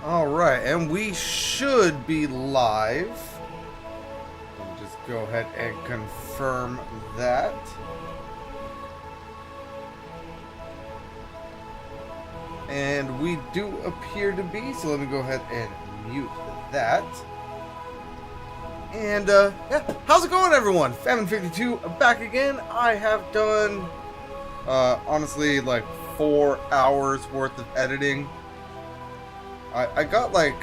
Alright, and we should be live. Let me just go ahead and confirm that. And we do appear to be, so let me go ahead and mute that. And, yeah, how's it going, everyone? Famine52 back again. I have done, honestly, like 4 hours worth of editing. I got like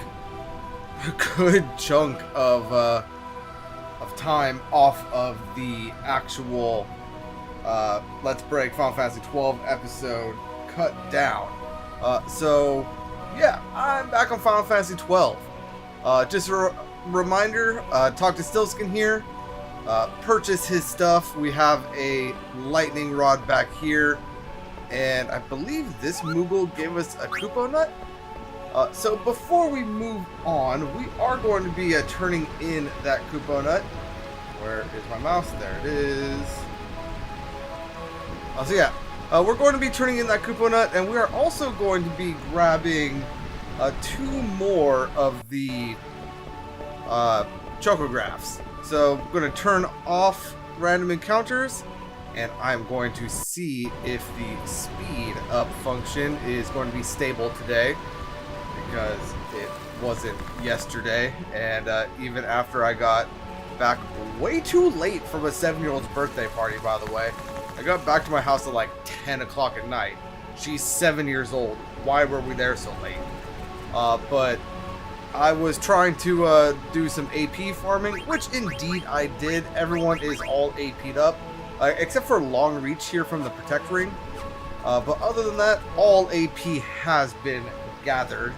a good chunk of time off of the actual Let's Break Final Fantasy 12 episode cut down. So yeah, I'm back on Final Fantasy 12. Just a reminder, talk to Stillskin here. Purchase his stuff. We have a lightning rod back here, and I believe this Moogle gave us a Kupo nut. So before we move on, we are going to be turning in that Kupo nut. Where is my mouse? There it is. So yeah, we're going to be turning in that Kupo nut, and we are also going to be grabbing 2 more of the chocographs. So I'm going to turn off random encounters, and I'm going to see if the speed up function is going to be stable today, because it wasn't yesterday, and even after I got back way too late from a 7-year-old's birthday party, by the way. I got back to my house at like 10 o'clock at night. She's 7 years old. Why were we there so late? But I was trying to do some AP farming, which indeed I did. Everyone is all AP'd up, except for Long Reach here from the Protect Ring. But other than that, all AP has been gathered.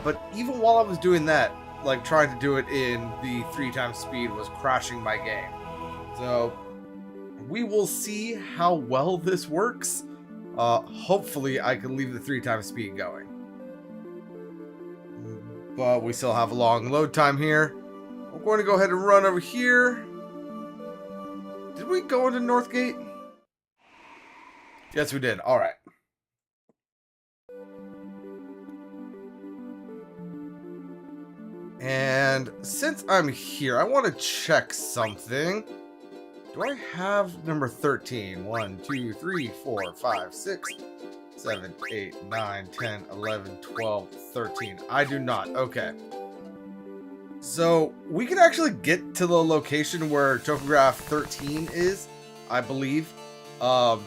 But even while I was doing that, like trying to do it in the 3 times speed was crashing my game. So we will see how well this works. Hopefully I can leave the 3 times speed going. But we still have a long load time here. We're going to go ahead and run over here. Did we go into Northgate? Yes, we did. All right. And since I'm here, I want to check something. Do I have number 13? 1, 2, 3, 4, 5, 6, 7, 8, 9, 10, 11, 12, 13. I do not. Okay. So we can actually get to the location where Chocograph 13 is, I believe. But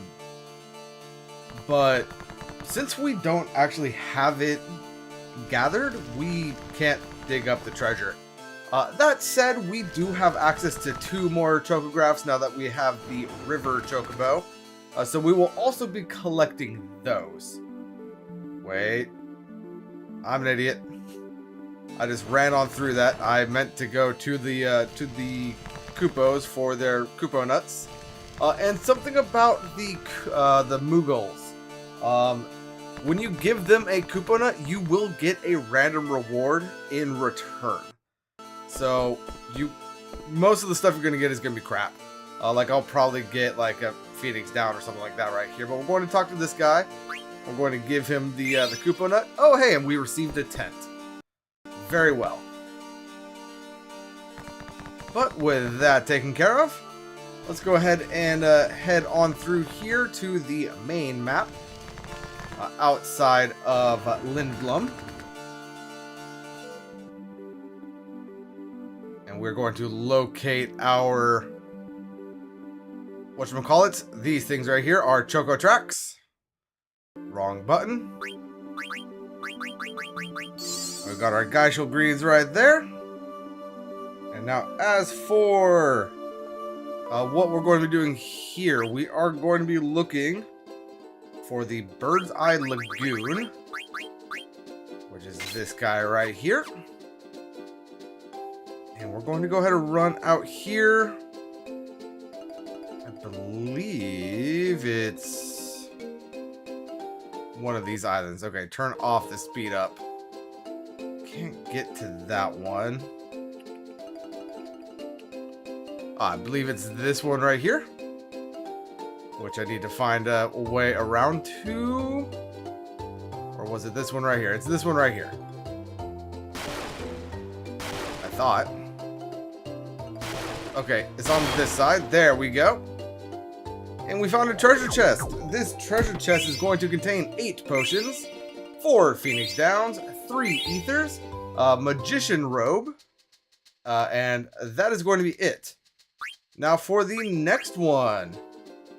since we don't actually have it gathered, we can't dig up the treasure. That said, we do have access to 2 more chocographs now that we have the river chocobo. So we will also be collecting those. Wait. I'm an idiot. I just ran on through that. I meant to go to the Kupos for their Kupo nuts. And something about the Moogles. When you give them a Kupo nut, you will get a random reward in return. So most of the stuff you're gonna get is gonna be crap. Like I'll probably get like a Phoenix Down or something like that right here. But we're going to talk to this guy. We're going to give him the Kupo nut. Oh hey, and we received a tent. Very well. But with that taken care of, let's go ahead and head on through here to the main map. Outside of Lindblom. And we're going to locate our whatchamacallits. These things right here are Choco Tracks. Wrong button. We've got our Geishel Greens right there. And now as for what we're going to be doing here, we are going to be looking for the Bird's Eye Lagoon, which is this guy right here. And we're going to go ahead and run out here. I believe it's one of these islands. Okay, turn off the speed up. Can't get to that one. I believe it's this one right here, which I need to find a way around to. Or was it this one right here? It's this one right here. thought. Okay, it's on this side. There we go. And we found a treasure chest. This treasure chest is going to contain 8 potions, 4 Phoenix Downs, 3 Ethers, a Magician Robe, and that is going to be it. Now for the next one,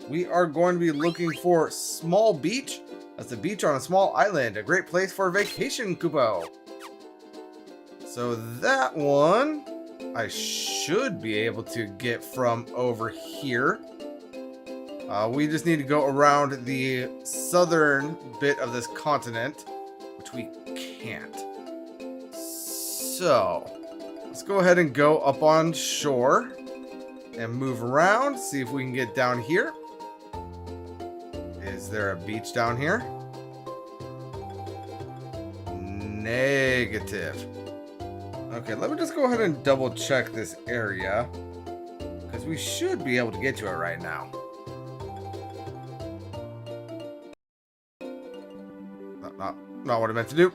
we are going to be looking for Small Beach. That's a beach on a small island, a great place for a vacation, Kupo. So that one, I should be able to get from over here. We just need to go around the southern bit of this continent, which we can't. So, let's go ahead and go up on shore and move around, see if we can get down here. Is there a beach down here? Negative. Okay, let me just go ahead and double check this area, because we should be able to get to it right now. Not what I meant to do.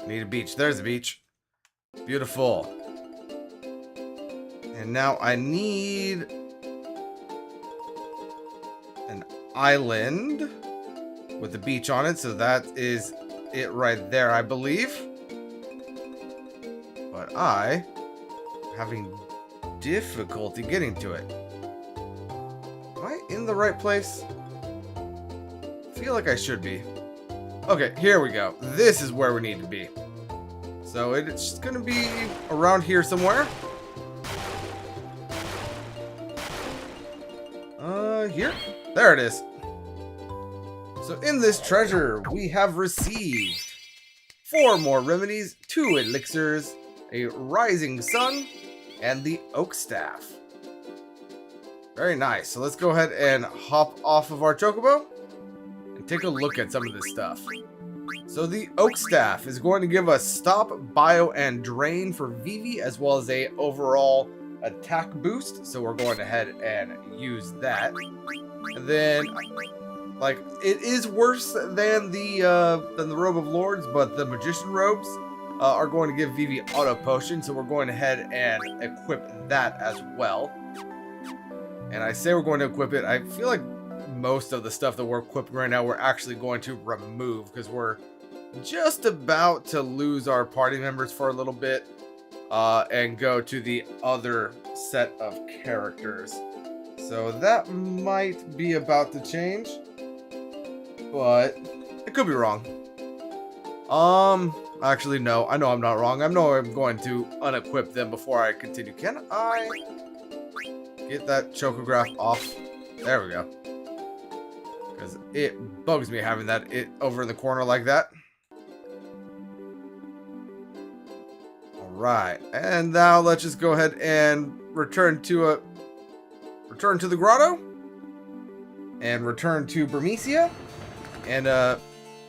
Need a beach. There's a beach. Beautiful. And now I need an island with a beach on it. So that is it right there, I believe. But I am having difficulty getting to it. Am I in the right place? I feel like I should be. Okay, here we go. This is where we need to be. So it's going to be around here somewhere. Here? There it is. So in this treasure, we have received 4 more remedies, 2 elixirs, a rising sun, and the oak staff. Very nice. So let's go ahead and hop off of our chocobo and take a look at some of this stuff. So the oak staff is going to give us stop, bio, and drain for Vivi, as well as a overall attack boost. So we're going ahead and use that. And then, like, it is worse than the Robe of Lords, but the Magician Robes are going to give Vivi auto potion. So we're going ahead and equip that as well. And I say we're going to equip it. I feel like most of the stuff that we're equipping right now, we're actually going to remove, because we're just about to lose our party members for a little bit and go to the other set of characters. So that might be about to change, but it could be wrong. Actually, no, I know I'm not wrong. I know I'm going to unequip them before I continue. Can I get that chocograph off? There we go. Because it bugs me having that over in the corner like that. Alright, and now let's just go ahead and return to the grotto. And return to Burmecia. And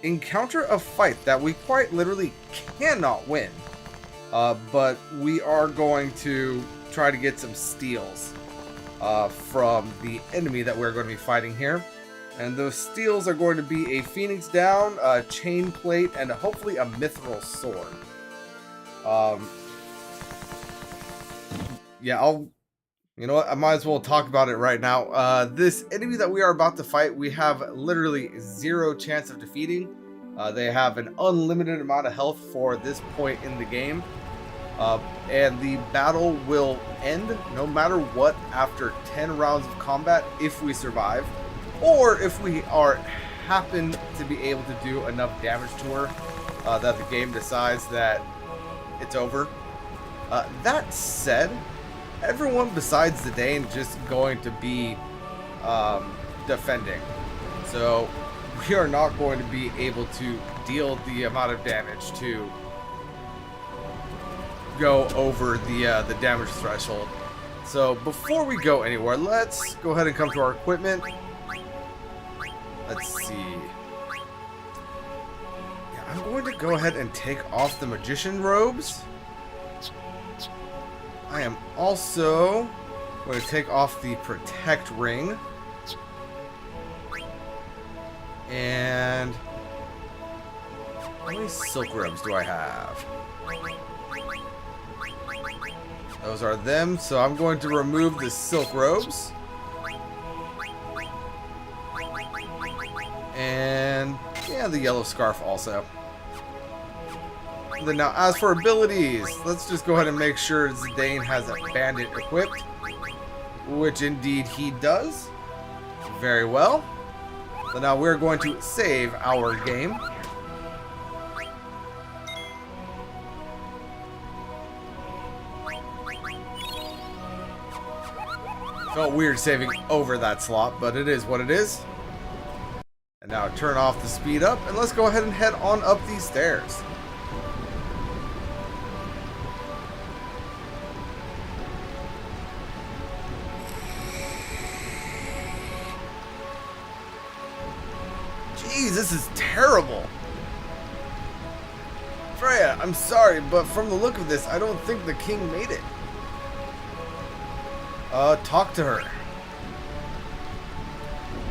encounter a fight that we quite literally cannot win. But we are going to try to get some steals from the enemy that we're going to be fighting here. And those steals are going to be a Phoenix Down, a Chain Plate, and hopefully a Mithril Sword. Yeah, you know what? I might as well talk about it right now. This enemy that we are about to fight, we have literally 0 chance of defeating. They have an unlimited amount of health for this point in the game. And the battle will end no matter what after 10 rounds of combat if we survive. Or if we happen to be able to do enough damage to her that the game decides that it's over. That said, everyone besides the Dane just going to be defending. So we are not going to be able to deal the amount of damage to go over the damage threshold. So before we go anywhere, let's go ahead and come to our equipment. Let's see. Yeah, I'm going to go ahead and take off the Magician Robes. I am also I'm going to take off the protect ring. And how many silk robes do I have? Those are them, so I'm going to remove the silk robes. And yeah, the yellow scarf also. And then now, as for abilities, let's just go ahead and make sure Zidane has a bandit equipped, which indeed he does. Very well. So now we're going to save our game. Felt weird saving over that slot, but it is what it is. And now turn off the speed up, and let's go ahead and head on up these stairs. Jeez, this is terrible. Freya, I'm sorry, but from the look of this, I don't think the king made it. Talk to her.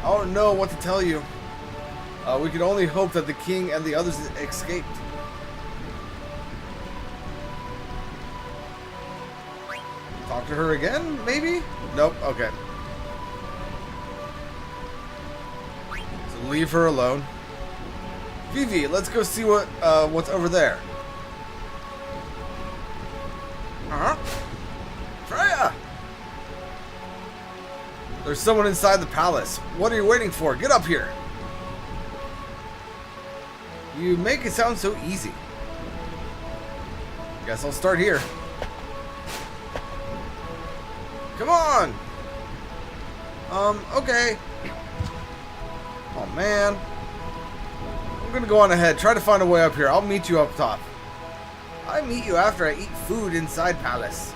I don't know what to tell you. We can only hope that the king and the others escaped. Talk to her again, maybe? Nope, okay. So leave her alone. Vivi, let's go see what's over there. Huh? Freya! There's someone inside the palace. What are you waiting for? Get up here. You make it sound so easy. Guess I'll start here. Come on! Okay. Oh, man. I'm gonna go on ahead. Try to find a way up here. I'll meet you up top. I meet you after I eat food inside palace.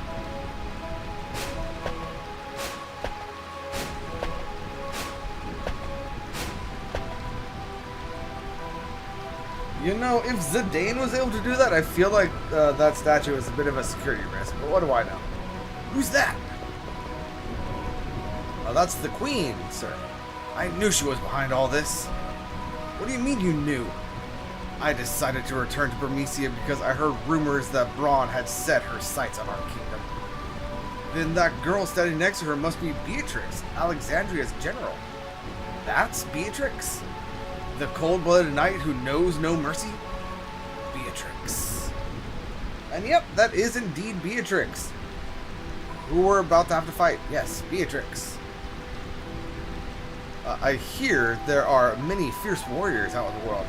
You know, if Zidane was able to do that, I feel like that statue is a bit of a security risk. But what do I know? Who's that? Oh, that's the queen, sir. I knew she was behind all this. What do you mean you knew? I decided to return to Burmecia because I heard rumors that Braun had set her sights on our kingdom. Then that girl standing next to her must be Beatrix, Alexandria's general. That's Beatrix? The cold-blooded knight who knows no mercy? Beatrix. And yep, that is indeed Beatrix. Who we're about to have to fight. Yes, Beatrix. I hear there are many fierce warriors out in the world.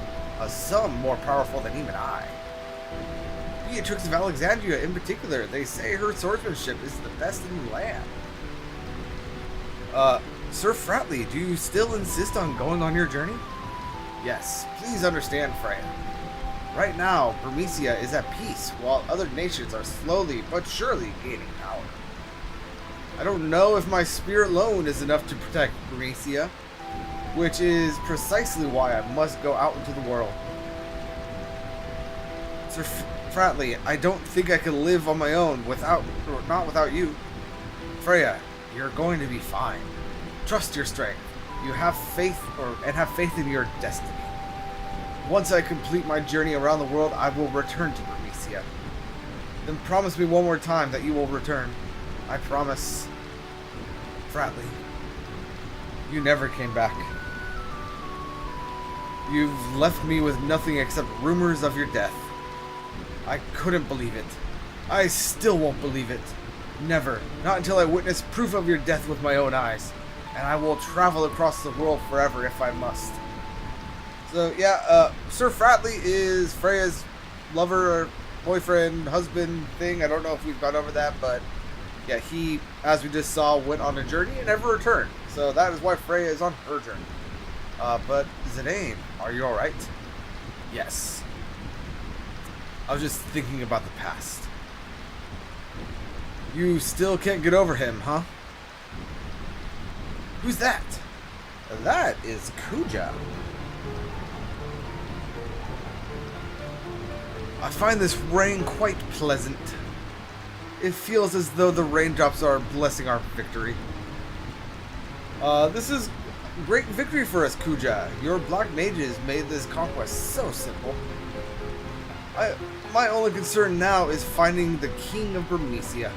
Some more powerful than even I. Beatrix of Alexandria in particular, they say her swordsmanship is the best in the land. Sir Fratley, do you still insist on going on your journey? Yes, please understand, Freya. Right now, Burmecia is at peace, while other nations are slowly but surely gaining power. I don't know if my spear alone is enough to protect Burmecia, which is precisely why I must go out into the world. Sir Fratley, I don't think I can live on my own not without you. Freya, you're going to be fine. Trust your strength. You have faith, and have faith in your destiny. Once I complete my journey around the world, I will return to Burmecia. Then promise me one more time that you will return. I promise. Fratley, you never came back. You've left me with nothing except rumors of your death. I couldn't believe it. I still won't believe it. Never. Not until I witness proof of your death with my own eyes. And I will travel across the world forever if I must. So, yeah, Sir Fratley is Freya's lover, or boyfriend, husband thing. I don't know if we've gone over that, but yeah, he, as we just saw, went on a journey and never returned. So that is why Freya is on her journey. But Zidane, are you alright? Yes. I was just thinking about the past. You still can't get over him, huh? Who's that? That is Kuja. I find this rain quite pleasant. It feels as though the raindrops are blessing our victory. This is great victory for us, Kuja. Your black mages made this conquest so simple. My only concern now is finding the king of Burmecia.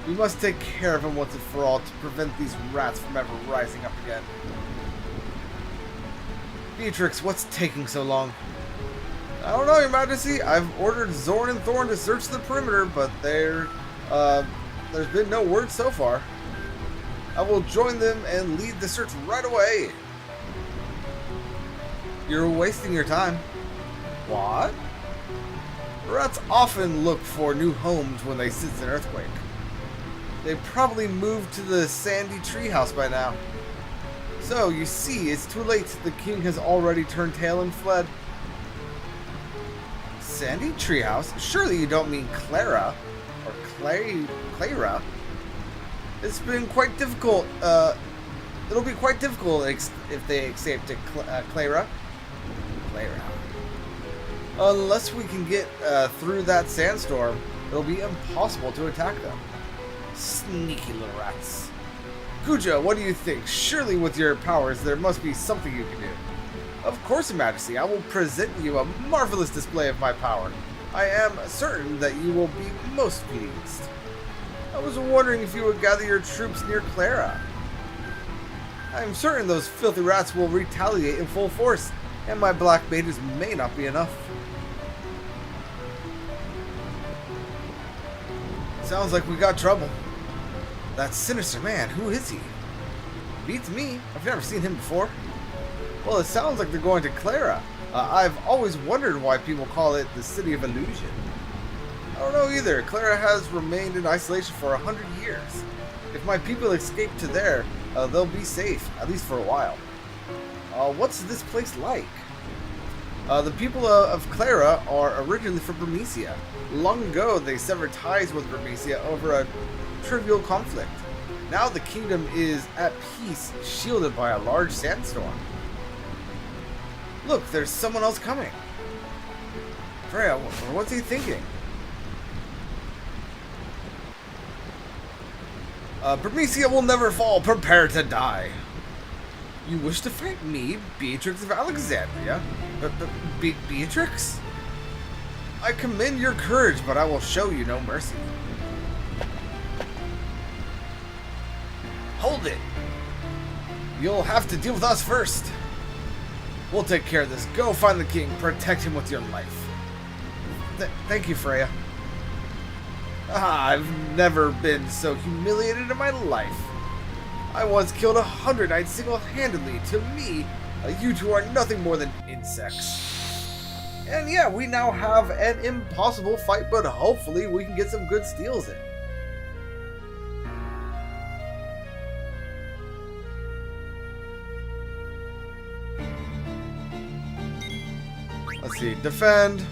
We must take care of him once and for all to prevent these rats from ever rising up again. Beatrix, what's taking so long? I don't know, Your Majesty. I've ordered Zorn and Thorn to search the perimeter, but there's been no word so far. I will join them and lead the search right away. You're wasting your time. What? Rats often look for new homes when they sense an earthquake. They probably moved to the sandy treehouse by now. So, you see, it's too late. The king has already turned tail and fled. Sandy treehouse? Surely you don't mean Clara or Clara. It's been quite difficult. It'll be quite difficult if they escape to Clara. Unless we can get through that sandstorm, it'll be impossible to attack them. Sneaky little rats. Kuja, what do you think? Surely with your powers, there must be something you can do. Of course, Your Majesty, I will present you a marvelous display of my power. I am certain that you will be most pleased. I was wondering if you would gather your troops near Clara. I am certain those filthy rats will retaliate in full force, and my black mages may not be enough. Sounds like we got trouble. That sinister man, who is he? Beats me. I've never seen him before. Well, it sounds like they're going to Clara. I've always wondered why people call it the City of Illusion. I don't know either. Clara has remained in isolation for 100 years. If my people escape to there, they'll be safe, at least for a while. What's this place like? The people of Clara are originally from Burmecia. Long ago, they severed ties with Burmecia over a trivial conflict. Now the kingdom is at peace, shielded by a large sandstorm. Look, there's someone else coming. Freya, what's he thinking? Burmecia will never fall. Prepare to die. You wish to fight me, Beatrix of Alexandria? Beatrix? I commend your courage, but I will show you no mercy. Hold it. You'll have to deal with us first. We'll take care of this. Go find the king. Protect him with your life. Thank you, Freya. I've never been so humiliated in my life. I once killed 100 knights single-handedly. To me, you two are nothing more than insects. And yeah, we now have an impossible fight, but hopefully we can get some good steals in. Let's see, defend.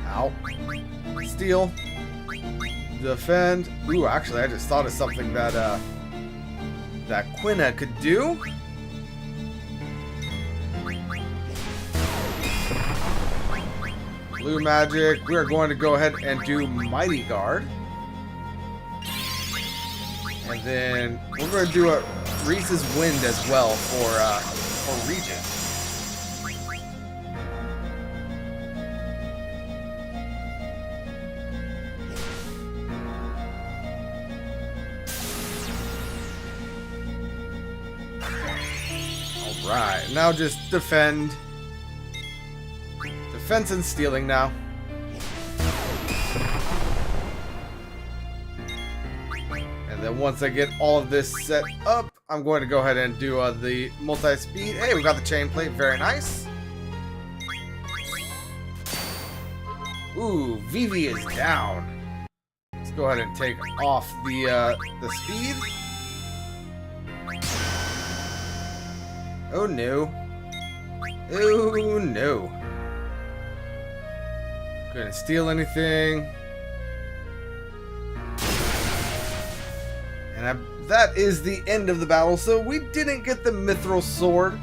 Ow. Steal. Defend. Ooh, actually, I just thought of something that that Quina could do. Blue magic. We are going to go ahead and do Mighty Guard. And then we're going to do a Reese's Wind as well for Regent. Right, now just defend. Defense and stealing now. And then once I get all of this set up, I'm going to go ahead and do the multi-speed. Hey, we got the chain plate, very nice. Ooh, Vivi is down. Let's go ahead and take off the speed. Oh no. Oh no. Couldn't steal anything. And that is the end of the battle. So we didn't get the Mithril Sword.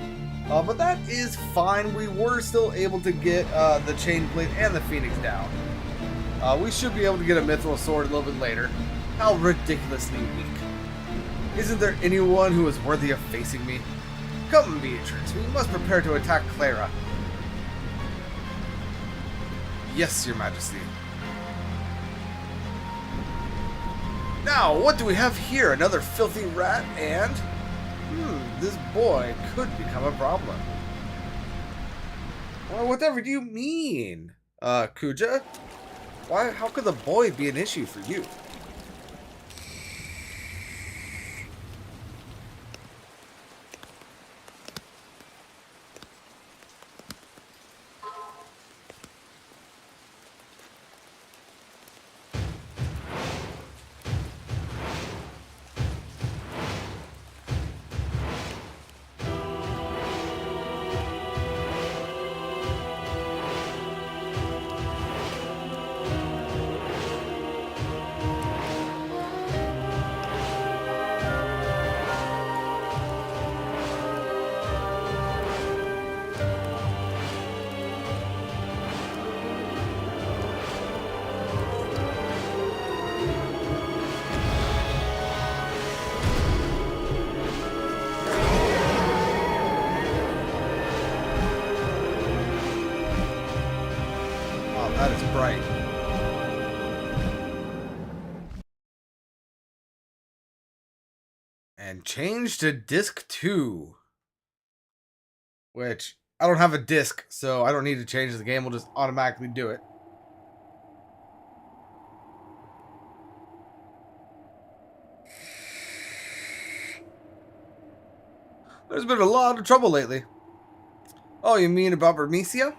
But that is fine. We were still able to get the Chain Plate and the Phoenix down. We should be able to get a mithril sword a little bit later. How ridiculously weak. Isn't there anyone who is worthy of facing me? Come, Beatrix, we must prepare to attack Clara. Yes, Your Majesty. Now, what do we have here? Another filthy rat and... this boy could become a problem. Well, whatever do you mean? Kuja? Why, how could the boy be an issue for you? That is bright. And change to disc 2. Which, I don't have a disc, so I don't need to change the game. Will just automatically do it. There's been a lot of trouble lately. Oh, you mean about Vermesia?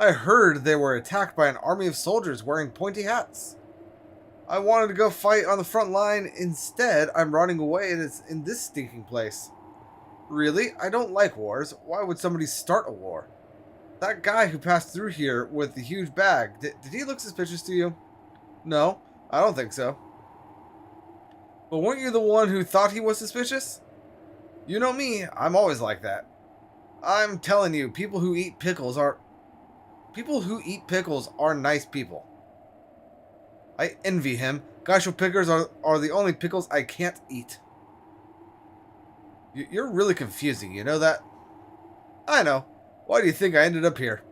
I heard they were attacked by an army of soldiers wearing pointy hats. I wanted to go fight on the front line. Instead, I'm running away in this stinking place. Really? I don't like wars. Why would somebody start a war? That guy who passed through here with the huge bag, did he look suspicious to you? No, I don't think so. But weren't you the one who thought he was suspicious? You know me, I'm always like that. I'm telling you, people who eat pickles are nice people. I envy him. Gaisho pickers are the only pickles I can't eat. You're really confusing, you know that? I know. Why do you think I ended up here?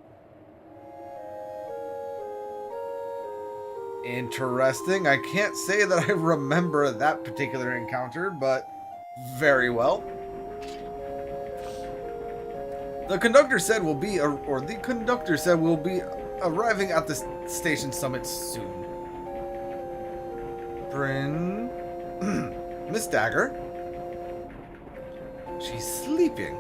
Interesting. I can't say that I remember that particular encounter, but very well. The conductor said we'll be arriving at the station summit soon. Miss Dagger? She's sleeping.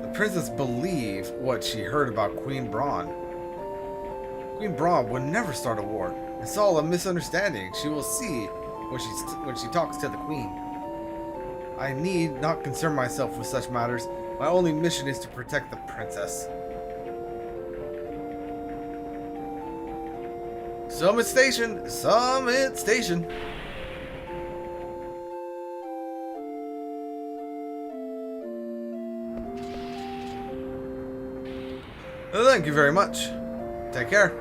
The princess believed what she heard about Queen Braun. Queen Braun would never start a war. It's all a misunderstanding. She will see when she talks to the queen. I need not concern myself with such matters. My only mission is to protect the princess. Summit Station! Summit Station! Thank you very much. Take care.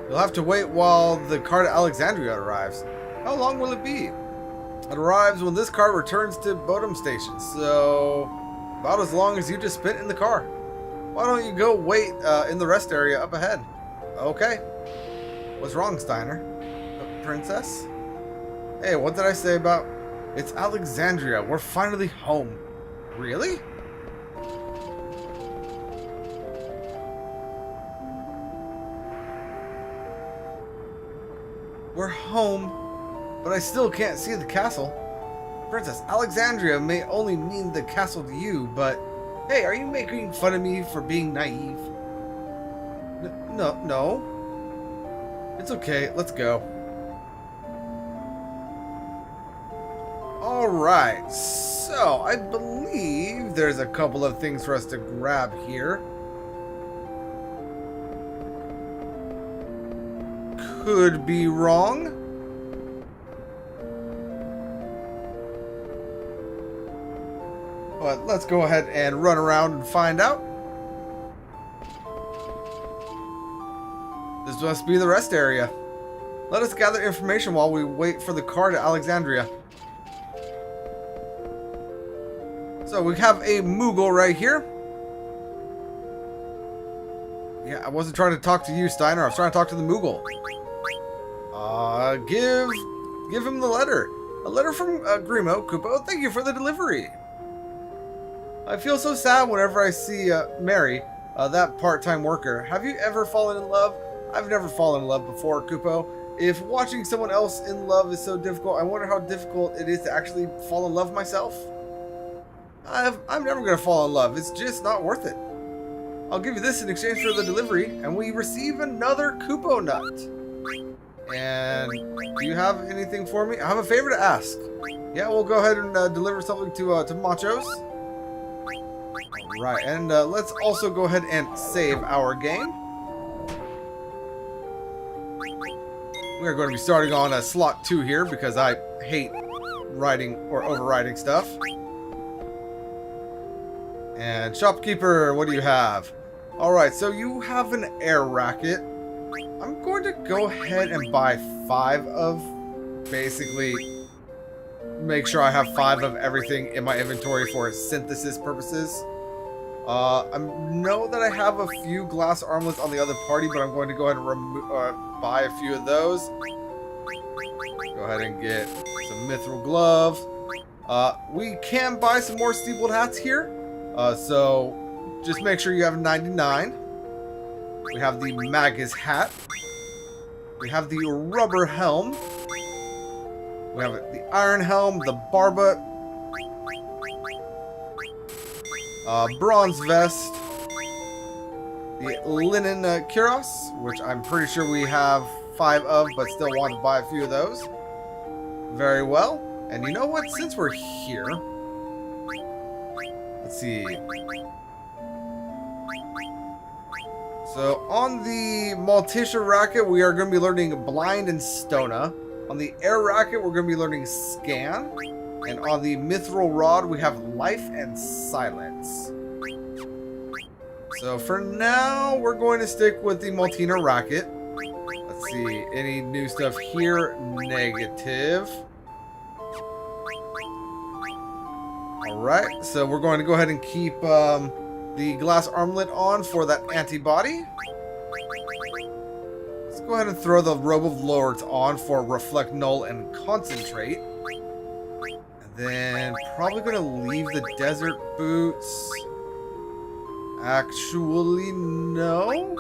You'll have to wait while the car to Alexandria arrives. How long will it be? It arrives when this car returns to Bodum Station, so about as long as you just spent in the car. Why don't you go wait in the rest area up ahead? Okay. What's wrong, Steiner? Princess? Hey, what did I say about... It's Alexandria. We're finally home. Really? We're home, but I still can't see the castle. Princess, Alexandria may only mean the castle to you, but... Hey, are you making fun of me for being naive? No. It's okay, let's go. Alright, so I believe there's a couple of things for us to grab here. Could be wrong. But let's go ahead and run around and find out. This must be the rest area. Let us gather information while we wait for the car to Alexandria. So we have a Moogle right here. Yeah, I wasn't trying to talk to you, Steiner. I was trying to talk to the Moogle. Give him the letter. A letter from Grimo. Kupo, thank you for the delivery. I feel so sad whenever I see Mary, that part-time worker. Have you ever fallen in love? I've never fallen in love before, Kupo. If watching someone else in love is so difficult, I wonder how difficult it is to actually fall in love myself. I'm never going to fall in love. It's just not worth it. I'll give you this in exchange for the delivery, and we receive another Kupo nut. And do you have anything for me? I have a favor to ask. Yeah, we'll go ahead and deliver something to Machos. Right, and let's also go ahead and save our game. We're going to be starting on slot 2 here because I hate writing or overriding stuff. And shopkeeper, what do you have? Alright, so you have an air racket. I'm going to go ahead and buy 5 of, basically, make sure I have 5 of everything in my inventory for synthesis purposes. I know that I have a few glass armlets on the other party, but I'm going to go ahead and buy a few of those. Go ahead and get some mithril gloves. We can buy some more steepled hats here. So just make sure you have 99. We have the Magus hat. We have the rubber helm. We have the iron helm, the barbut, bronze vest, the linen cuirass, which I'm pretty sure we have 5 of, but still want to buy a few of those. Very well. And you know what? Since we're here, let's see. So on the Maltesia racket, we are going to be learning Blind and Stona. On the air racket, we're going to be learning Scan. And on the mithril rod, we have Life and Silence. So for now, we're going to stick with the Maltina racket. Let's see, any new stuff here? Negative. Alright, so we're going to go ahead and keep the glass armlet on for that antibody. Let's go ahead and throw the Robe of Lords on for Reflect Null and Concentrate. And then probably going to leave the Desert Boots. Actually, no.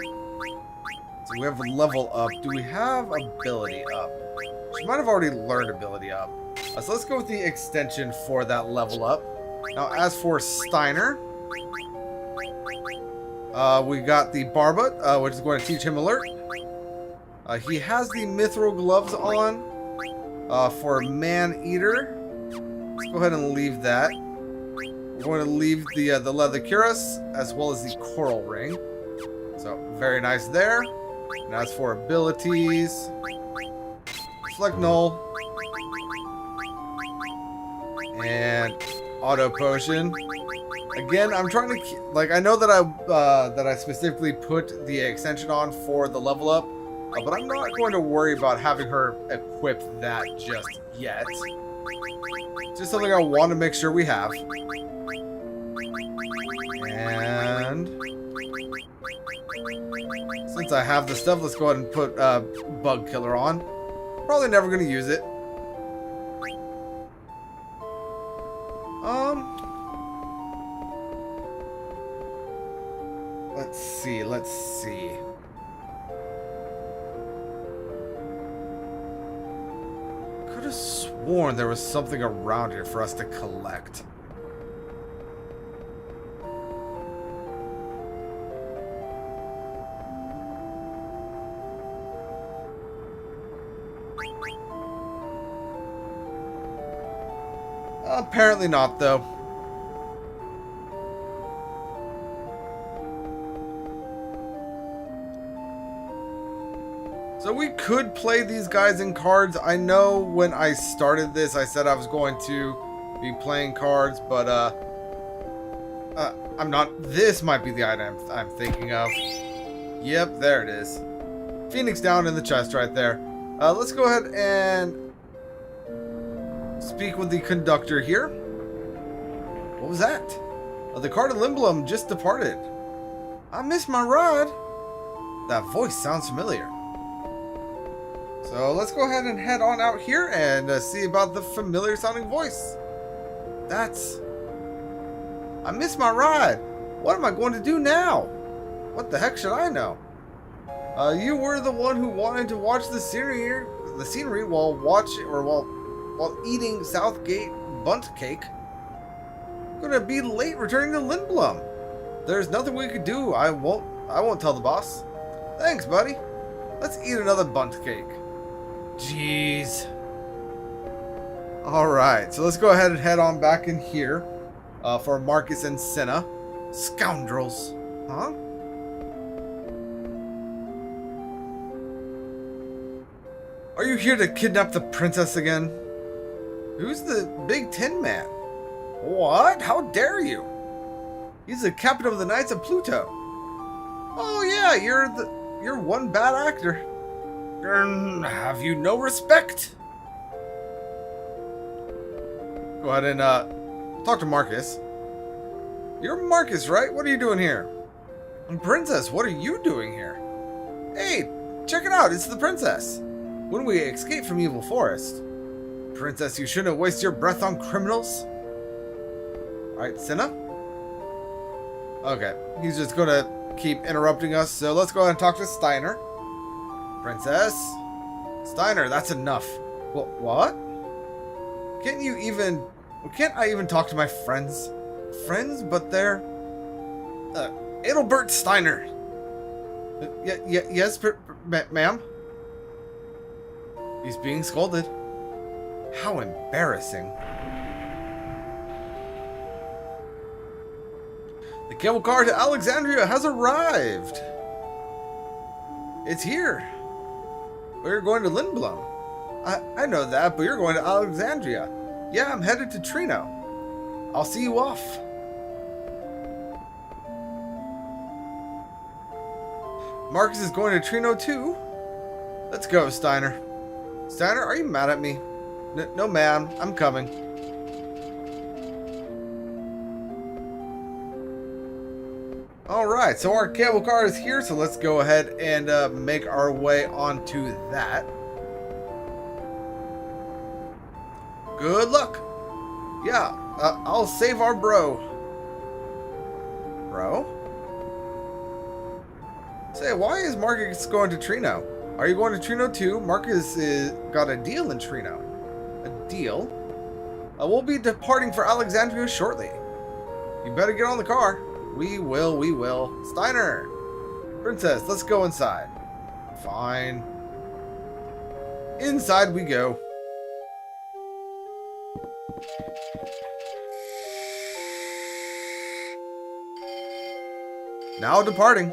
So we have a level up. Do we have ability up? She might have already learned ability up. So let's go with the extension for that level up. Now, as for Steiner, we got the Barbut, which is going to teach him Alert. He has the Mithril Gloves on for Man-Eater. Let's go ahead and leave that. We're going to leave the leather cuirass as well as the coral ring. So, very nice there. And as for abilities, Reflect Null and Auto Potion. Again, I'm trying to keep, like, I know that I specifically put the extension on for the level up, but I'm not going to worry about having her equip that just yet. Just something I want to make sure we have. And since I have the stuff, let's go ahead and put Bug Killer on. Probably never going to use it. Let's see. Could have sworn there was something around here for us to collect. Apparently not, though. So we could play these guys in cards. I know when I started this, I said I was going to be playing cards, but I'm not. This might be the item I'm thinking of. Yep, there it is. Phoenix down in the chest right there. Let's go ahead and speak with the conductor here. What was that? The car to Limblum just departed. I missed my ride. That voice sounds familiar. So let's go ahead and head on out here and see about the familiar sounding voice. I missed my ride. What am I going to do now? What the heck should I know? You were the one who wanted to watch the scenery while eating Southgate bunt cake. I'm gonna be late returning to Lindblom. There's nothing we could do. I won't tell the boss. Thanks, buddy. Let's eat another bunt cake. Jeez. Alright, so let's go ahead and head on back in here for Marcus and Senna. Scoundrels. Huh? Are you here to kidnap the princess again? Who's the Big Tin Man? What? How dare you? He's the captain of the Knights of Pluto. Oh yeah, you're one bad actor. Have you no respect? Go ahead and talk to Marcus. You're Marcus, right? What are you doing here? Princess, what are you doing here? Hey, check it out. It's the princess. When we escaped from Evil Forest. Princess, you shouldn't waste your breath on criminals. Alright, Senna? Okay, he's just gonna keep interrupting us, so let's go ahead and talk to Steiner. Princess? Steiner, that's enough. What? Can't I even talk to my friends? Friends, but they're... Adelbert Steiner. Yes, ma'am? He's being scolded. How embarrassing. The cable car to Alexandria has arrived. It's here. We're going to Lindblom. I know that, but you're going to Alexandria. Yeah, I'm headed to Trino. I'll see you off. Marcus is going to Trino too. Let's go, Steiner. Steiner, are you mad at me? No, ma'am. I'm coming. Alright, so our cable car is here, so let's go ahead and make our way onto that. Good luck. Yeah, I'll save our bro. Bro? Say, why is Marcus going to Trino? Are you going to Trino too? Marcus got a deal in Trino. A deal? We'll be departing for Alexandria shortly. You better get on the car. We will. Steiner! Princess, let's go inside. Fine. Inside we go. Now departing.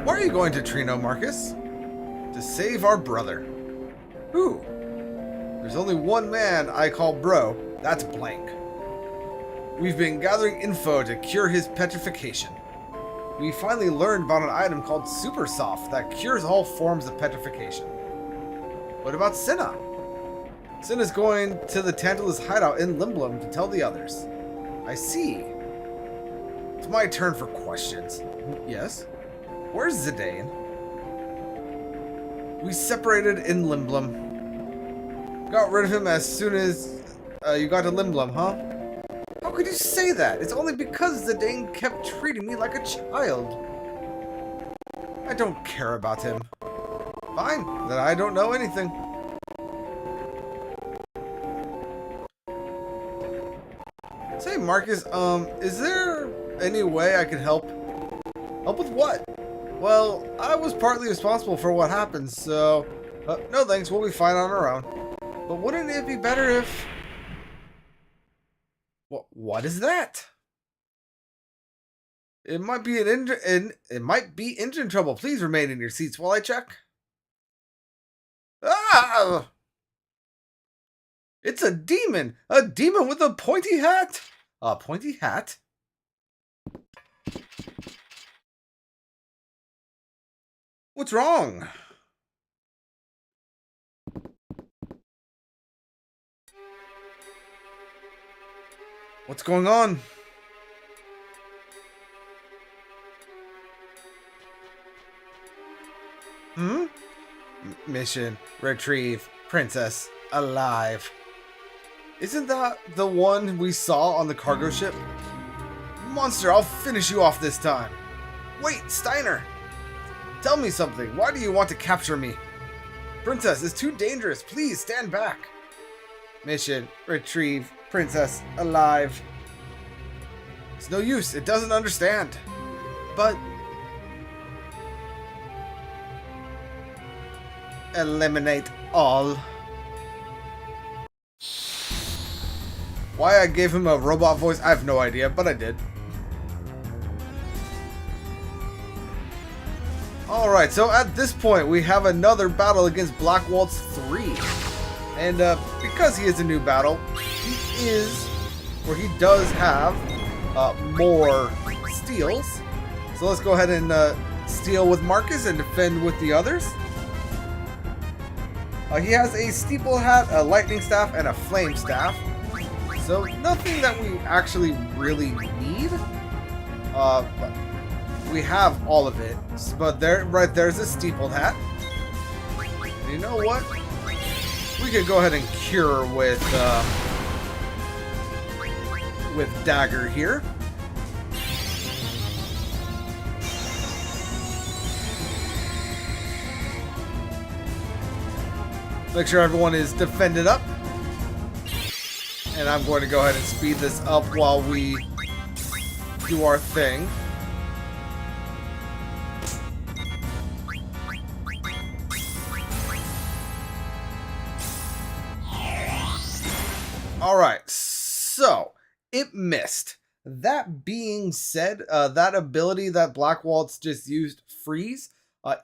Why are you going to Trino, Marcus? To save our brother. Who? There's only one man I call bro. That's Blank. We've been gathering info to cure his petrification. We finally learned about an item called Super Soft that cures all forms of petrification. What about Senna? Senna's going to the Tantalus hideout in Limblom to tell the others. I see. It's my turn for questions. Yes? Where's Zidane? We separated in Limblom. Got rid of him as soon as you got to Limblom, huh? How could you say that? It's only because Zidane kept treating me like a child. I don't care about him. Fine, then I don't know anything. Say, Marcus, is there any way I can help? Help with what? Well, I was partly responsible for what happened, so... no thanks, we'll be fine on our own. But wouldn't it be better if... What is that? It might be engine trouble. Please remain in your seats while I check. Ah! It's a demon! A demon with a pointy hat! A pointy hat? What's wrong? What's going on? Mission: retrieve princess alive. Isn't that the one we saw on the cargo ship? Monster, I'll finish you off this time. Wait, Steiner! Tell me something. Why do you want to capture me? Princess is too dangerous. Please stand back. Mission: retrieve princess alive. It's no use. It doesn't understand. But eliminate all. Why I gave him a robot voice, I have no idea, but I did. Alright, so at this point we have another battle against Black Waltz 3. And because he is a new battle, he does have more steals. So let's go ahead and steal with Marcus and defend with the others. He has a steeple hat, a lightning staff, and a flame staff. So nothing that we actually really need. We have all of it. But there's a steepled hat. And you know what? We could go ahead and cure with dagger here. Make sure everyone is defended up. And I'm going to go ahead and speed this up while we do our thing. Alright, so it missed. That being said, that ability that Black Waltz just used, freeze,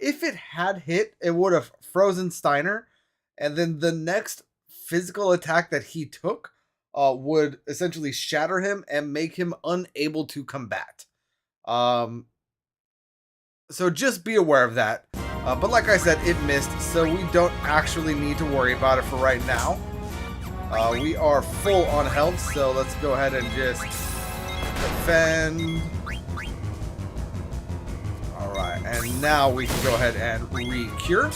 if it had hit, it would have frozen Steiner. And then the next physical attack that he took would essentially shatter him and make him unable to combat. So just be aware of that. But like I said, it missed, so we don't actually need to worry about it for right now. We are full on health, so let's go ahead and just defend. Alright, and now we can go ahead and re-cure.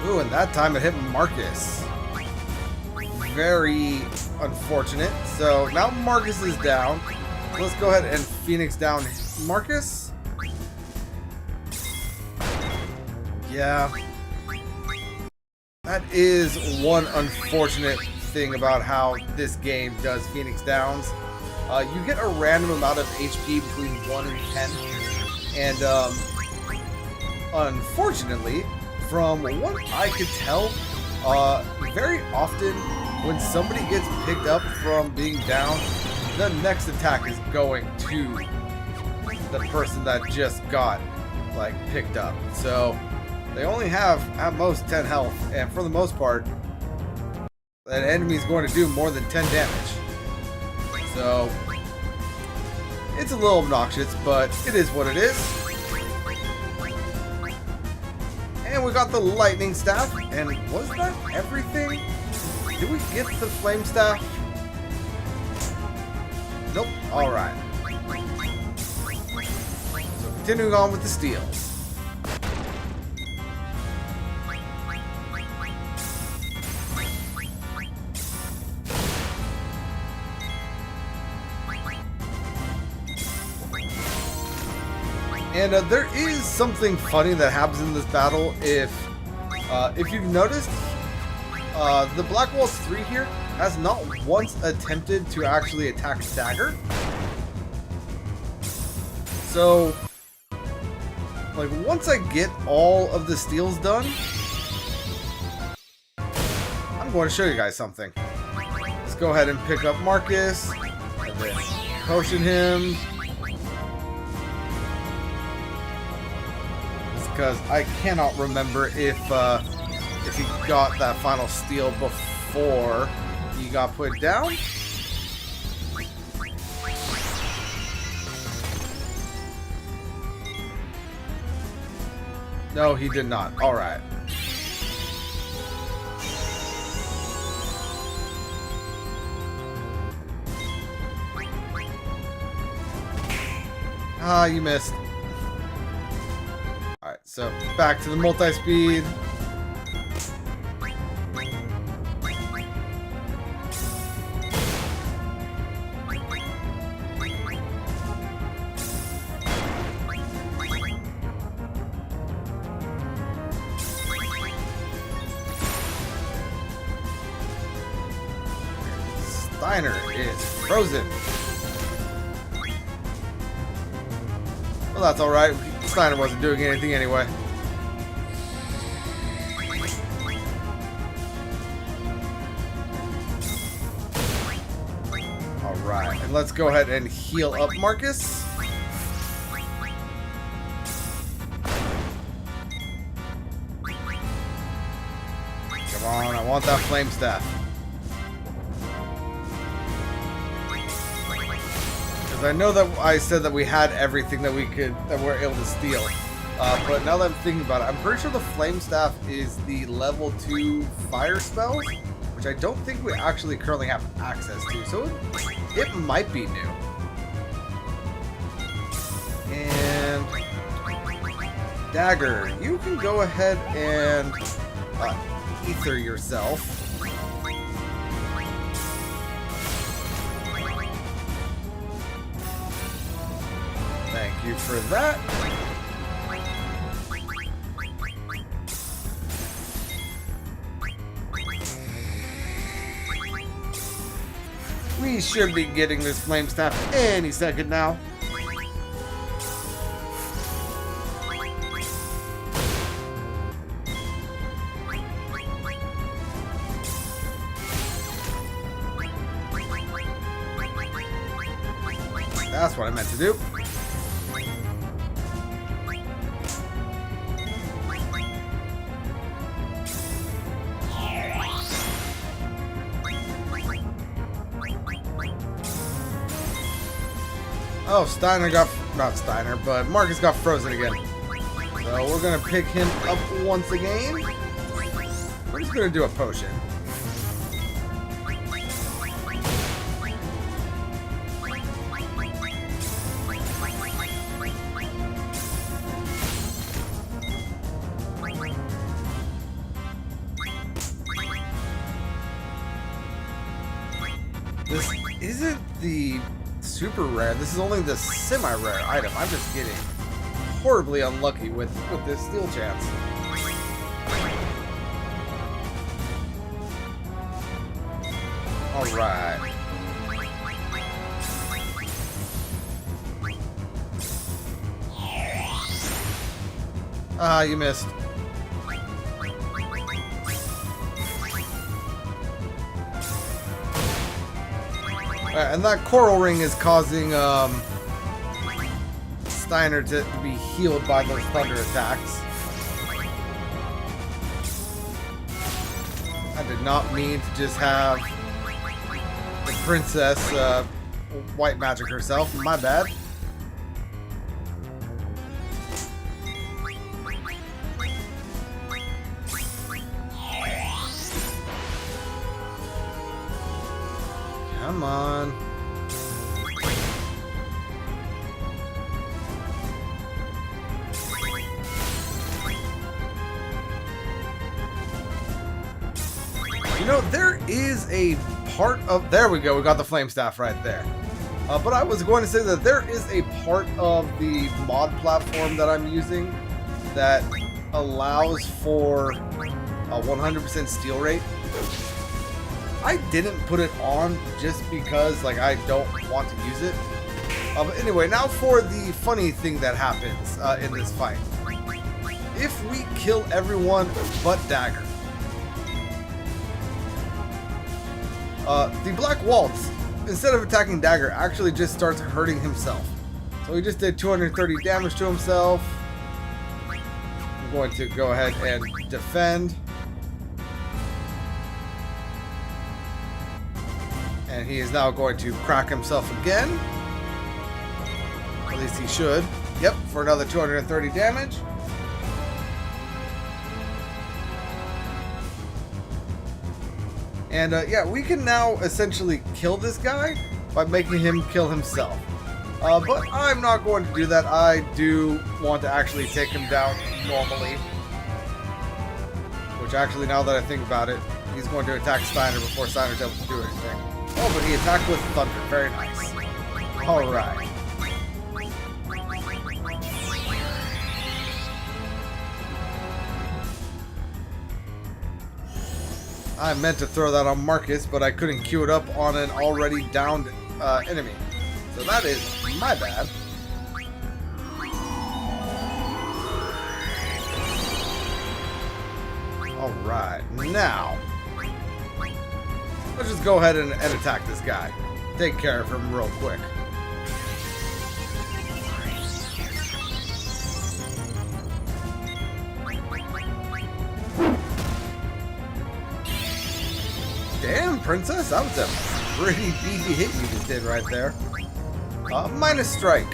Ooh, and that time it hit Marcus. Very unfortunate. So now Marcus is down. Let's go ahead and Phoenix down Marcus. Yeah. That is one unfortunate thing about how this game does Phoenix downs. You get a random amount of HP between 1 and 10. And unfortunately, from what I could tell, very often when somebody gets picked up from being down, the next attack is going to the person that just got picked up. So they only have at most 10 health, and for the most part, that enemy is going to do more than 10 damage. So it's a little obnoxious, but it is what it is. And we got the lightning staff. And was that everything? Did we get the flame staff? Nope. Alright. So continuing on with the steals. And there is something funny that happens in this battle. If you've noticed, the Black Waltz 3 here has not once attempted to actually attack Dagger. So, once I get all of the steals done, I'm going to show you guys something. Let's go ahead and pick up Marcus. And then potion him. Because I cannot remember if he got that final steal before he got put down. No, he did not. All right. Ah, you missed. Alright, so back to the multi-speed. Steiner is frozen. Well, that's alright. Steiner wasn't doing anything anyway. Alright, and let's go ahead and heal up Marcus. Come on, I want that flame staff. I know that I said that we had everything that we're able to steal, but now that I'm thinking about it, I'm pretty sure the Flame Staff is the level 2 fire spell, which I don't think we actually currently have access to, so it might be new. And Dagger, you can go ahead and ether yourself. Thank you for that. We should be getting this flame staff any second now. That's what I meant to do. Oh, not Steiner, but Marcus got frozen again. So we're going to pick him up once again. We're just going to do a potion. This isn't the super rare. This is only the semi-rare item. I'm just getting horribly unlucky with this steal chance. Alright. Ah, you missed. And that coral ring is causing Steiner to be healed by those thunder attacks. I did not mean to just have the princess white magic herself. My bad. Come on. You know, there is a part of... There we go. We got the flame staff right there. But I was going to say that there is a part of the mod platform that I'm using that allows for a 100% steal rate. I didn't put it on just because, like, I don't want to use it. But anyway, now for the funny thing that happens in this fight. If we kill everyone but Dagger, The Black Waltz, instead of attacking Dagger, actually just starts hurting himself. So he just did 230 damage to himself. I'm going to go ahead and defend. And he is now going to crack himself again. At least he should. Yep, for another 230 damage. And yeah, we can now essentially kill this guy by making him kill himself. But I'm not going to do that. I do want to actually take him down normally. Which actually, now that I think about it, he's going to attack Steiner before Steiner's able to do anything. Oh, but he attacked with Thunder. Very nice. Alright. I meant to throw that on Marcus, but I couldn't queue it up on an already downed enemy. So that is my bad. Alright, now let's just go ahead and attack this guy. Take care of him real quick. Damn, Princess, that was a pretty beefy hit you just did right there. Minus strike.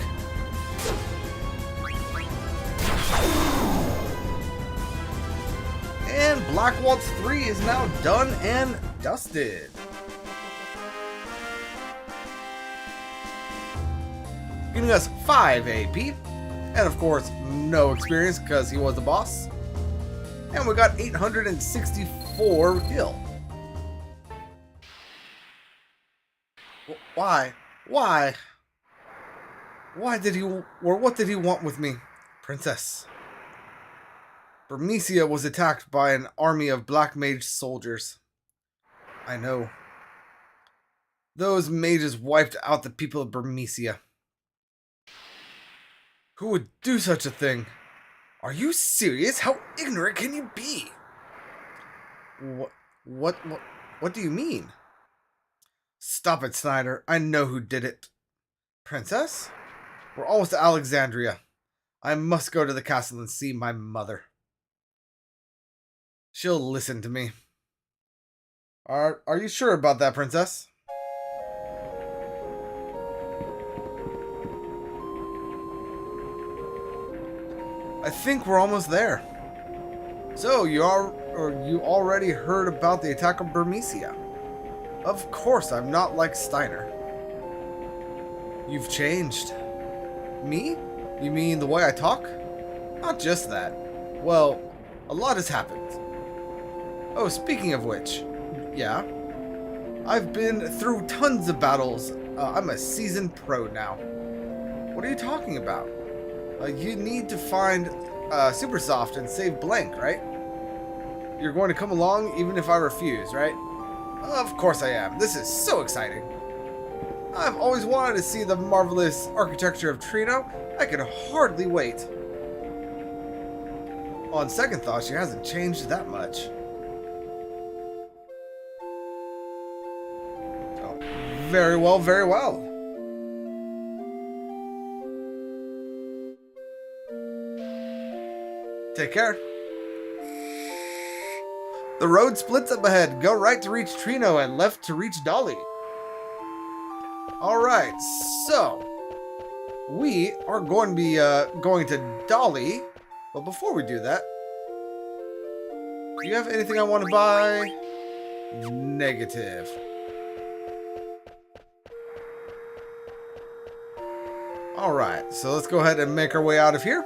And Black Waltz 3 is now done and dusted. Giving us 5 AP. And of course, no experience because he was the boss. And we got 864 gil. Why? Why? Why did he, or what did he want with me? Princess. Burmecia was attacked by an army of black mage soldiers. I know. Those mages wiped out the people of Burmecia. Who would do such a thing? Are you serious? How ignorant can you be? What do you mean? Stop it, Snyder. I know who did it. Princess? We're almost to Alexandria. I must go to the castle and see my mother. She'll listen to me. Are you sure about that, Princess? I think we're almost there. So, you already heard about the attack of Burmecia. Of course, I'm not like Steiner. You've changed. Me? You mean the way I talk? Not just that. Well, a lot has happened. Oh, speaking of which, yeah. I've been through tons of battles. I'm a seasoned pro now. What are you talking about? You need to find Supersoft and save Blank, right? You're going to come along even if I refuse, right? Of course I am. This is so exciting. I've always wanted to see the marvelous architecture of Trino. I can hardly wait. On second thought, she hasn't changed that much. Oh, very well, very well. Take care. The road splits up ahead. Go right to reach Trino and left to reach Dolly. Alright, so we are going to be going to Dolly. But before we do that, do you have anything I want to buy? Negative. Alright, so let's go ahead and make our way out of here.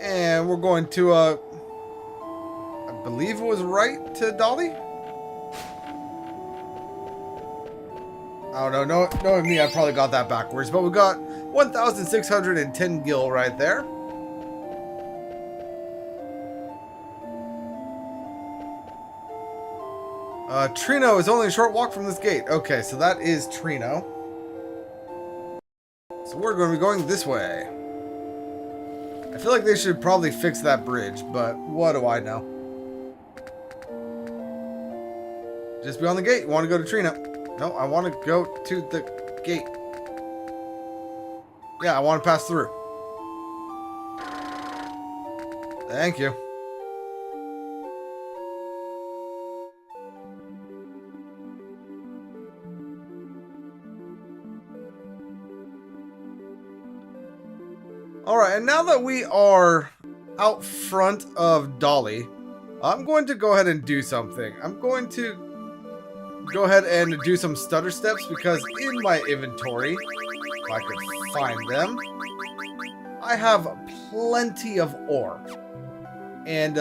And we're going to, I believe it was right to Dolly? Oh, no, knowing me, I probably got that backwards. But we got 1,610 gil right there. Trino is only a short walk from this gate. Okay, so that is Trino. So we're going to be going this way. I feel like they should probably fix that bridge, but what do I know? Just beyond the gate. You want to go to Trina? No, I want to go to the gate. Yeah, I want to pass through. Thank you. Alright, and now that we are out front of Dolly, I'm going to go ahead and do something. I'm going to go ahead and do some stutter steps because in my inventory, if I could find them, I have plenty of ore. And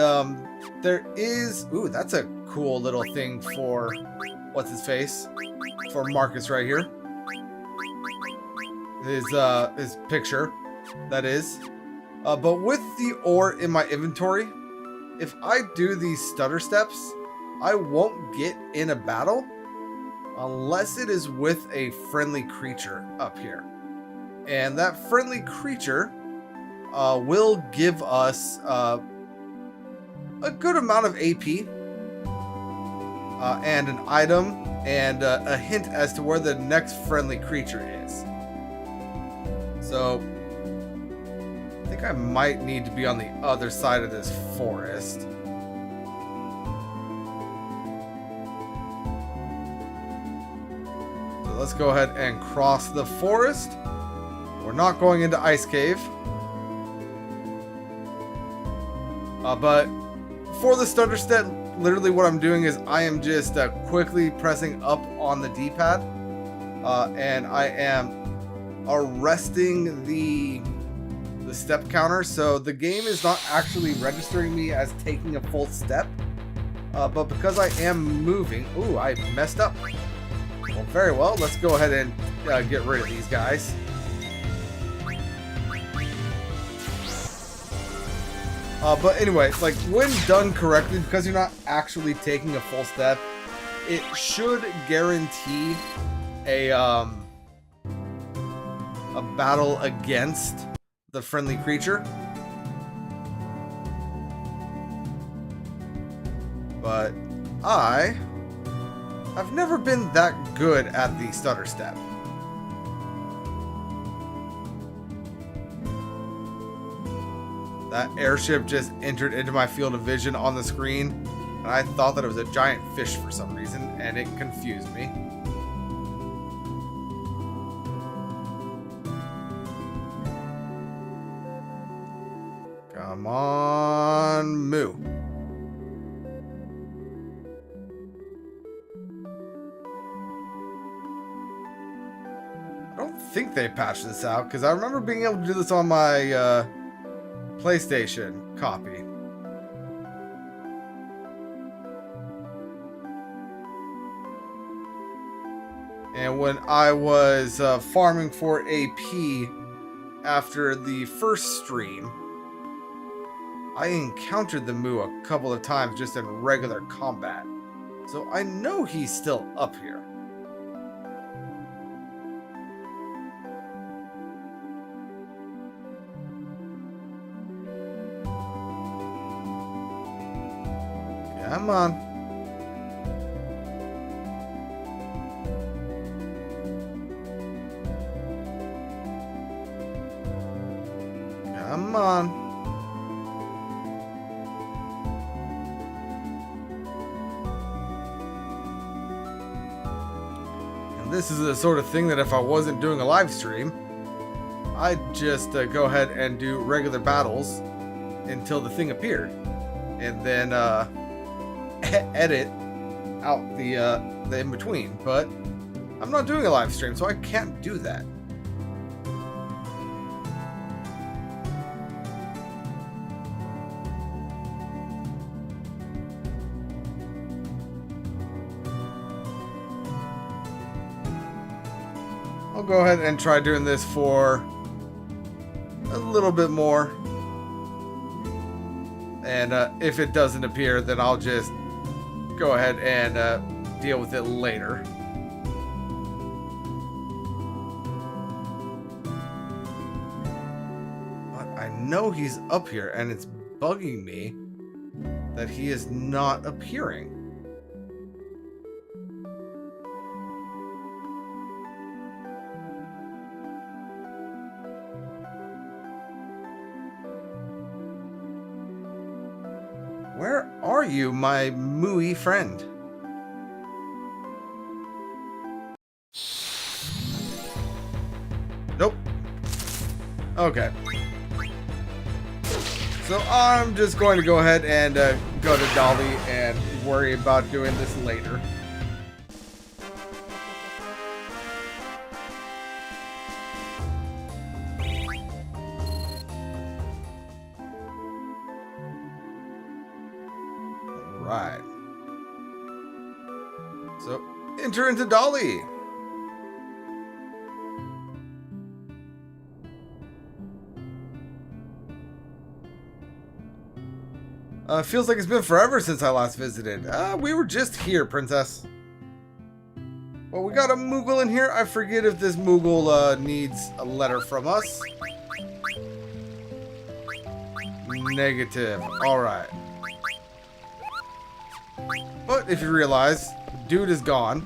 there is... Ooh, that's a cool little thing for... What's his face? For Marcus right here. His picture. That is. But with the ore in my inventory, if I do these stutter steps, I won't get in a battle unless it is with a friendly creature up here. And that friendly creature will give us a good amount of AP and an item and a hint as to where the next friendly creature is. So I think I might need to be on the other side of this forest. So let's go ahead and cross the forest. We're not going into Ice Cave. But for the stutter step, literally what I'm doing is I am just quickly pressing up on the D-pad. And I am arresting the step counter, so the game is not actually registering me as taking a full step, but because I am moving... Ooh, I messed up. Well, very well, let's go ahead and get rid of these guys. But anyway, like when done correctly, because you're not actually taking a full step, it should guarantee a battle against the friendly creature. But I've never been that good at the stutter step. That airship just entered into my field of vision on the screen, and I thought that it was a giant fish for some reason, and it confused me. Come on, moo. I don't think they patched this out, because I remember being able to do this on my PlayStation copy. And when I was farming for AP after the first stream, I encountered the Moo a couple of times just in regular combat. So I know he's still up here. Come on. Come on. And this is the sort of thing that if I wasn't doing a live stream, I'd just go ahead and do regular battles until the thing appeared. And then edit out the in-between. But I'm not doing a live stream, so I can't do that. I'll go ahead and try doing this for a little bit more. And if it doesn't appear, then I'll just go ahead and deal with it later. But I know he's up here, and it's bugging me that he is not appearing. Where are you, my mooey friend? Nope. Okay. So I'm just going to go ahead and go to Dolly and worry about doing this later. Right. So enter into Dolly. Feels like it's been forever since I last visited. We were just here, princess. Well, we got a Moogle in here. I forget if this Moogle needs a letter from us. Negative. Alright. But if you realize, dude is gone.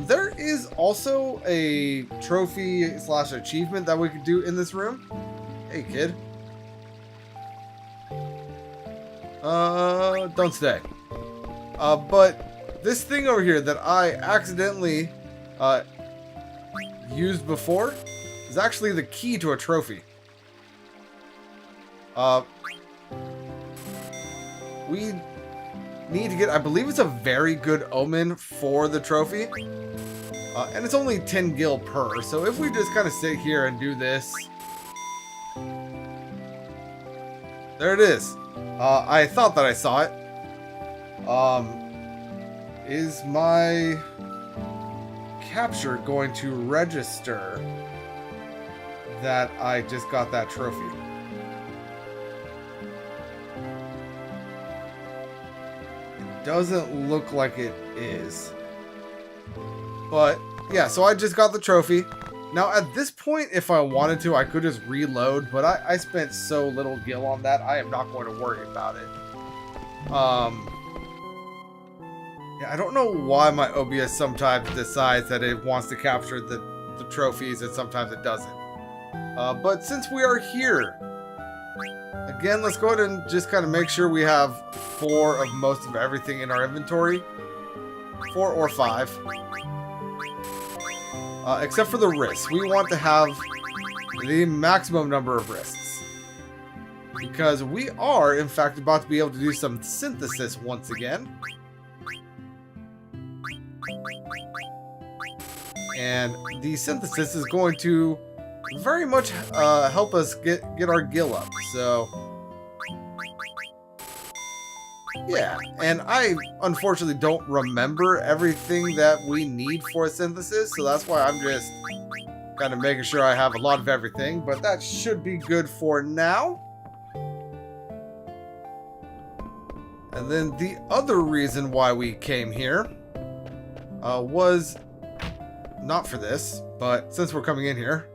There is also a trophy slash achievement that we could do in this room. Hey, kid. Don't stay. But this thing over here that I accidentally used before is actually the key to a trophy. We need to get, I believe it's a very good omen for the trophy. And it's only 10 gil per, so if we just kind of sit here and do this. There it is. I thought that I saw it. Is my capture going to register that I just got that trophy? It doesn't look like it is. But, yeah, so I just got the trophy. Now, at this point, if I wanted to, I could just reload, but I spent so little gil on that, I am not going to worry about it. Yeah, I don't know why my OBS sometimes decides that it wants to capture the trophies and sometimes it doesn't. But since we are here, again, let's go ahead and just kind of make sure we have 4 of most of everything in our inventory. 4 or 5. Except for the wrists. We want to have the maximum number of wrists. Because we are, in fact, about to be able to do some synthesis once again. And the synthesis is going to very much help us get our gil up. So, yeah. And I, unfortunately, don't remember everything that we need for a synthesis. So that's why I'm just kind of making sure I have a lot of everything. But that should be good for now. And then the other reason why we came here was not for this, but since we're coming in here.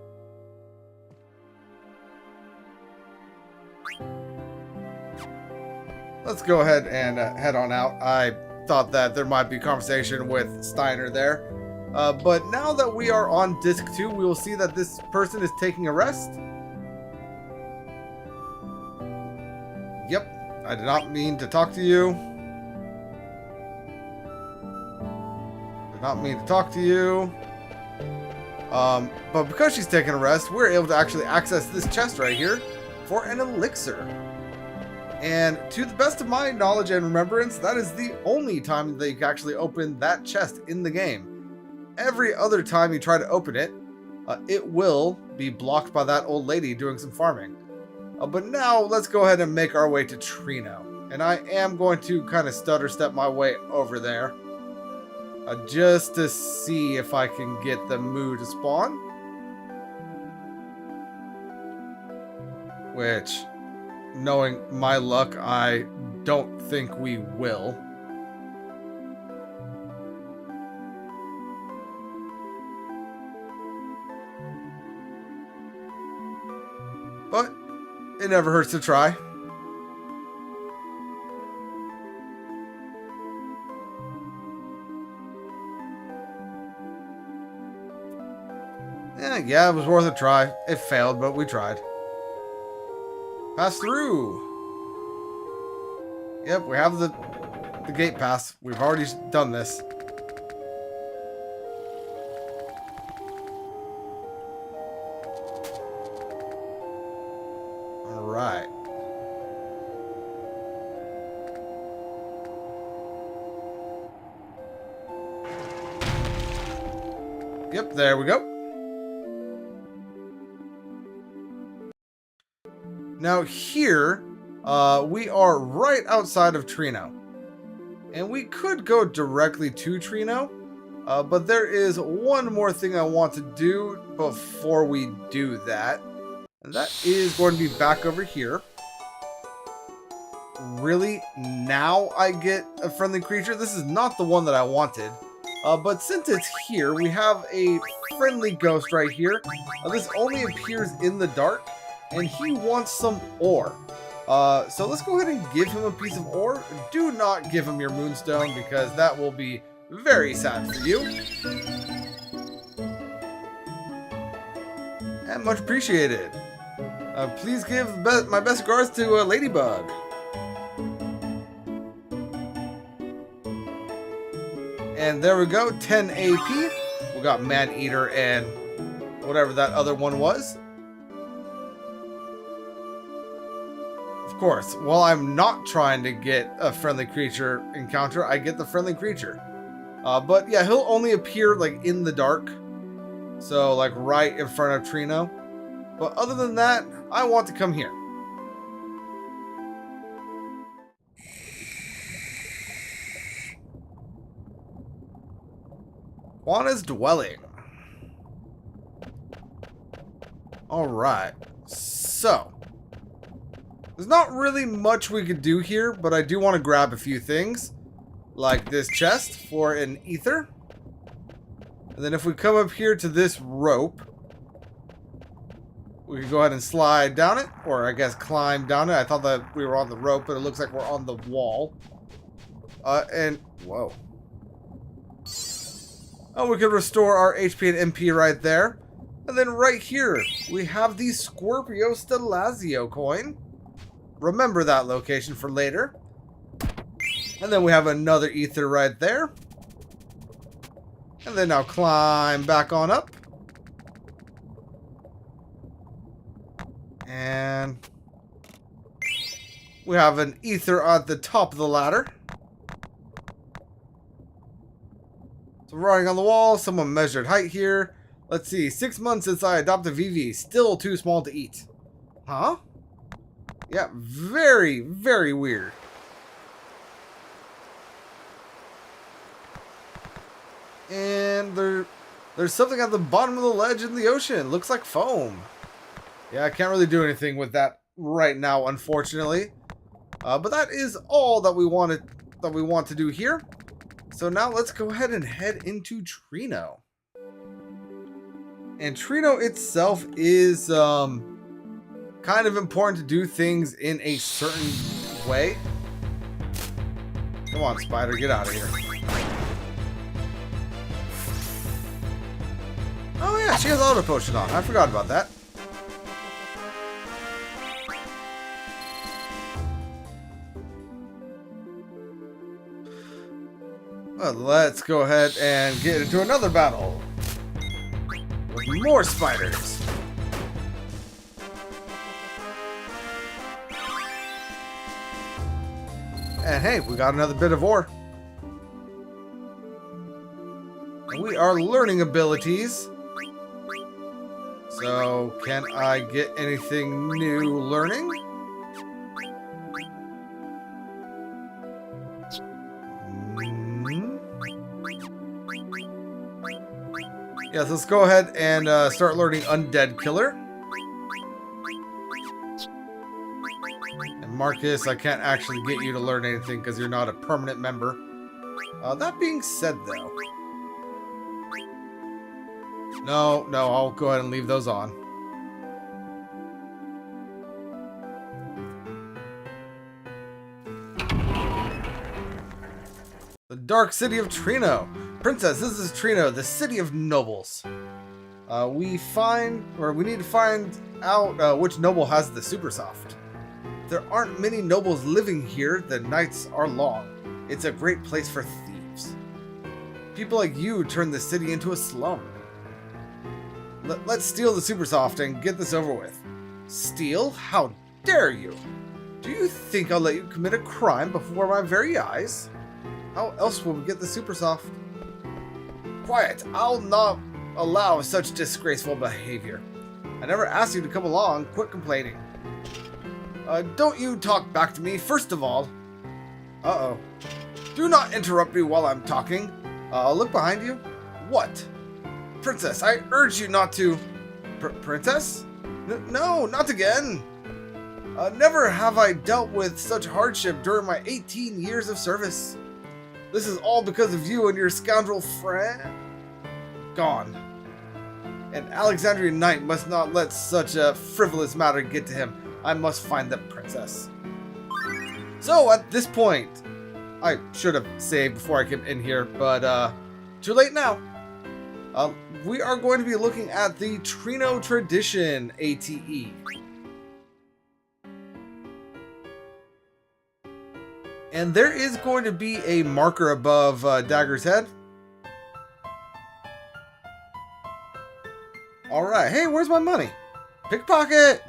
Let's go ahead and head on out. I thought that there might be conversation with Steiner there. But now that we are on disc 2, we will see that this person is taking a rest. Yep, I did not mean to talk to you. Did not mean to talk to you. But because she's taking a rest, we're able to actually access this chest right here for an elixir. And to the best of my knowledge and remembrance, that is the only time that you can actually open that chest in the game. Every other time you try to open it, it will be blocked by that old lady doing some farming. But now, let's go ahead and make our way to Trino. And I am going to kind of stutter step my way over there. Just to see if I can get the moo to spawn. Which, knowing my luck, I don't think we will. But it never hurts to try. Yeah, it was worth a try. It failed, but we tried. Pass through. Yep, we have the gate pass. We've already done this. Alright. Yep, there we go. Now here, we are right outside of Trino. And we could go directly to Trino, but there is one more thing I want to do before we do that. And that is going to be back over here. Really? Now I get a friendly creature? This is not the one that I wanted. But since it's here, we have a friendly ghost right here. This only appears in the dark, and he wants some ore. So let's go ahead and give him a piece of ore. Do not give him your moonstone, because that will be very sad for you. And much appreciated. Please give my best regards to Ladybug. And there we go, 10 AP. We got Man-Eater and whatever that other one was. Of course, while I'm not trying to get a friendly creature encounter, I get the friendly creature. But yeah, he'll only appear like in the dark. So like right in front of Trino. But other than that, I want to come here. Juana's dwelling. Alright, so there's not really much we could do here, but I do want to grab a few things. Like this chest for an ether. And then if we come up here to this rope, we can go ahead and slide down it, or I guess climb down it. I thought that we were on the rope, but it looks like we're on the wall. And, whoa. Oh, we could restore our HP and MP right there. And then right here, we have the Scorpio Stelazio coin. Remember that location for later. And then we have another ether right there. And then now climb back on up. And we have an ether at the top of the ladder. So writing on the wall, someone measured height here. Let's see, 6 months since I adopted Vivi, still too small to eat. Huh? Yeah, very, very weird. And there's something at the bottom of the ledge in the ocean. Looks like foam. Yeah, I can't really do anything with that right now, unfortunately. But that is all that we want to do here. So now let's go ahead and head into Trino. And Trino itself is kind of important to do things in a certain way. Come on, spider, get out of here. Oh yeah, she has auto potion on. I forgot about that. Well, let's go ahead and get into another battle with more spiders. And hey, we got another bit of ore. And we are learning abilities. So, can I get anything new learning? Yes, let's go ahead and start learning Undead Killer. And Marcus, I can't actually get you to learn anything because you're not a permanent member. That being said, though... No, I'll go ahead and leave those on. The Dark City of Trino. Princess, this is Trino, the city of nobles. We need to find out which noble has the super soft. there aren't many nobles living here, the nights are long. It's a great place for thieves. People like you turn the city into a slum. Let's steal the super soft and get this over with. Steal? How dare you? Do you think I'll let you commit a crime before my very eyes? How else will we get the super soft? Quiet! I'll not allow such disgraceful behavior. I never asked you to come along. Quit complaining. Don't you talk back to me, first of all. Uh-oh. Do not interrupt me while I'm talking. Look behind you. What? Princess, I urge you not to... Princess? No, not again. Never have I dealt with such hardship during my 18 years of service. This is all because of you and your scoundrel friend. Gone. An Alexandrian knight must not let such a frivolous matter get to him. I must find the princess. So at this point, I should have saved before I came in here, but too late now. We are going to be looking at the Trino Tradition ATE. And there is going to be a marker above Dagger's head. Alright, hey, where's my money? Pickpocket!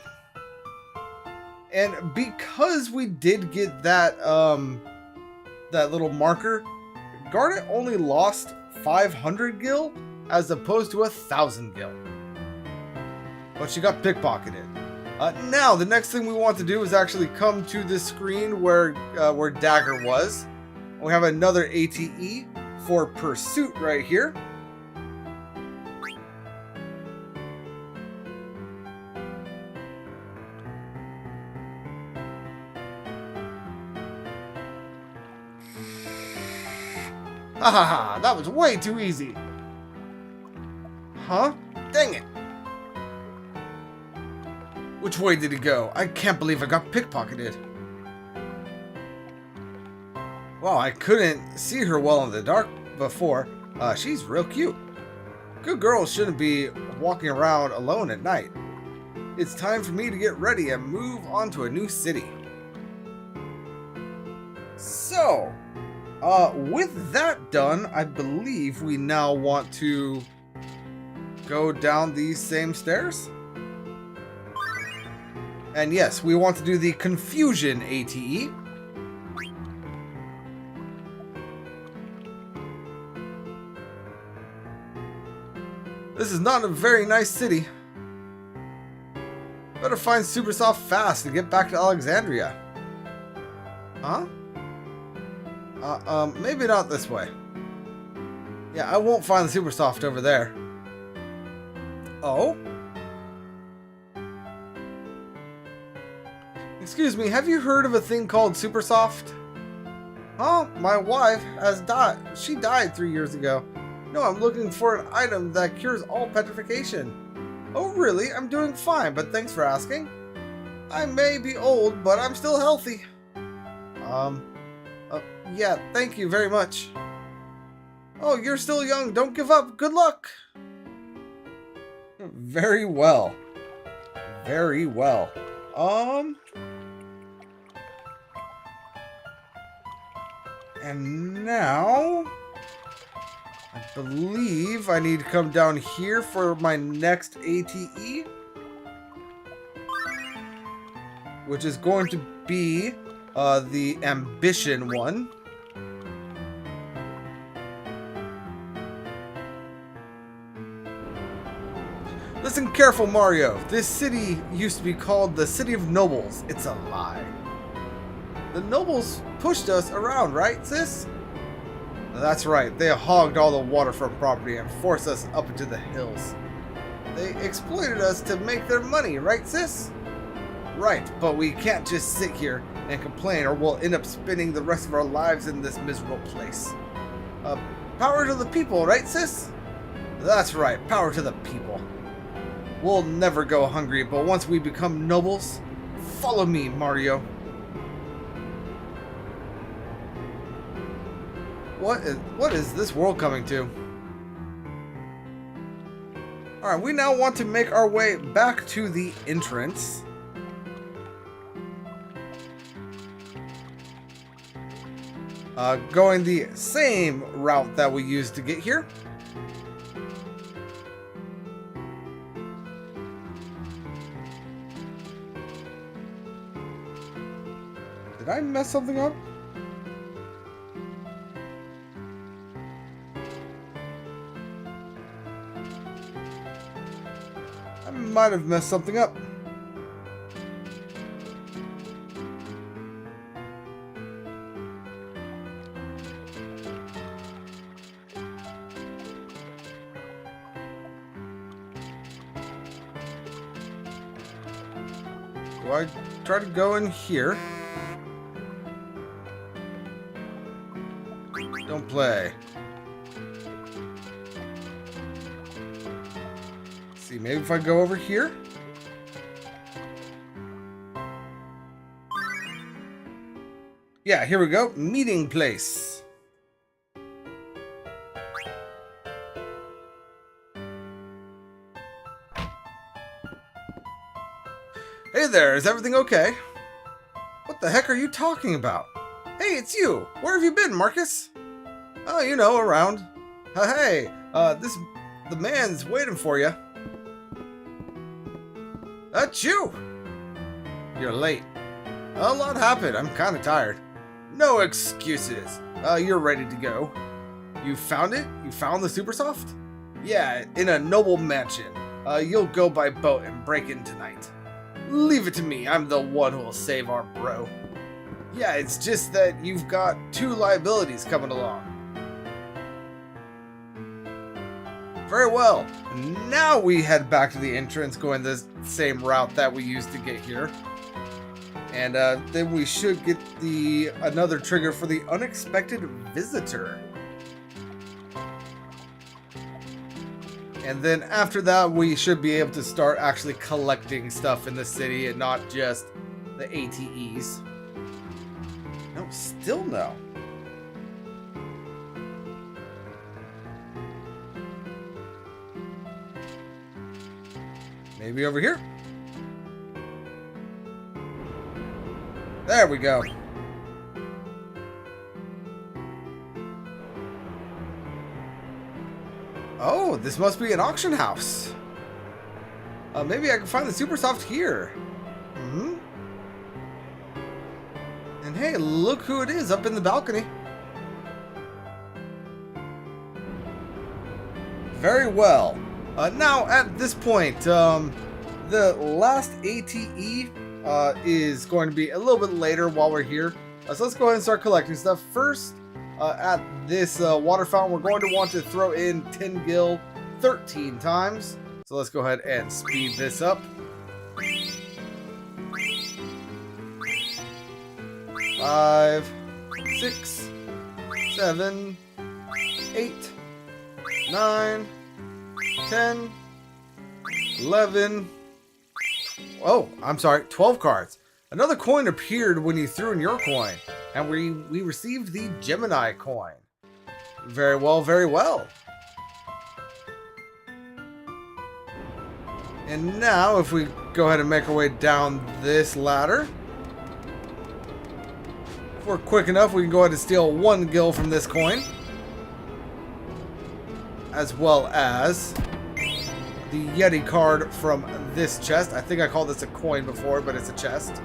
And because we did get that that little marker, Garnet only lost 500 gil as opposed to 1,000 gil. But she got pickpocketed. Now, the next thing we want to do is actually come to the screen where Dagger was. We have another ATE for Pursuit right here. Ha ha ha, that was way too easy. Huh? Dang it. Which way did he go? I can't believe I got pickpocketed. Wow, I couldn't see her well in the dark before. She's real cute. Good girls shouldn't be walking around alone at night. It's time for me to get ready and move on to a new city. So, with that done, I believe we now want to go down these same stairs. And yes, we want to do the Confusion ATE. This is not a very nice city. Better find Super Soft fast and get back to Alexandria. Huh? Maybe not this way. Yeah, I won't find the Super Soft over there. Oh? Excuse me, have you heard of a thing called Super Soft? Huh? My wife has died. She died 3 years ago. No, I'm looking for an item that cures all petrification. Oh, really? I'm doing fine, but thanks for asking. I may be old, but I'm still healthy. Yeah, thank you very much. Oh, you're still young. Don't give up. Good luck. Very well. Very well. And now, I believe I need to come down here for my next ATE, which is going to be the Ambition one. Listen careful, Mario. This city used to be called the City of Nobles. It's a lie. The nobles pushed us around, right, sis? That's right. They hogged all the waterfront property and forced us up into the hills. They exploited us to make their money, right, sis? Right, but we can't just sit here and complain or we'll end up spending the rest of our lives in this miserable place. Power to the people, right, sis? That's right. Power to the people. We'll never go hungry, but once we become nobles, follow me, Mario. What is this world coming to? Alright, we now want to make our way back to the entrance. Going the same route that we used to get here. Did I mess something up? I might have messed something up. Do I try to go in here? Don't play. Let's see, maybe if I go over here? Yeah, here we go. Meeting place. Hey there, is everything okay? What the heck are you talking about? Hey, it's you! Where have you been, Marcus? Oh, you know, around. Hey, the man's waiting for you. That's you! You're late. A lot happened, I'm kinda tired. No excuses. You're ready to go. You found it? You found the Supersoft? Yeah, in a noble mansion. You'll go by boat and break in tonight. Leave it to me, I'm the one who'll save our bro. Yeah, it's just that you've got 2 liabilities coming along. Very well. Now we head back to the entrance, going the same route that we used to get here. And then we should get another trigger for the unexpected visitor. And then after that, we should be able to start actually collecting stuff in the city and not just the ATEs. No, still no. Maybe over here? There we go. Oh, this must be an auction house. Maybe I can find the Supersoft here. Hmm? And hey, look who it is up in the balcony. Very well. Now, at this point, the last ATE is going to be a little bit later while we're here. So let's go ahead and start collecting stuff. First, at this water fountain, we're going to want to throw in 10 gil 13 times. So let's go ahead and speed this up. 5, 6, 7, 8, 9, 10, 11. Oh, I'm sorry, 12 cards. Another coin appeared when you threw in your coin, and we received the Gemini coin. Very well, very well. And now, if we go ahead and make our way down this ladder, if we're quick enough, we can go ahead and steal 1 gil from this coin, as well as the Yeti card from this chest. I think I called this a coin before, but it's a chest.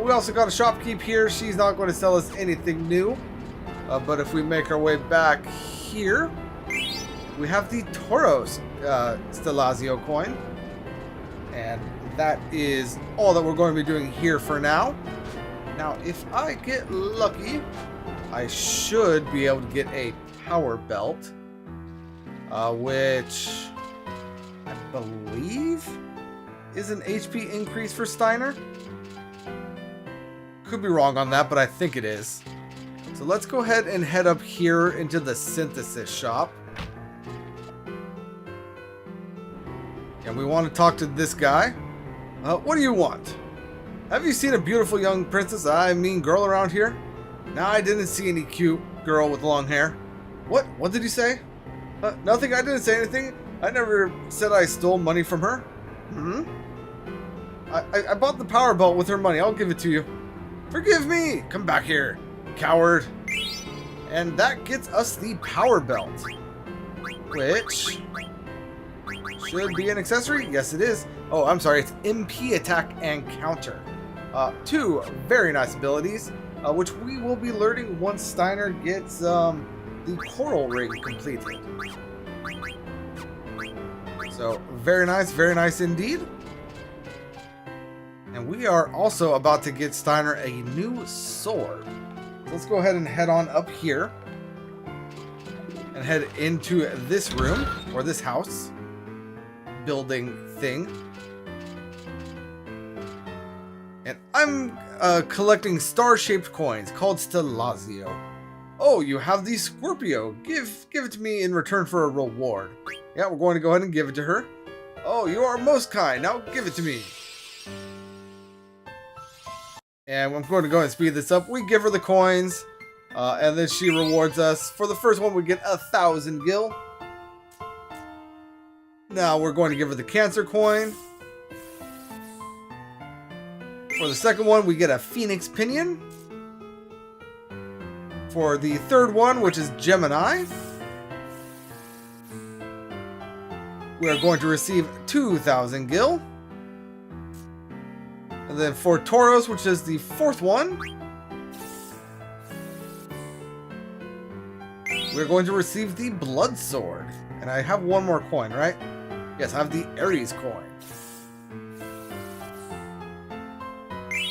We also got a shopkeep here. She's not going to sell us anything new. But if we make our way back here, we have the Tauros Stelazio coin. And that is all that we're going to be doing here for now. Now, if I get lucky, I should be able to get a power belt. Which I believe is an HP increase for Steiner. Could be wrong on that, but I think it is. So let's go ahead and head up here into the synthesis shop. And we want to talk to this guy. What do you want? Have you seen a beautiful young princess, I mean girl around here? No, I didn't see any cute girl with long hair. What? What did you say? Nothing, I didn't say anything. I never said I stole money from her. Hmm? I bought the power belt with her money. I'll give it to you. Forgive me! Come back here, coward. And that gets us the power belt, which should be an accessory. Yes, it is. Oh, I'm sorry. It's MP attack and counter. Two very nice abilities, which we will be learning once Steiner gets the coral ring completed. So very nice indeed. And we are also about to get Steiner a new sword. So let's go ahead and head on up here and head into this room, or this house building thing. And I'm collecting star-shaped coins called Stellazio. Oh, you have the Scorpio. Give it to me in return for a reward. Yeah, we're going to go ahead and give it to her. Oh, you are most kind. Now give it to me. And I'm going to go ahead and speed this up. We give her the coins, and then she rewards us. For the first one, we get 1,000 gil. Now we're going to give her the Cancer coin. For the second one, we get a Phoenix Pinion. For the third one, which is Gemini, we are going to receive 2,000 gil. And then for Tauros, which is the fourth one, we're going to receive the Blood Sword. And I have one more coin, right? Yes, I have the Ares coin,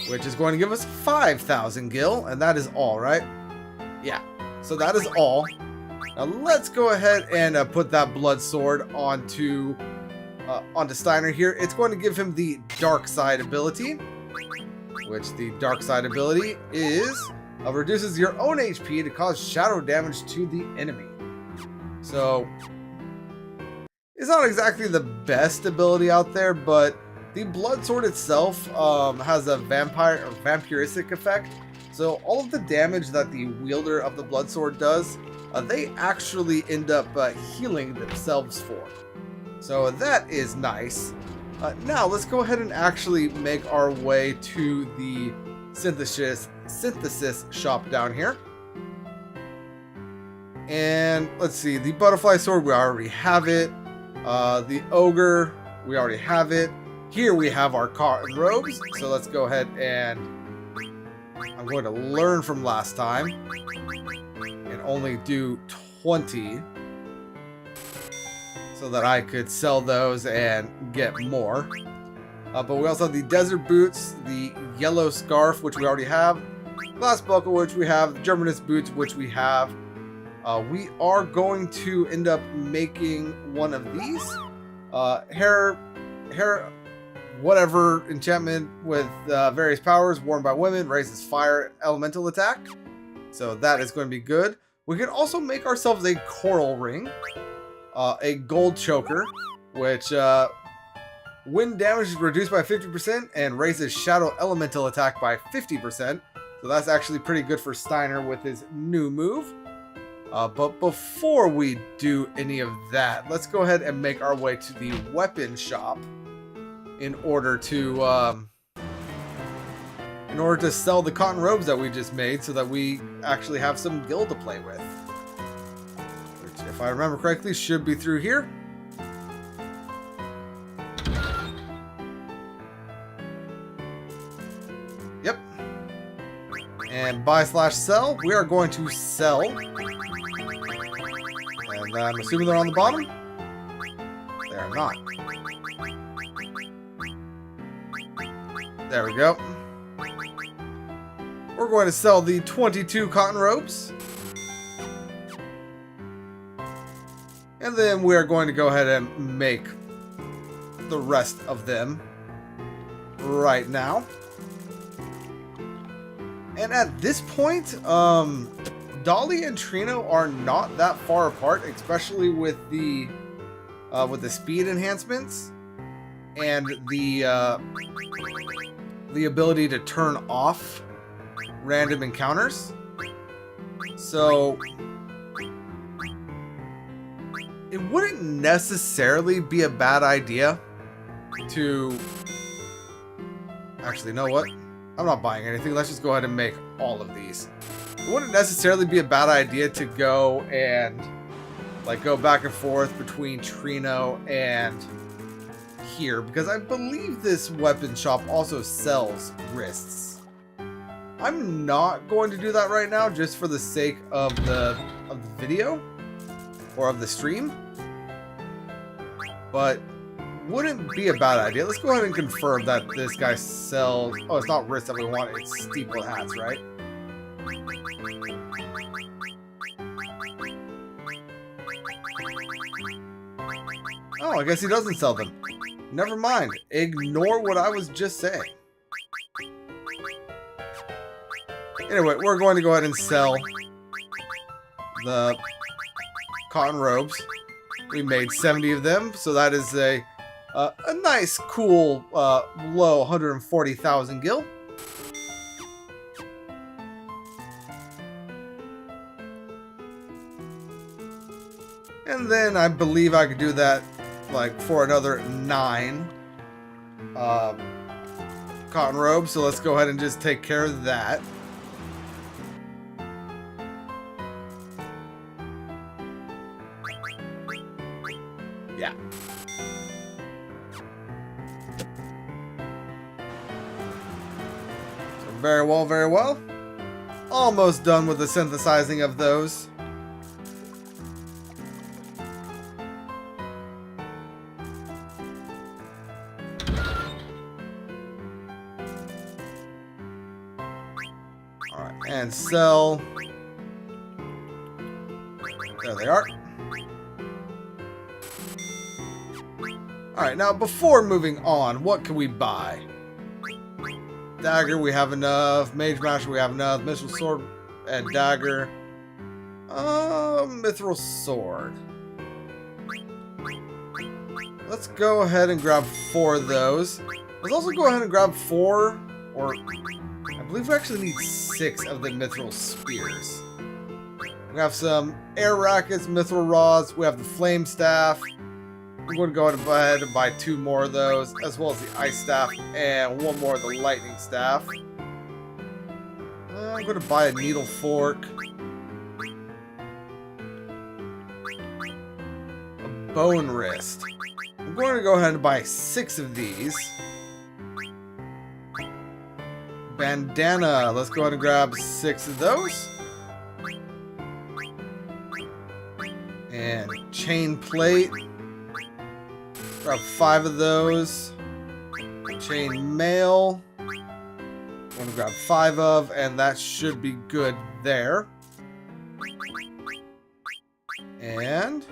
which is going to give us 5,000 gil, and that is all, right? Yeah, so that is all. Now let's go ahead and put that Blood Sword onto Steiner here. It's going to give him the Dark Side ability, which the Dark Side ability is reduces your own HP to cause shadow damage to the enemy. So it's not exactly the best ability out there, but the Blood Sword itself has a vampiristic effect. So all of the damage that the wielder of the Blood Sword does, they actually end up healing themselves for. So that is nice. Now let's go ahead and actually make our way to the synthesis shop down here. And let's see, the Butterfly Sword, we already have it. The Ogre, we already have it. Here we have our cotton robes. So let's go ahead and I'm going to learn from last time and only do 20 so that I could sell those and get more. But we also have the Desert Boots, the Yellow Scarf, which we already have, Glass Buckle, which we have, Germanus Boots, which we have. We are going to end up making one of these. Hair, whatever enchantment with various powers worn by women, raises fire elemental attack. So that is going to be good. We can also make ourselves a coral ring, a gold choker, which wind damage is reduced by 50% and raises shadow elemental attack by 50%. So that's actually pretty good for Steiner with his new move. But before we do any of that, let's go ahead and make our way to the weapon shop in order to sell the cotton robes that we just made, so that we actually have some gil to play with. Which, if I remember correctly, should be through here. Yep. And buy/sell. We are going to sell. And I'm assuming they're on the bottom. They are not. There we go. We're going to sell the 22 cotton robes. And then we're going to go ahead and make the rest of them right now. And at this point, Dolly and Trino are not that far apart, especially with the speed enhancements and the ability to turn off random encounters. So it wouldn't necessarily be a bad idea to actually, you know what? I'm not buying anything. Let's just go ahead and make all of these. it wouldn't necessarily be a bad idea to go and like go back and forth between Trino and here, because I believe this weapon shop also sells wrists. I'm not going to do that right now just for the sake of the video or of the stream, but wouldn't be a bad idea. Let's go ahead and confirm that this guy sells... Oh, it's not wrists that we want, it's steeple hats, right? Oh, I guess he doesn't sell them. Never mind. Ignore what I was just saying. Anyway, we're going to go ahead and sell the cotton robes. We made 70 of them, so that is a nice, cool, low 140,000 gil. And then I believe I could do that like for another 9 cotton robes. So let's go ahead and just take care of that. Yeah. So very well, very well. Almost done with the synthesizing of those. Alright, and sell. There they are. Alright, now before moving on, what can we buy? Dagger, we have enough. Mage Master, we have enough. Mithril Sword and Dagger. Mithril Sword. Let's go ahead and grab 4 of those. Let's also go ahead and grab 4, or I believe we actually need 6 of the Mithril Spears. We have some Air Rackets, Mithril Rods. We have the Flame Staff. I'm going to go ahead and buy 2 more of those, as well as the Ice Staff, and 1 more of the Lightning Staff. I'm going to buy a Needle Fork. A Bone Wrist. I'm going to go ahead and buy 6 of these. Bandana. Let's go ahead and grab 6 of those. And Chain Plate. Grab 5 of those. Chain Mail. I'm going to grab 5 of, and that should be good there. And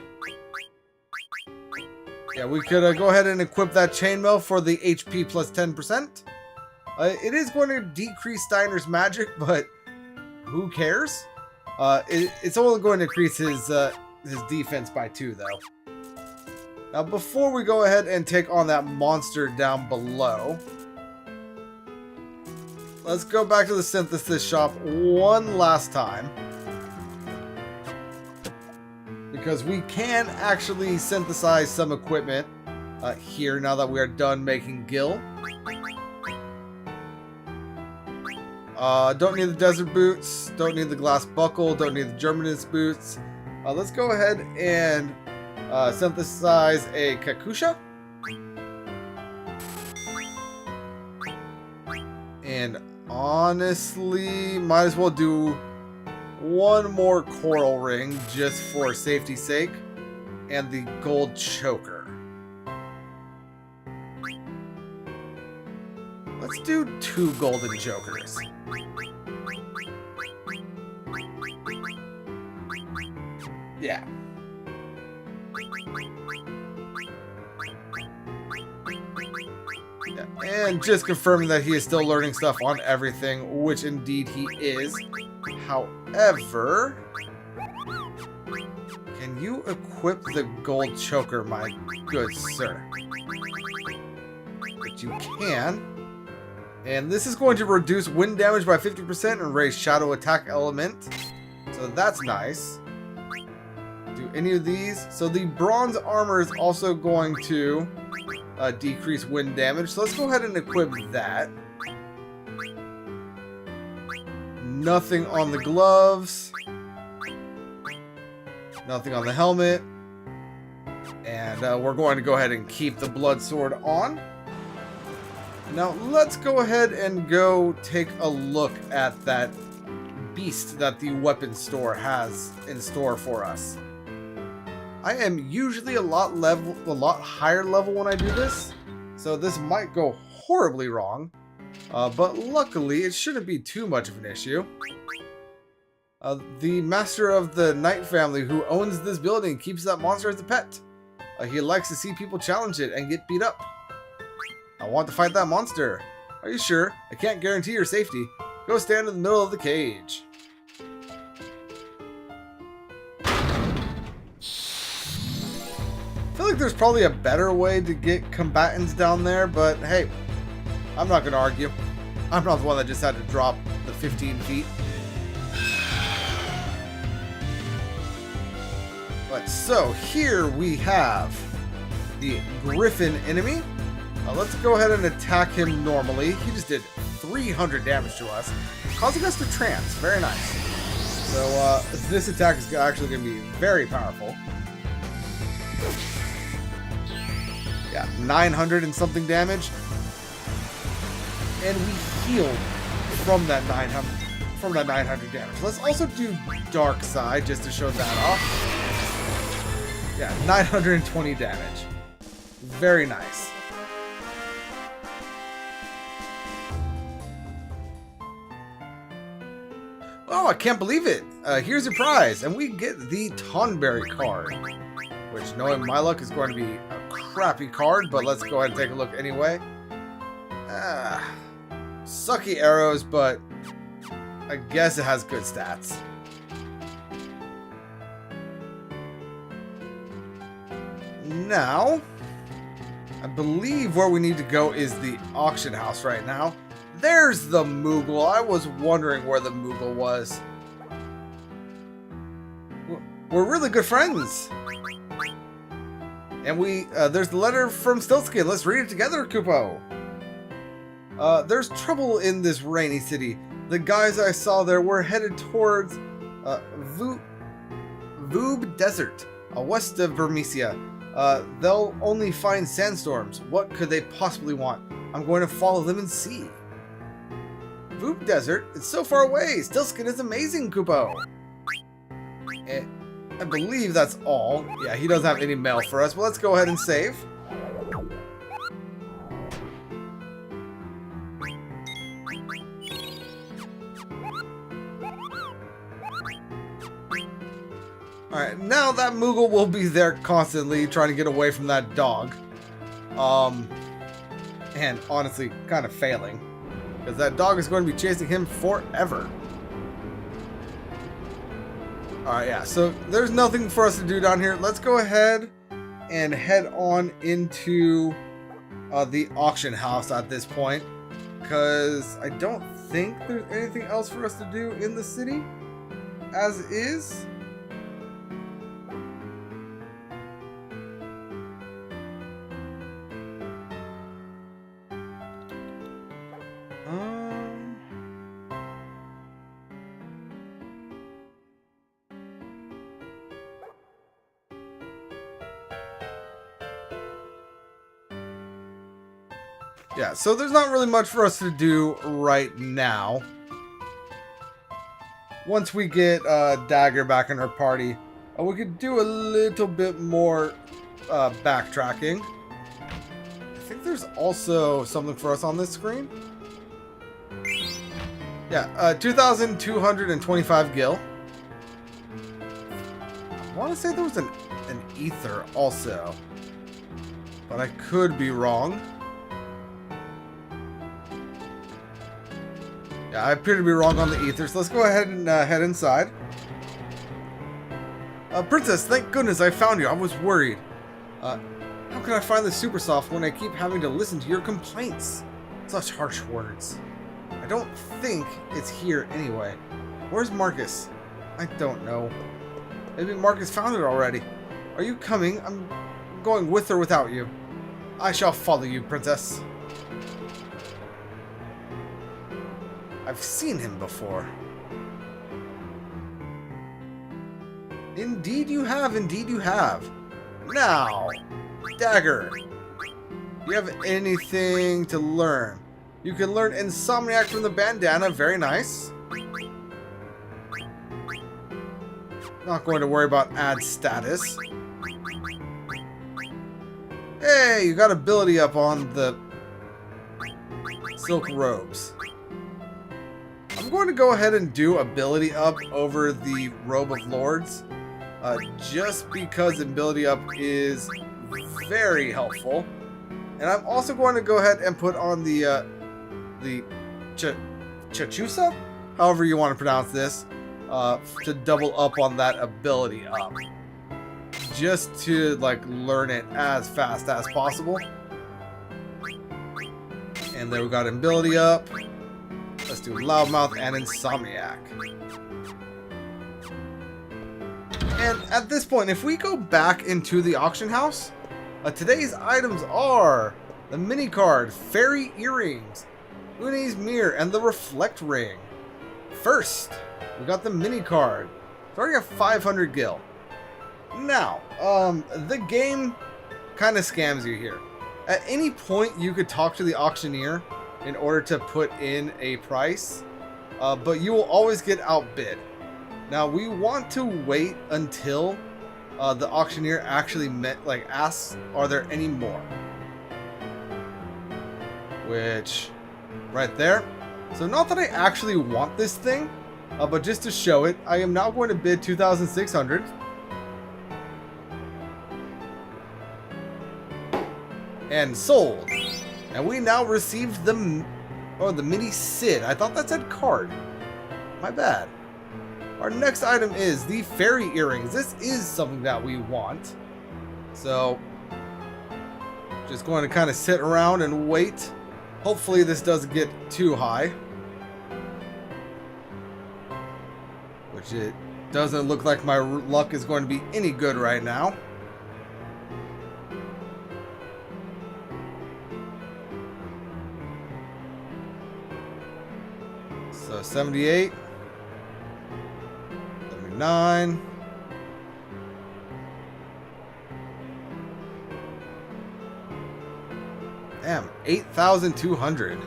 yeah, we could go ahead and equip that chainmail for the HP plus 10%. It is going to decrease Steiner's magic, but who cares? It's only going to increase his defense by 2, though. Now, before we go ahead and take on that monster down below, let's go back to the synthesis shop one last time. Because we can actually synthesize some equipment here now that we are done making gil. Don't need the desert boots, don't need the glass buckle, don't need the Germanist boots. Let's go ahead and synthesize a Kakusha. And honestly, might as well do 1 more coral ring just for safety's sake. And the gold choker. Let's do 2 golden chokers. Yeah. And just confirming that he is still learning stuff on everything, which indeed he is. However, can you equip the gold choker, my good sir? But you can. And this is going to reduce wind damage by 50% and raise shadow attack element. So that's nice. Do any of these? So the bronze armor is also going to decrease wind damage. So let's go ahead and equip that. Nothing on the gloves. Nothing on the helmet. And we're going to go ahead and keep the blood sword on. Now, let's go ahead and go take a look at that beast that the weapon store has in store for us. I am usually a lot higher level when I do this, so this might go horribly wrong, but luckily it shouldn't be too much of an issue. The master of the Knight family who owns this building keeps that monster as a pet. He likes to see people challenge it and get beat up. I want to fight that monster. Are you sure? I can't guarantee your safety. Go stand in the middle of the cage. I feel like there's probably a better way to get combatants down there, but hey, I'm not going to argue. I'm not the one that just had to drop the 15 feet. But so here we have the Griffin enemy. Let's go ahead and attack him normally. He just did 300 damage to us, causing us to trance. Very nice. So this attack is actually going to be very powerful. Yeah, 900 and something damage. And we healed from that 900 damage. Let's also do Dark Side just to show that off. Yeah, 920 damage. Very nice. Oh, I can't believe it. Here's your prize. And we get the Tonberry card. Which, knowing my luck, is going to be a crappy card. But let's go ahead and take a look anyway. Sucky arrows, but I guess it has good stats. Now, I believe where we need to go is the auction house right now. There's the Moogle. I was wondering where the Moogle was. We're really good friends. And there's the letter from Stiltskin. Let's read it together, Kupo. There's trouble in this rainy city. The guys I saw there were headed towards Voob Desert, west of Vermesia. They'll only find sandstorms. What could they possibly want? I'm going to follow them and see. Voob Desert? It's so far away. Stiltskin is amazing, Kupo. I believe that's all. Yeah, he doesn't have any mail for us, but let's go ahead and save. Alright, now that Moogle will be there constantly trying to get away from that dog. And honestly, kind of failing. Because that dog is going to be chasing him forever. Alright, yeah, so there's nothing for us to do down here. Let's go ahead and head on into the auction house at this point. Because I don't think there's anything else for us to do in the city as is. Yeah, so there's not really much for us to do right now. Once we get Dagger back in our party, we could do a little bit more backtracking. I think there's also something for us on this screen. Yeah, 2,225 gil. I want to say there was an ether also, but I could be wrong. Yeah, I appear to be wrong on the ether, so let's go ahead and head inside. Princess, thank goodness I found you. I was worried. How can I find the super soft when I keep having to listen to your complaints? Such harsh words. I don't think it's here anyway. Where's Marcus? I don't know. Maybe Marcus found it already. Are you coming? I'm going with or without you. I shall follow you, Princess. I've seen him before. Indeed you have, indeed you have. Now, Dagger, do you have anything to learn? You can learn Insomniac from the bandana, very nice. Not going to worry about ad status. Hey, you got ability up on the silk robes. I'm going to go ahead and do ability up over the robe of lords. Just because ability up is very helpful. And I'm also going to go ahead and put on the Chachusa? However you want to pronounce this. To double up on that ability up. Just to, like, learn it as fast as possible. And then we got ability up. Let's do Loudmouth and Insomniac. And at this point, if we go back into the auction house, today's items are the mini card, fairy earrings, Une's mirror, and the reflect ring. First, we got the mini card. Starting at 500 gil. Now, the game kind of scams you here. At any point, you could talk to the auctioneer in order to put in a price, but you will always get outbid. Now, we want to wait until the auctioneer actually asks, are there any more? Which, right there. So not that I actually want this thing, but just to show it, I am now going to bid 2,600. And sold. And we now received the mini Sid. I thought that said card. My bad. Our next item is the fairy earrings. This is something that we want. So, just going to kind of sit around and wait. Hopefully this doesn't get too high. Which it doesn't look like my luck is going to be any good right now. So 78, 79, damn, 8,200.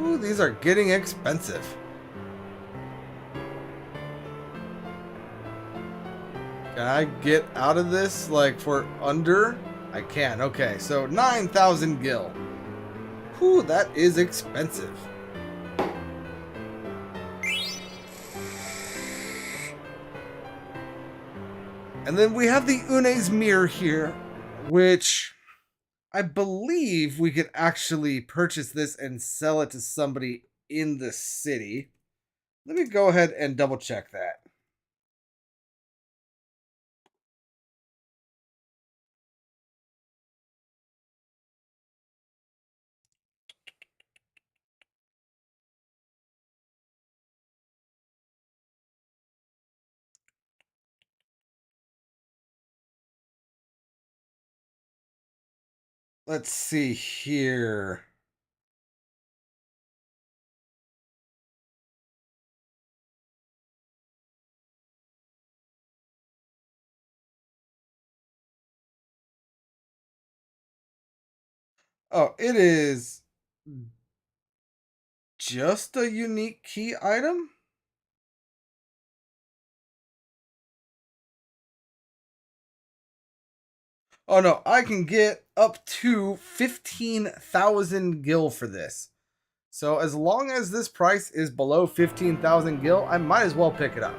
Ooh, these are getting expensive. Can I get out of this, like, for under? I can. Okay, so 9,000 gil. Whew, that is expensive. And then we have the Une's mirror here, which I believe we could actually purchase this and sell it to somebody in the city. Let me go ahead and double check that. Let's see here. Oh, it is just a unique key item? Oh no, I can get up to 15,000 gil for this. So as long as this price is below 15,000 gil, I might as well pick it up.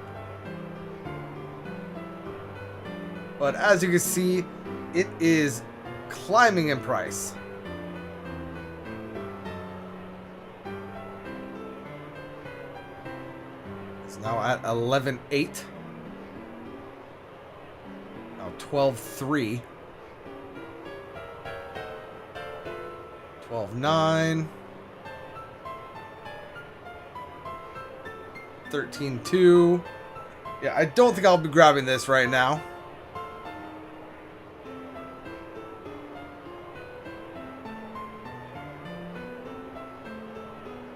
But as you can see, it is climbing in price. It's now at 11.8. Now 12.3. 12.9. 13.2. Yeah, I don't think I'll be grabbing this right now.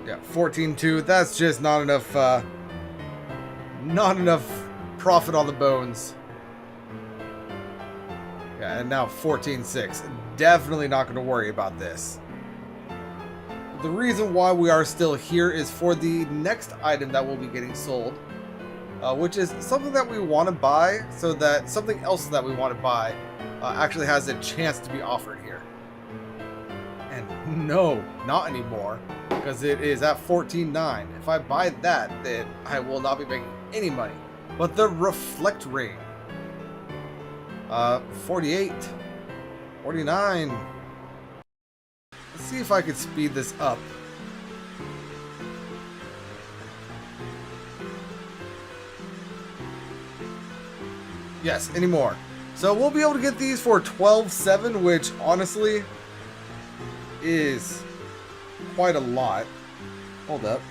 Yeah, 14.2. That's just not enough. Not enough profit on the bones. Yeah, and now 14.6. Definitely not going to worry about this. The reason why we are still here is for the next item that will be getting sold, which is something that we want to buy, so that something else that we want to buy actually has a chance to be offered here. And no, not anymore, because it is at 14.9. If I buy that, then I will not be making any money. But the Reflect Ring, 48, 49. Let's see if I could speed this up. Yes, anymore. So we'll be able to get these for 12.7, which honestly is quite a lot. Hold up.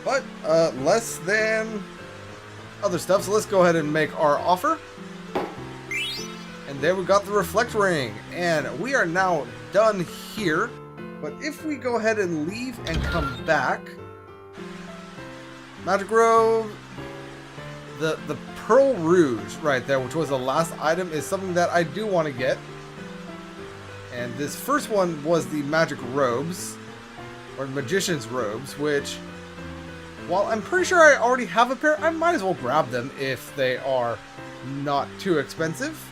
But less than other stuff. So let's go ahead and make our offer. And there we got the Reflect Ring. And we are now done here. But if we go ahead and leave and come back, Magic Robe, the Pearl Rouge right there, which was the last item, is something that I do want to get. And this first one was the Magic Robes, or Magician's Robes, which, while I'm pretty sure I already have a pair, I might as well grab them if they are not too expensive.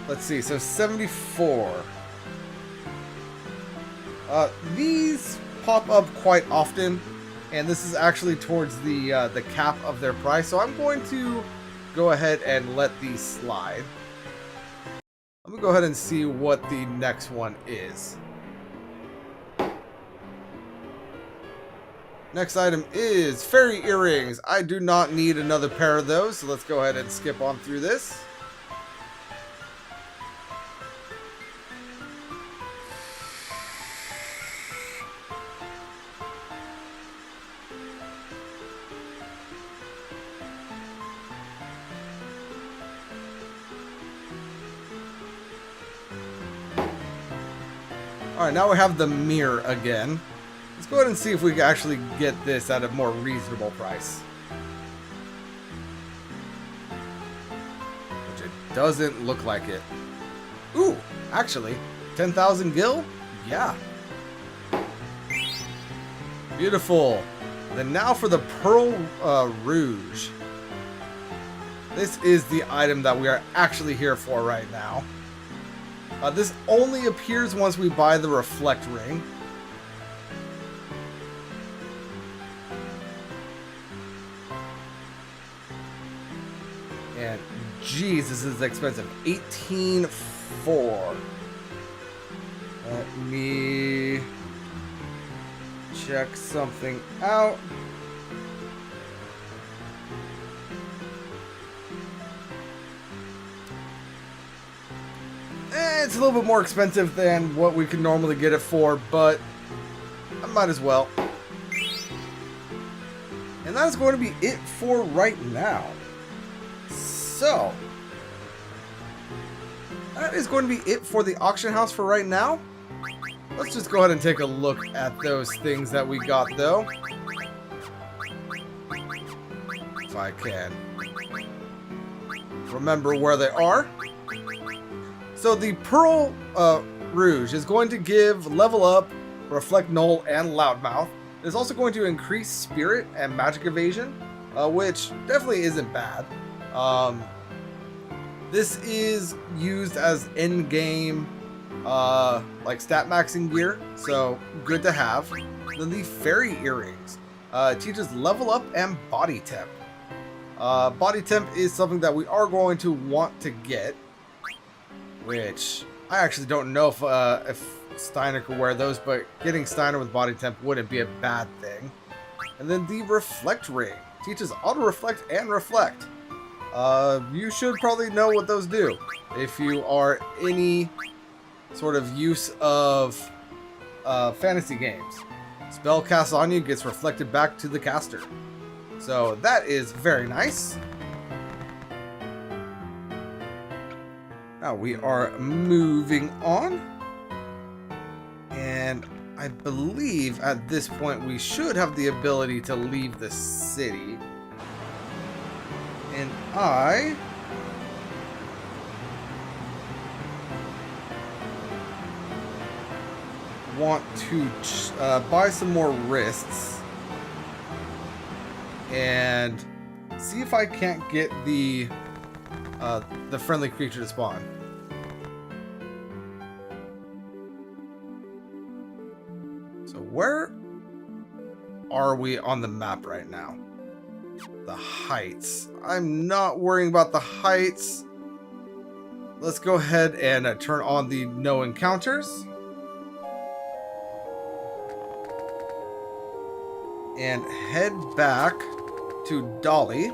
Let's see, so 74. These pop up quite often, and this is actually towards the cap of their price, so I'm going to go ahead and let these slide. Let me go ahead and see what the next one is. Next item is Fairy Earrings. I do not need another pair of those, so let's go ahead and skip on through this. Alright, now we have the mirror again. Let's go ahead and see if we can actually get this at a more reasonable price. Which it doesn't look like it. Ooh, actually, 10,000 gil? Yeah. Beautiful. Then now for the Pearl Rouge. This is the item that we are actually here for right now. This only appears once we buy the Reflect Ring. And geez, this is expensive. 18.4. Let me check something out. It's a little bit more expensive than what we could normally get it for, but I might as well. And that is going to be it for right now. So, that is going to be it for the auction house for right now. Let's just go ahead and take a look at those things that we got, though. If I can remember where they are. So the Pearl Rouge is going to give Level Up, Reflect Null, and Loudmouth. It's also going to increase Spirit and Magic Evasion, which definitely isn't bad. This is used as in-game like stat maxing gear, so good to have. Then the Fairy Earrings teaches Level Up and Body Temp. Body Temp is something that we are going to want to get, which I actually don't know if Steiner could wear those, but getting Steiner with Body Temp wouldn't be a bad thing. And then the Reflect Ring teaches Auto Reflect and Reflect. You should probably know what those do if you are any sort of use of fantasy games. Spell cast on you gets reflected back to the caster. So that is very nice. Now we are moving on. And I believe at this point we should have the ability to leave the city. And I want to buy some more wrists and see if I can't get the friendly creature to spawn. So where are we on the map right now? The heights. I'm not worrying about the heights. Let's go ahead and turn on the no encounters. And head back to Dolly.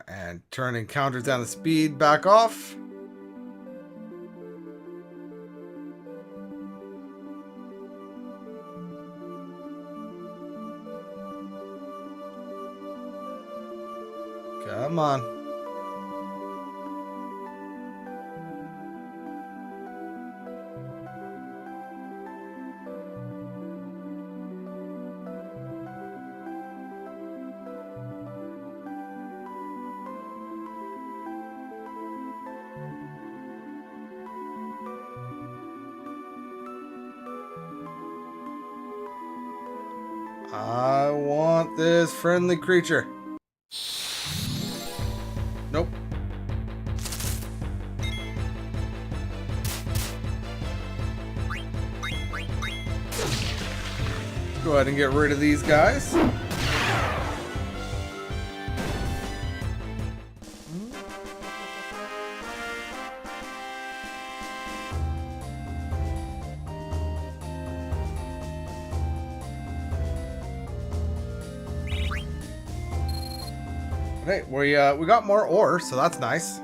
And turn encounters down the speed back off. Come on. I want this friendly creature. Nope. Go ahead and get rid of these guys. Hey, we got more ore, so that's nice.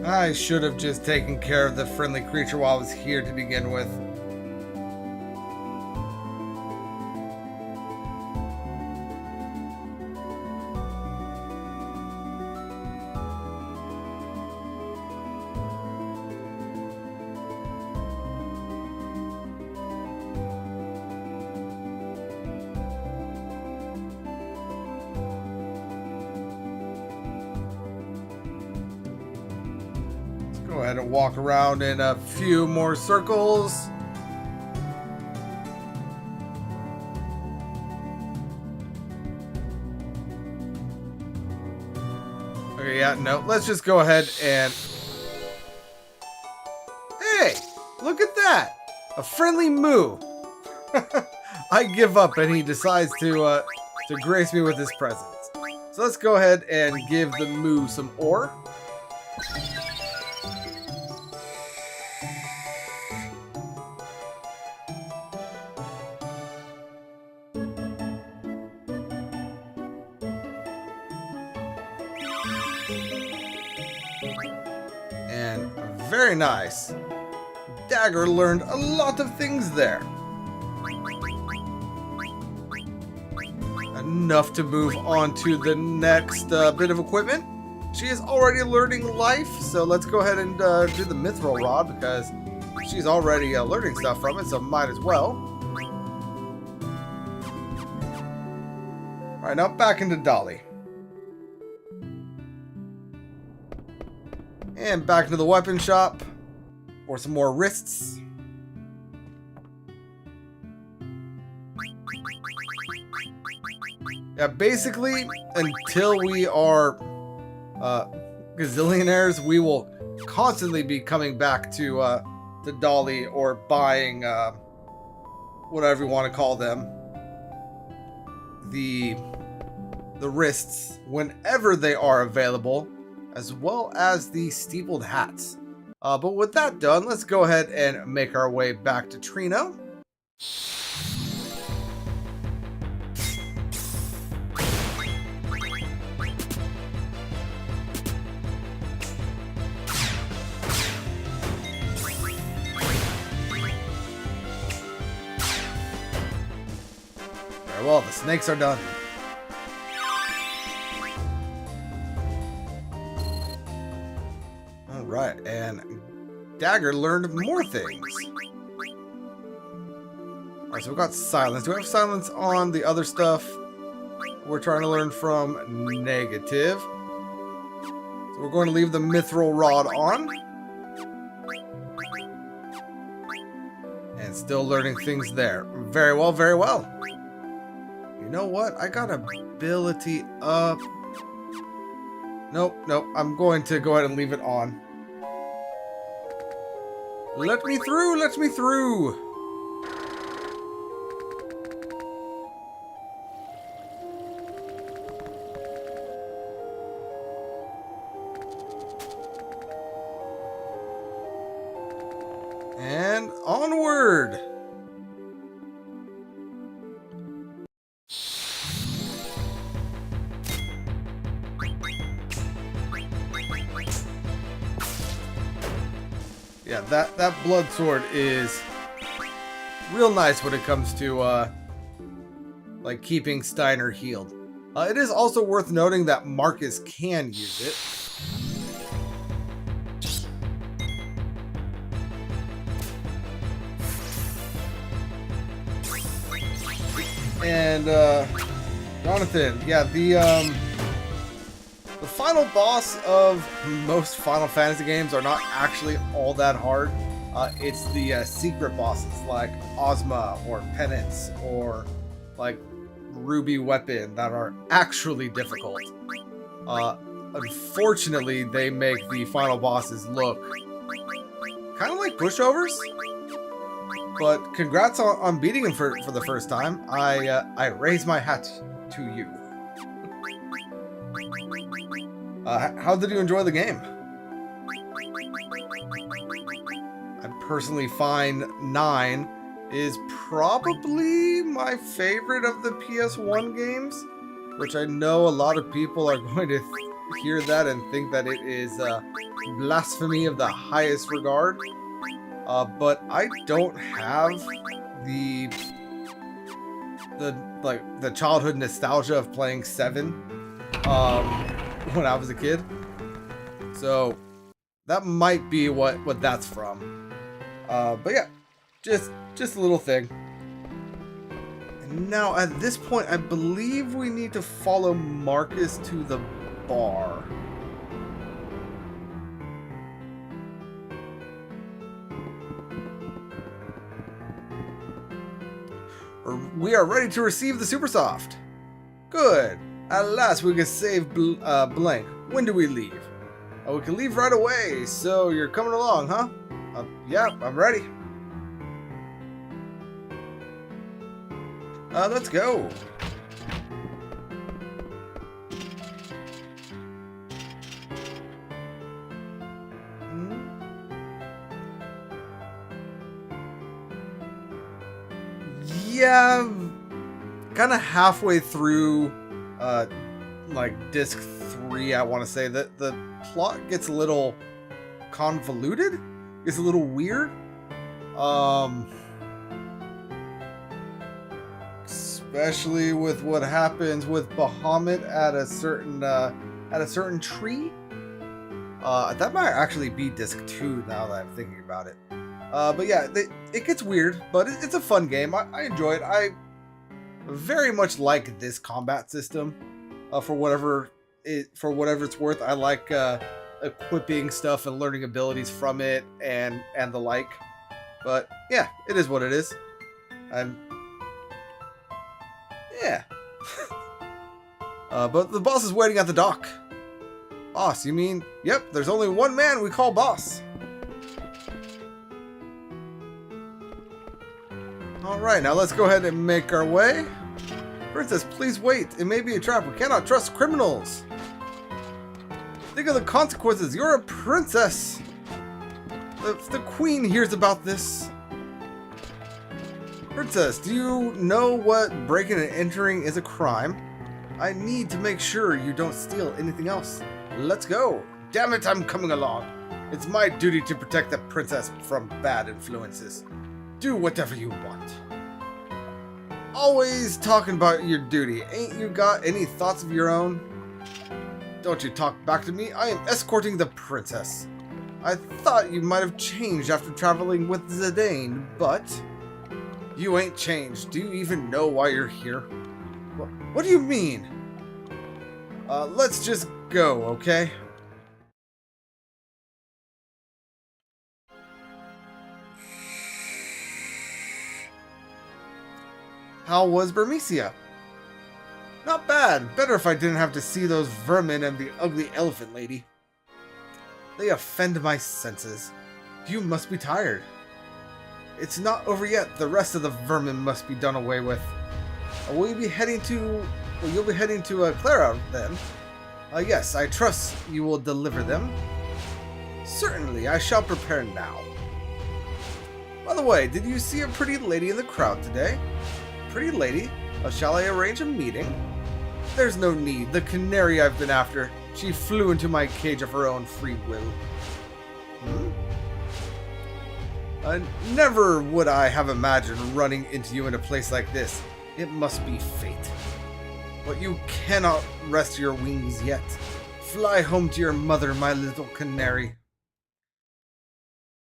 I should have just taken care of the friendly creature while I was here to begin with. Go ahead and walk around in a few more circles. Okay, yeah, no, let's just go ahead and... Hey, look at that! A friendly moo! I give up and he decides to grace me with his presence. So let's go ahead and give the moo some ore. And very nice. Dagger learned a lot of things there. Enough to move on to the next bit of equipment. She is already learning life, so let's go ahead and do the mithril rod because she's already learning stuff from it, so might as well. Alright, now back into Dolly. And back into the weapon shop for some more wrists. Yeah, basically, until we are gazillionaires, we will constantly be coming back to Dolly or buying whatever you want to call them, the wrists whenever they are available, as well as the steepled hats. But with that done, let's go ahead and make our way back to Trino. Very well, the snakes are done. Alright, and Dagger learned more things. Alright, so we got silence. Do we have silence on the other stuff we're trying to learn from? Negative. So we're going to leave the mithril rod on. And still learning things there. Very well, very well. You know what? I got ability up. Nope, nope. I'm going to go ahead and leave it on. Let me through, let me through. And onward. Yeah, that blood sword is real nice when it comes to like keeping Steiner healed. It is also worth noting that Marcus can use it. And Jonathan, yeah, the final boss of most Final Fantasy games are not actually all that hard. It's the secret bosses like Ozma or Penance or like Ruby Weapon that are actually difficult. Unfortunately, they make the final bosses look kind of like pushovers. But congrats on beating him for the first time. I raise my hat to you. How did you enjoy the game? I personally find 9 is probably my favorite of the PS1 games, which I know a lot of people are going to hear that and think that it is blasphemy of the highest regard. But I don't have the childhood nostalgia of playing 7 when I was a kid. So that might be what that's from. But yeah, just a little thing. And now at this point, I believe we need to follow Marcus to the bar. We are ready to receive the Super Soft. Good. At last we can save blank. When do we leave? We can leave right away. So you're coming along, huh? Yeah, I'm ready. Let's go. Yeah, kind of halfway through, like disc 3, I want to say that the plot gets a little convoluted. It's a little weird. Especially with what happens with Bahamut at a certain tree. That might actually be disc 2 now that I'm thinking about it. But yeah, it gets weird, but it's a fun game. I enjoy it. I very much like this combat system. For whatever it's worth, I like equipping stuff and learning abilities from it and the like. But yeah, it is what it is. And yeah. But the boss is waiting at the dock. Boss, you mean? Yep, there's only one man we call boss. Alright, now let's go ahead and make our way. Princess, please wait. It may be a trap. We cannot trust criminals. Think of the consequences. You're a princess. If the queen hears about this... Princess, do you know what breaking and entering is a crime? I need to make sure you don't steal anything else. Let's go. Damn it, I'm coming along. It's my duty to protect the princess from bad influences. Do whatever you want. Always talking about your duty. Ain't you got any thoughts of your own? Don't you talk back to me. I am escorting the princess. I thought you might have changed after traveling with Zidane, but... You ain't changed. Do you even know why you're here? What do you mean? Let's just go, okay? How was Burmecia? Not bad. Better if I didn't have to see those vermin and the ugly elephant lady. They offend my senses. You must be tired. It's not over yet. The rest of the vermin must be done away with. Will you be heading to... Well, you'll be heading to Clara, then? Yes, I trust you will deliver them. Certainly, I shall prepare now. By the way, did you see a pretty lady in the crowd today? Pretty lady? Shall I arrange a meeting? There's no need. The canary I've been after. She flew into my cage of her own free will. Never would I have imagined running into you in a place like this. It must be fate. But you cannot rest your wings yet. Fly home to your mother, my little canary.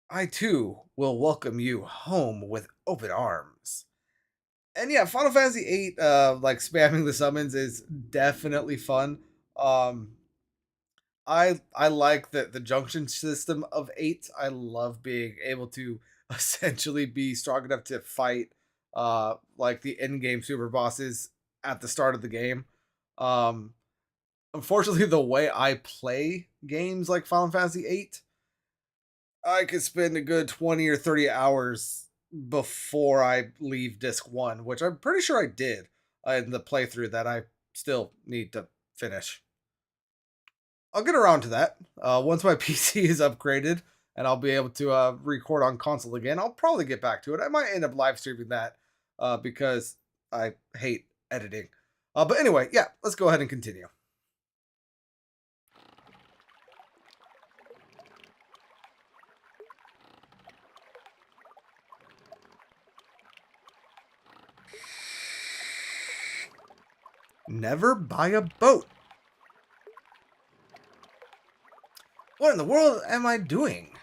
I, too, will welcome you home with open arms. And yeah, Final Fantasy VIII, like, spamming the summons is definitely fun. I like the junction system of 8. I love being able to essentially be strong enough to fight like the end game super bosses at the start of the game. Unfortunately, the way I play games like Final Fantasy VIII, I could spend a good 20 or 30 hours before I leave disc 1, which I'm pretty sure I did in the playthrough that I still need to finish. I'll get around to that. Once my PC is upgraded and I'll be able to record on console again, I'll probably get back to it. I might end up live streaming that because I hate editing. But anyway, yeah, let's go ahead and continue. Never buy a boat. What in the world am I doing?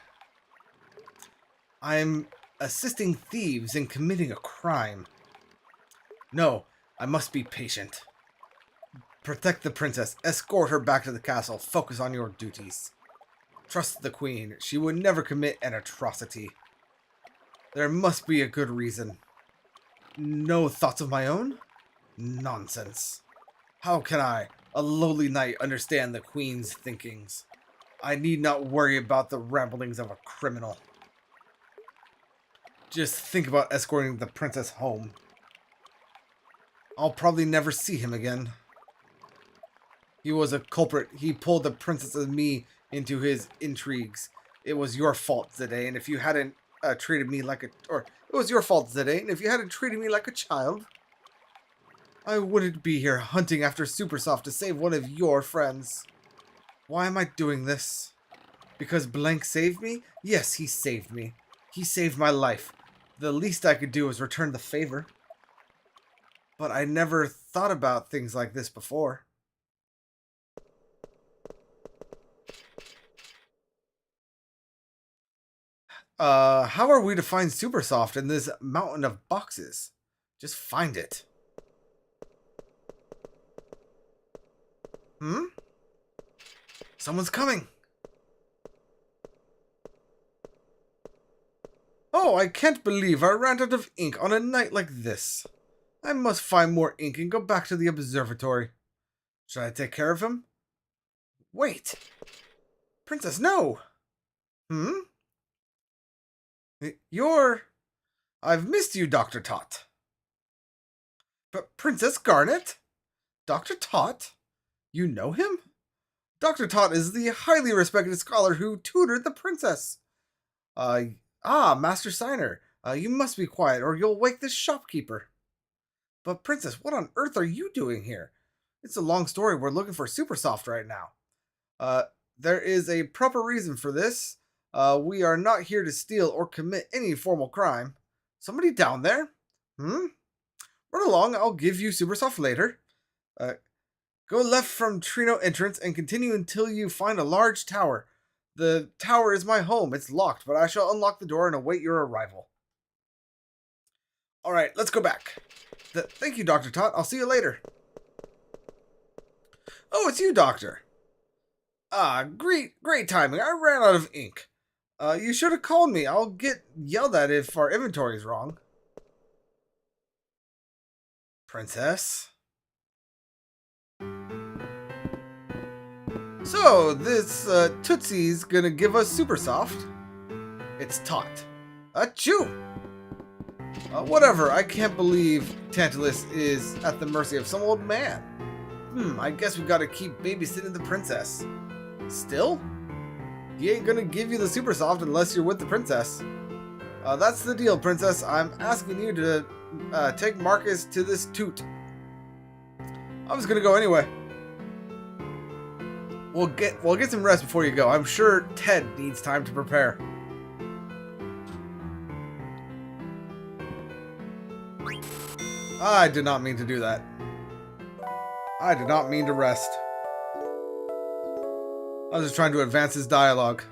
I'm assisting thieves in committing a crime. No, I must be patient. Protect the princess. Escort her back to the castle. Focus on your duties. Trust the queen. She would never commit an atrocity. There must be a good reason. No thoughts of my own? Nonsense. How can I, a lowly knight, understand the queen's thinkings? I need not worry about the ramblings of a criminal. Just think about escorting the princess home. I'll probably never see him again. He was a culprit. He pulled the princess and me into his intrigues. It was your fault, Zidane, and if you hadn't treated me like a... Or, it was your fault, Zidane, if you hadn't treated me like a child, I wouldn't be here hunting after Supersoft to save one of your friends. Why am I doing this? Because Blank saved me? Yes, he saved me. He saved my life. The least I could do is return the favor. But I never thought about things like this before. How are we to find Supersoft in this mountain of boxes? Just find it. Someone's coming. Oh, I can't believe I ran out of ink on a night like this. I must find more ink and go back to the observatory. Should I take care of him? Wait. Princess, no. I've missed you, Dr. Tot. But Princess Garnet? Dr. Tot? You know him? Dr. Tot is the highly respected scholar who tutored the princess. Uh, Master Steiner, you must be quiet or you'll wake this shopkeeper. But Princess, what on earth are you doing here? It's a long story. We're looking for Supersoft right now. Uh, there is a proper reason for this. We are not here to steal or commit any formal crime. Somebody down there? Hmm? Run along, I'll give you Supersoft later. Uh, Go left from Trino entrance and continue until you find a large tower. The tower is my home. It's locked, but I shall unlock the door and await your arrival. Alright, let's go back. Thank you, Dr. Tot. I'll see you later. Oh, it's you, Doctor. Great timing. I ran out of ink. You should have called me. I'll get yelled at if our inventory's wrong. Princess? So, this Tootsie's gonna give us Supersoft. It's Tot. Achoo! Whatever, I can't believe Tantalus is at the mercy of some old man. I guess we gotta keep babysitting the princess. Still? He ain't gonna give you the Supersoft unless you're with the princess. That's the deal, princess. I'm asking you to take Marcus to this toot. I was gonna go anyway. We'll get some rest before you go. I'm sure Ted needs time to prepare. I did not mean to do that. I did not mean to rest. I was just trying to advance his dialogue.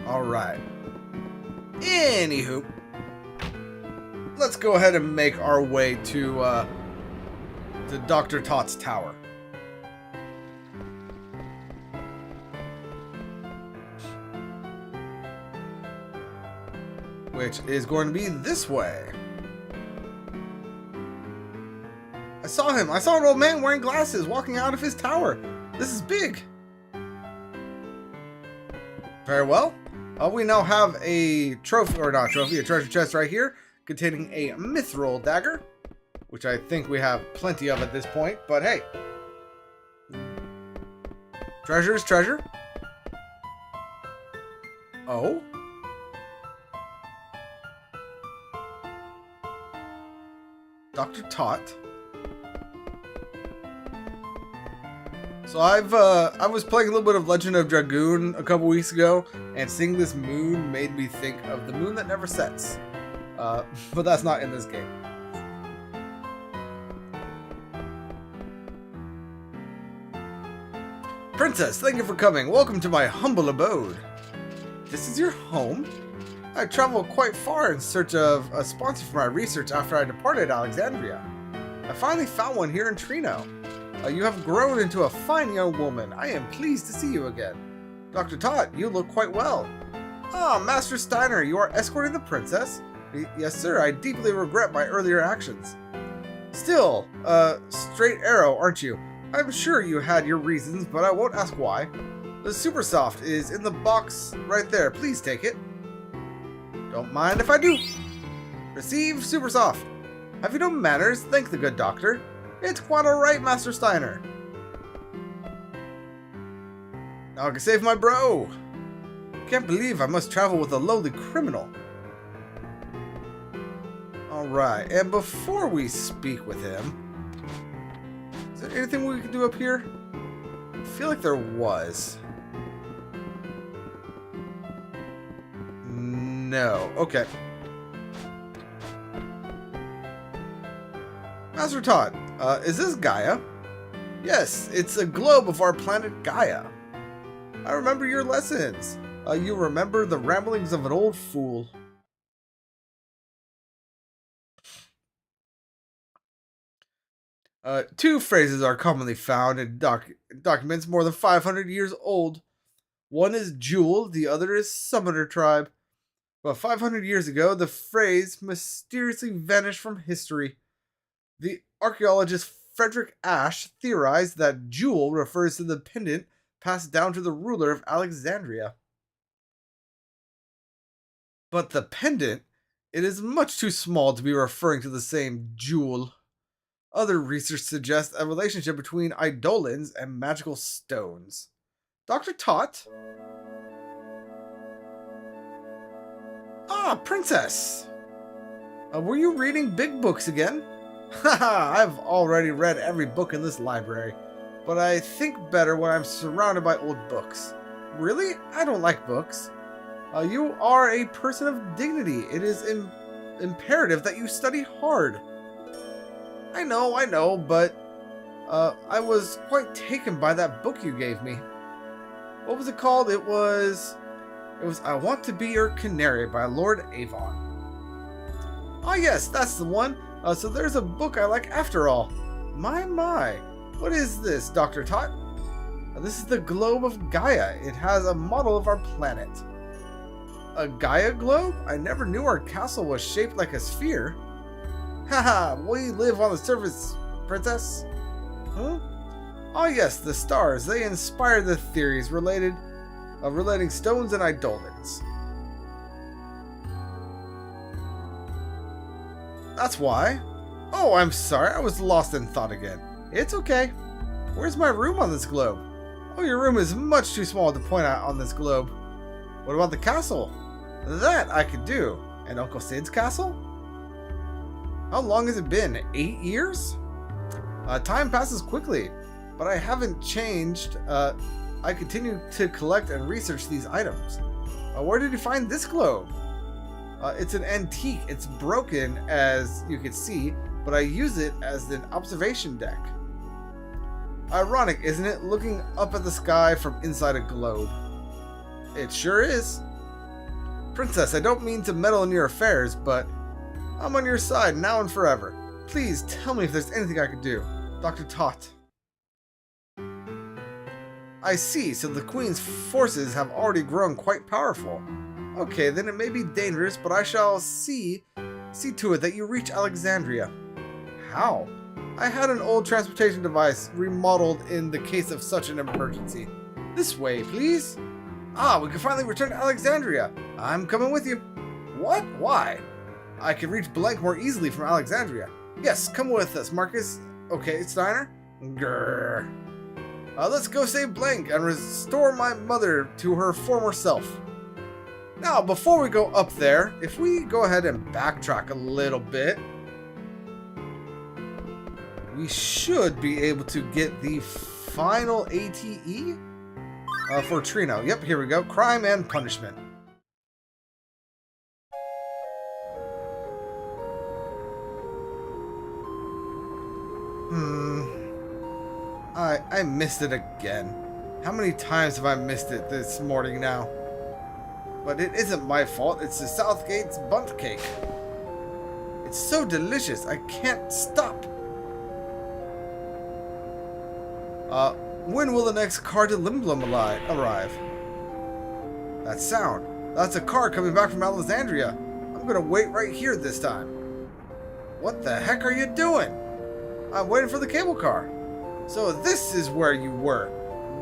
Alright. Anywho. Let's go ahead and make our way to Dr. Tot's tower. Which is going to be this way. I saw him. I saw an old man wearing glasses walking out of his tower. This is big. Very well. We now have a trophy, or not trophy, a treasure chest right here containing a mithril dagger, which I think we have plenty of at this point, but hey. Treasure is treasure. Oh? Dr. Tot. So I was playing a little bit of Legend of Dragoon a couple weeks ago, and seeing this moon made me think of the moon that never sets. But that's not in this game. Princess, thank you for coming. Welcome to my humble abode. This is your home? I traveled quite far in search of a sponsor for my research after I departed Alexandria. I finally found one here in Trino. You have grown into a fine young woman. I am pleased to see you again. Dr. Tot, you look quite well. Ah, Master Steiner, you are escorting the princess? Yes, sir, I deeply regret my earlier actions. Still, straight arrow, aren't you? I'm sure you had your reasons, but I won't ask why. The Supersoft is in the box right there. Please take it. Don't mind if I do. Receive Supersoft. Have you no manners? Thank the good doctor. It's quite alright, Master Steiner. Now I can save my bro. Can't believe I must travel with a lowly criminal. Alright, and before we speak with him, is there anything we can do up here? I feel like there was. No. Okay. Master Todd, is this Gaia? Yes, it's a globe of our planet Gaia. I remember your lessons. You remember the ramblings of an old fool. Two phrases are commonly found in documents more than 500 years old. One is Jewel, the other is Summoner Tribe. But 500 years ago, the phrase mysteriously vanished from history. The archaeologist Frederick Ashe theorized that Jewel refers to the pendant passed down to the ruler of Alexandria. But the pendant, it is much too small to be referring to the same Jewel. Other research suggests a relationship between eidolons and magical stones. Dr. Tot? Ah, Princess! Were you reading big books again? Haha, I've already read every book in this library, but I think better when I'm surrounded by old books. Really? I don't like books. You are a person of dignity. It is imperative that you study hard. I know, but I was quite taken by that book you gave me. What was it called? It was I Want to Be Your Canary by Lord Avon. Oh yes, that's the one. So there's a book I like after all. My. What is this, Dr. Tot? This is the globe of Gaia. It has a model of our planet. A Gaia globe? I never knew our castle was shaped like a sphere. Haha, we live on the surface, Princess. Huh? Oh yes, the stars. They inspired the theories relating stones and eidolons. That's why. Oh, I'm sorry. I was lost in thought again. It's okay. Where's my room on this globe? Oh, your room is much too small to point out on this globe. What about the castle? That I could do. And Uncle Sid's castle? How long has it been? 8 years? Time passes quickly, but I haven't changed. I continue to collect and research these items. Where did you find this globe? It's an antique. It's broken, as you can see, but I use it as an observation deck. Ironic, isn't it? Looking up at the sky from inside a globe. It sure is. Princess, I don't mean to meddle in your affairs, but I'm on your side now and forever. Please tell me if there's anything I could do. Dr. Tot. I see, so the Queen's forces have already grown quite powerful. Okay, then it may be dangerous, but I shall see to it that you reach Alexandria. How? I had an old transportation device remodeled in the case of such an emergency. This way, please. Ah, we can finally return to Alexandria. I'm coming with you. What? Why? I can reach Blank more easily from Alexandria. Yes, come with us, Marcus. Okay, Steiner. Grrr. Let's go save Blank and restore my mother to her former self. Now, before we go up there, if we go ahead and backtrack a little bit, we should be able to get the final ATE for Trino. Yep, here we go. Crime and Punishment. I missed it again. How many times have I missed it this morning now? But it isn't my fault. It's the Southgate's bunt cake. It's so delicious. I can't stop. When will the next car to Limblum arrive? That sound. That's a car coming back from Alexandria. I'm gonna wait right here this time. What the heck are you doing? I'm waiting for the cable car. So this is where you were.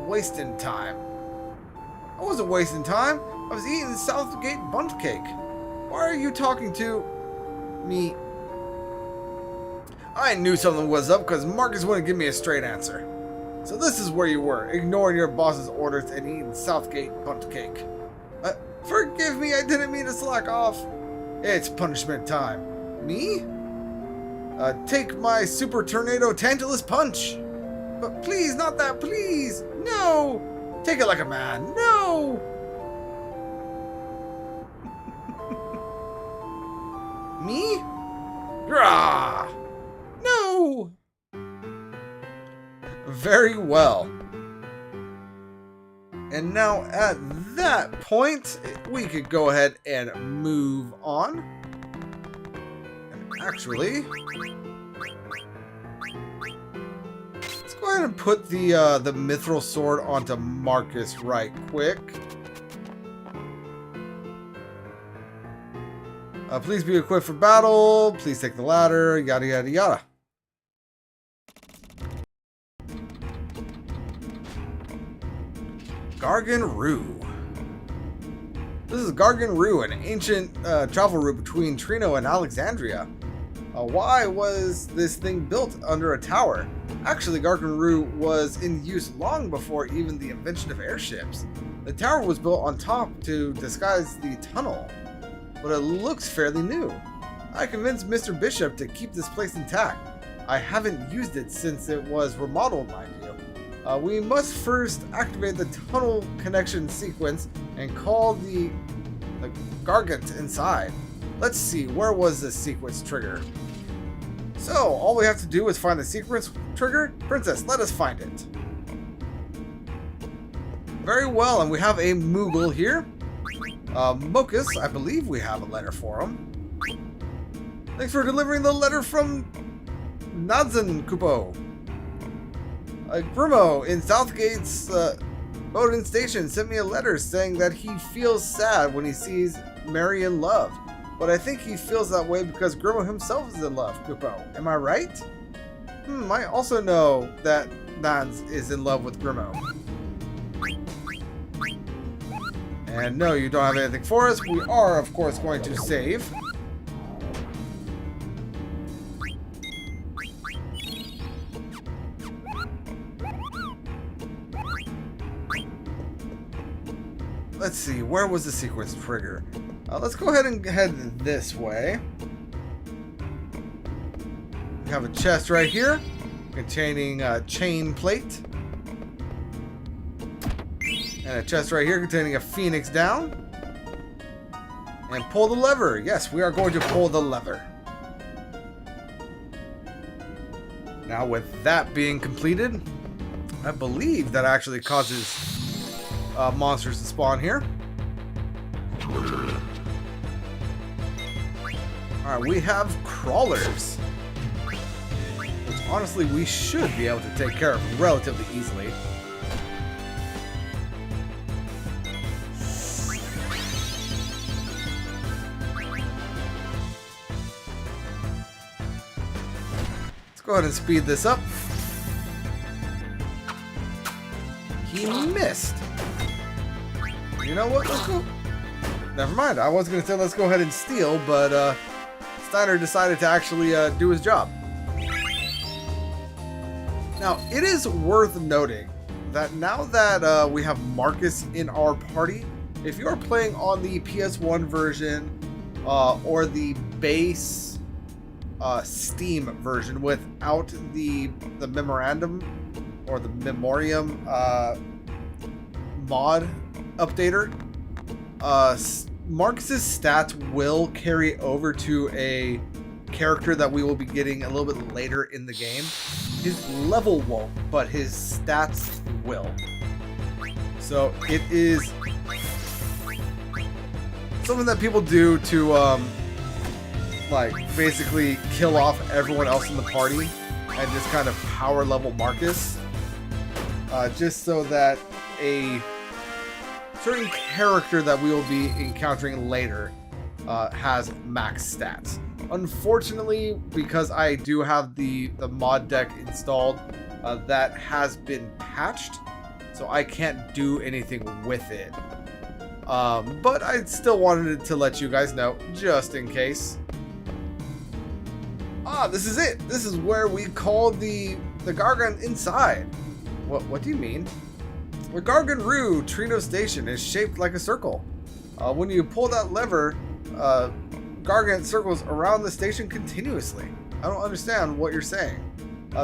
Wasting time. I wasn't wasting time. I was eating Southgate bunt cake. Why are you talking to me? I knew something was up because Marcus wouldn't give me a straight answer. So this is where you were, ignoring your boss's orders and eating Southgate bunt cake. Forgive me, I didn't mean to slack off. It's punishment time. Me? Take my Super Tornado Tantalus Punch. But please, not that, please. No. Take it like a man. No. Me? Grah! No! Very well. And now at that point, we could go ahead and move on. And actually, let's go ahead and put the mithril sword onto Marcus right quick. Please be equipped for battle. Please take the ladder. Yada, yada, yada. Gargan Rue. This is Gargan Rue, an ancient travel route between Trino and Alexandria. Why was this thing built under a tower? Actually, Garganru was in use long before even the invention of airships. The tower was built on top to disguise the tunnel, but it looks fairly new. I convinced Mr. Bishop to keep this place intact. I haven't used it since it was remodeled, mind you. We must first activate the tunnel connection sequence and call the Gargant inside. Let's see, where was the sequence trigger? So, all we have to do is find the sequence trigger. Princess, let us find it. Very well, and we have a Moogle here. Mokus, I believe we have a letter for him. Thanks for delivering the letter from Nadzen Kupo. Grimo in Southgate's Bowden Station sent me a letter saying that he feels sad when he sees Marion loved. But I think he feels that way because Grimo himself is in love, Kupo. Am I right? I also know that Nans is in love with Grimo. And no, you don't have anything for us. We are, of course, going to save. Let's see, where was the sequence trigger? Let's go ahead and head this way. We have a chest right here containing a chain plate. And a chest right here containing a phoenix down. And pull the lever. Yes, we are going to pull the lever. Now with that being completed, I believe that actually causes monsters to spawn here. Alright, we have crawlers. Which honestly we should be able to take care of relatively easily. Let's go ahead and speed this up. He missed. You know what? Let's go. Never mind. I was going to say let's go ahead and steal, but Steiner decided to actually do his job. Now, it is worth noting that now that we have Marcus in our party, if you are playing on the PS1 version or the base Steam version without the memorandum or the memoriam mod updater, Marcus's stats will carry over to a character that we will be getting a little bit later in the game. His level won't, but his stats will. So it is something that people do to like basically kill off everyone else in the party and just kind of power level Marcus, just so that a certain character that we will be encountering later has max stats. Unfortunately, because I do have the mod deck installed, that has been patched, so I can't do anything with it. But I still wanted to let you guys know, just in case. This is it. This is where we call the Gargan inside. What do you mean? The Garganru Trino Station is shaped like a circle. When you pull that lever, Gargant circles around the station continuously. I don't understand what you're saying.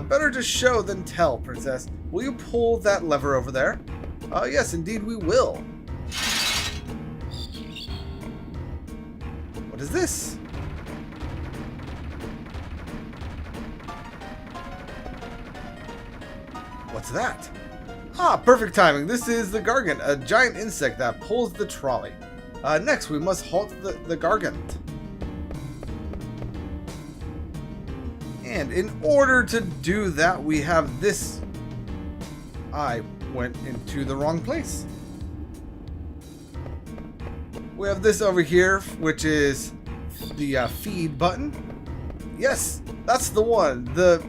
Better to show than tell, Princess. Will you pull that lever over there? Yes, indeed we will. What is this? What's that? Perfect timing. This is the Gargant, a giant insect that pulls the trolley. Next, we must halt the Gargant. And in order to do that, we have this. I went into the wrong place. We have this over here, which is the feed button. Yes, that's the one. The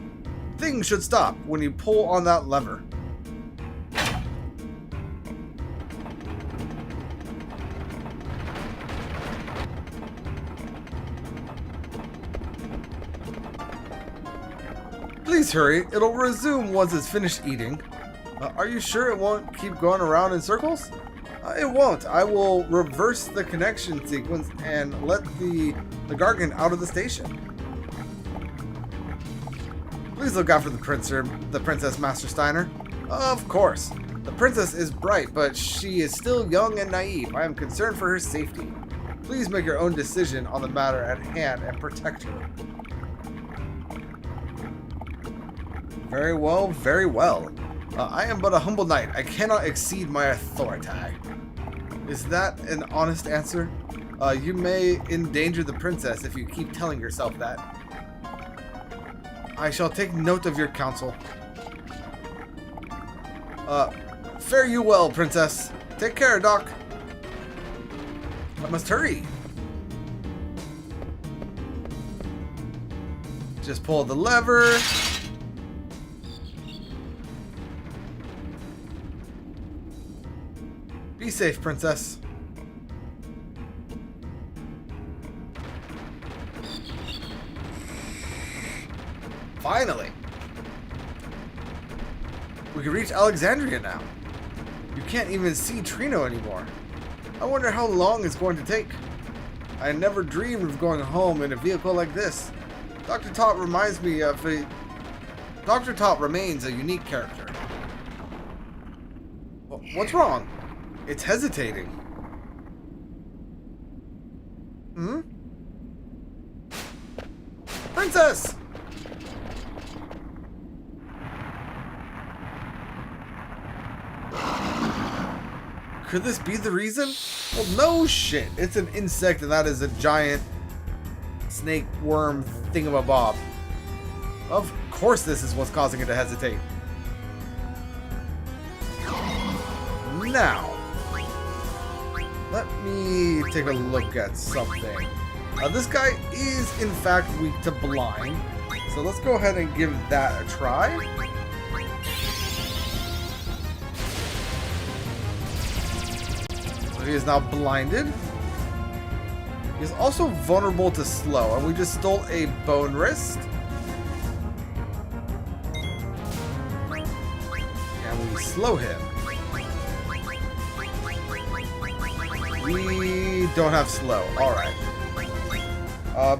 thing should stop when you pull on that lever. Please hurry. It'll resume once it's finished eating. Are you sure it won't keep going around in circles? It won't. I will reverse the connection sequence and let the Gargant out of the station. Please look out for the princess, Master Steiner. Of course. The princess is bright, but she is still young and naive. I am concerned for her safety. Please make your own decision on the matter at hand and protect her. Very well, very well. I am but a humble knight. I cannot exceed my authority. Is that an honest answer? You may endanger the princess if you keep telling yourself that. I shall take note of your counsel. Fare you well, princess. Take care, Doc. I must hurry. Just pull the lever. Be safe, princess. Finally. We can reach Alexandria now. You can't even see Trino anymore. I wonder how long it's going to take. I never dreamed of going home in a vehicle like this. Dr. Tot reminds me of a... Dr. Tot remains a unique character. What's wrong? It's hesitating. Hmm? Princess! Could this be the reason? Well, no shit. It's an insect and that is a giant snake worm thingamabob. Of course this is what's causing it to hesitate. Now, let me take a look at something. This guy is in fact weak to blind. So let's go ahead and give that a try. He is now blinded. He's also vulnerable to slow, and we just stole a bone wrist. And we slow him. We don't have slow. Alright.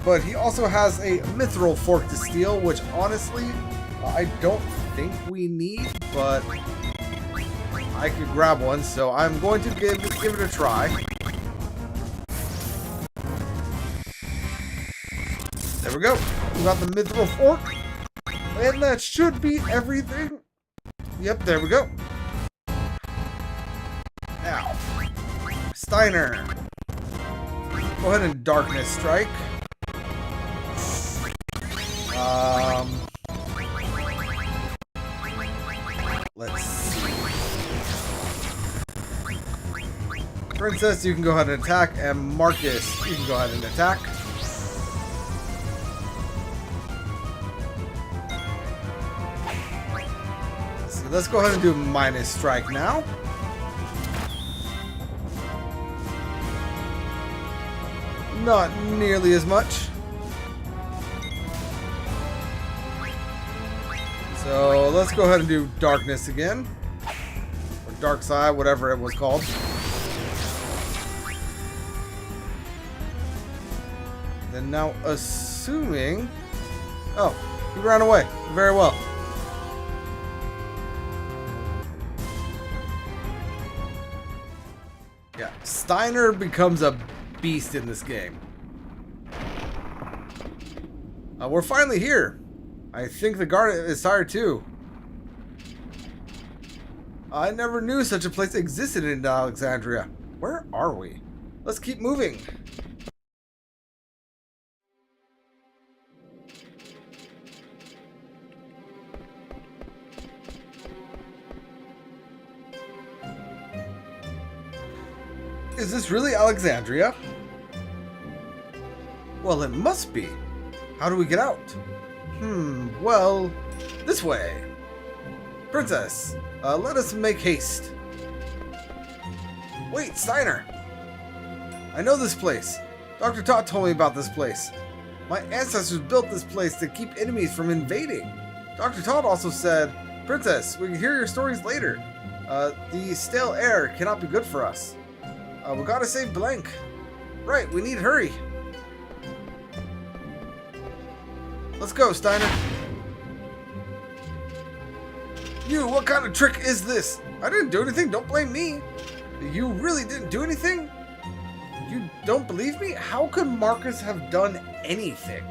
But he also has a mithril fork to steal, which honestly, I don't think we need, but I could grab one, so I'm going to give it a try. There we go. We got the mithril fork. And that should be everything. Yep, there we go. Now, Steiner. Go ahead and darkness strike. Let's see. Princess, you can go ahead and attack, and Marcus, you can go ahead and attack. So let's go ahead and do minus strike now. Not nearly as much. So let's go ahead and do darkness again. Or dark side, whatever it was called. And now assuming... Oh, he ran away. Very well. Yeah, Steiner becomes a beast in this game. We're finally here. I think the guard is tired too. I never knew such a place existed in Alexandria. Where are we? Let's keep moving. Is this really Alexandria? Well, it must be. How do we get out? Well, this way. Princess, let us make haste. Wait, Steiner. I know this place. Dr. Tot told me about this place. My ancestors built this place to keep enemies from invading. Dr. Todd also said, Princess, we can hear your stories later. The stale air cannot be good for us. We gotta save Blank. Right, we need to hurry. Let's go, Steiner. You, what kind of trick is this? I didn't do anything, don't blame me. You really didn't do anything? You don't believe me? How could Marcus have done anything?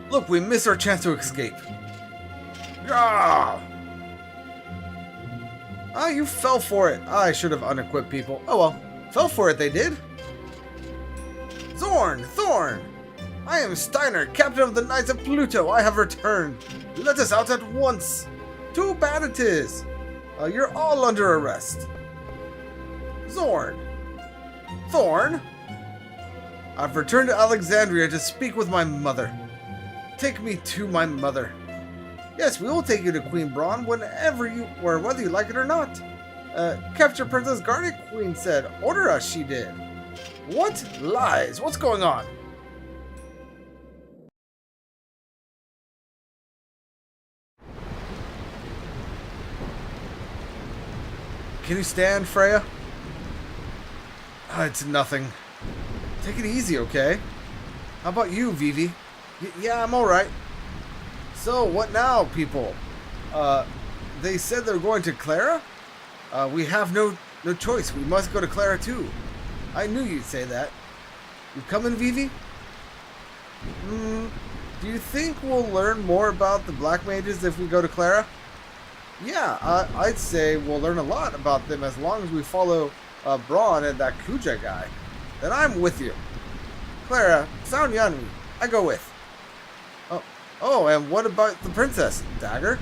Look, we missed our chance to escape. Ah! Ah, you fell for it. I should have unequipped people. Oh well, fell for it they did. Thorn! I am Steiner, captain of the Knights of Pluto. I have returned. Let us out at once. Too bad it is. You're all under arrest. Thorn! I've returned to Alexandria to speak with my mother. Take me to my mother. Yes, we will take you to Queen Braun whenever you, or whether you like it or not. Capture Princess Guardian Queen said. Order us, she did. What? Lies. What's going on? Can you stand, Freya? It's nothing. Take it easy, okay? How about you, Vivi? Yeah, I'm alright. So, what now, people? They said they're going to Clara? We have no choice. We must go to Clara, too. I knew you'd say that. You coming, Vivi? Do you think we'll learn more about the Black Mages if we go to Clara? Yeah, I'd say we'll learn a lot about them as long as we follow Braun and that Kuja guy. Then I'm with you. Clara, sound Yanwi. I go with. Oh, and what about the princess, Dagger?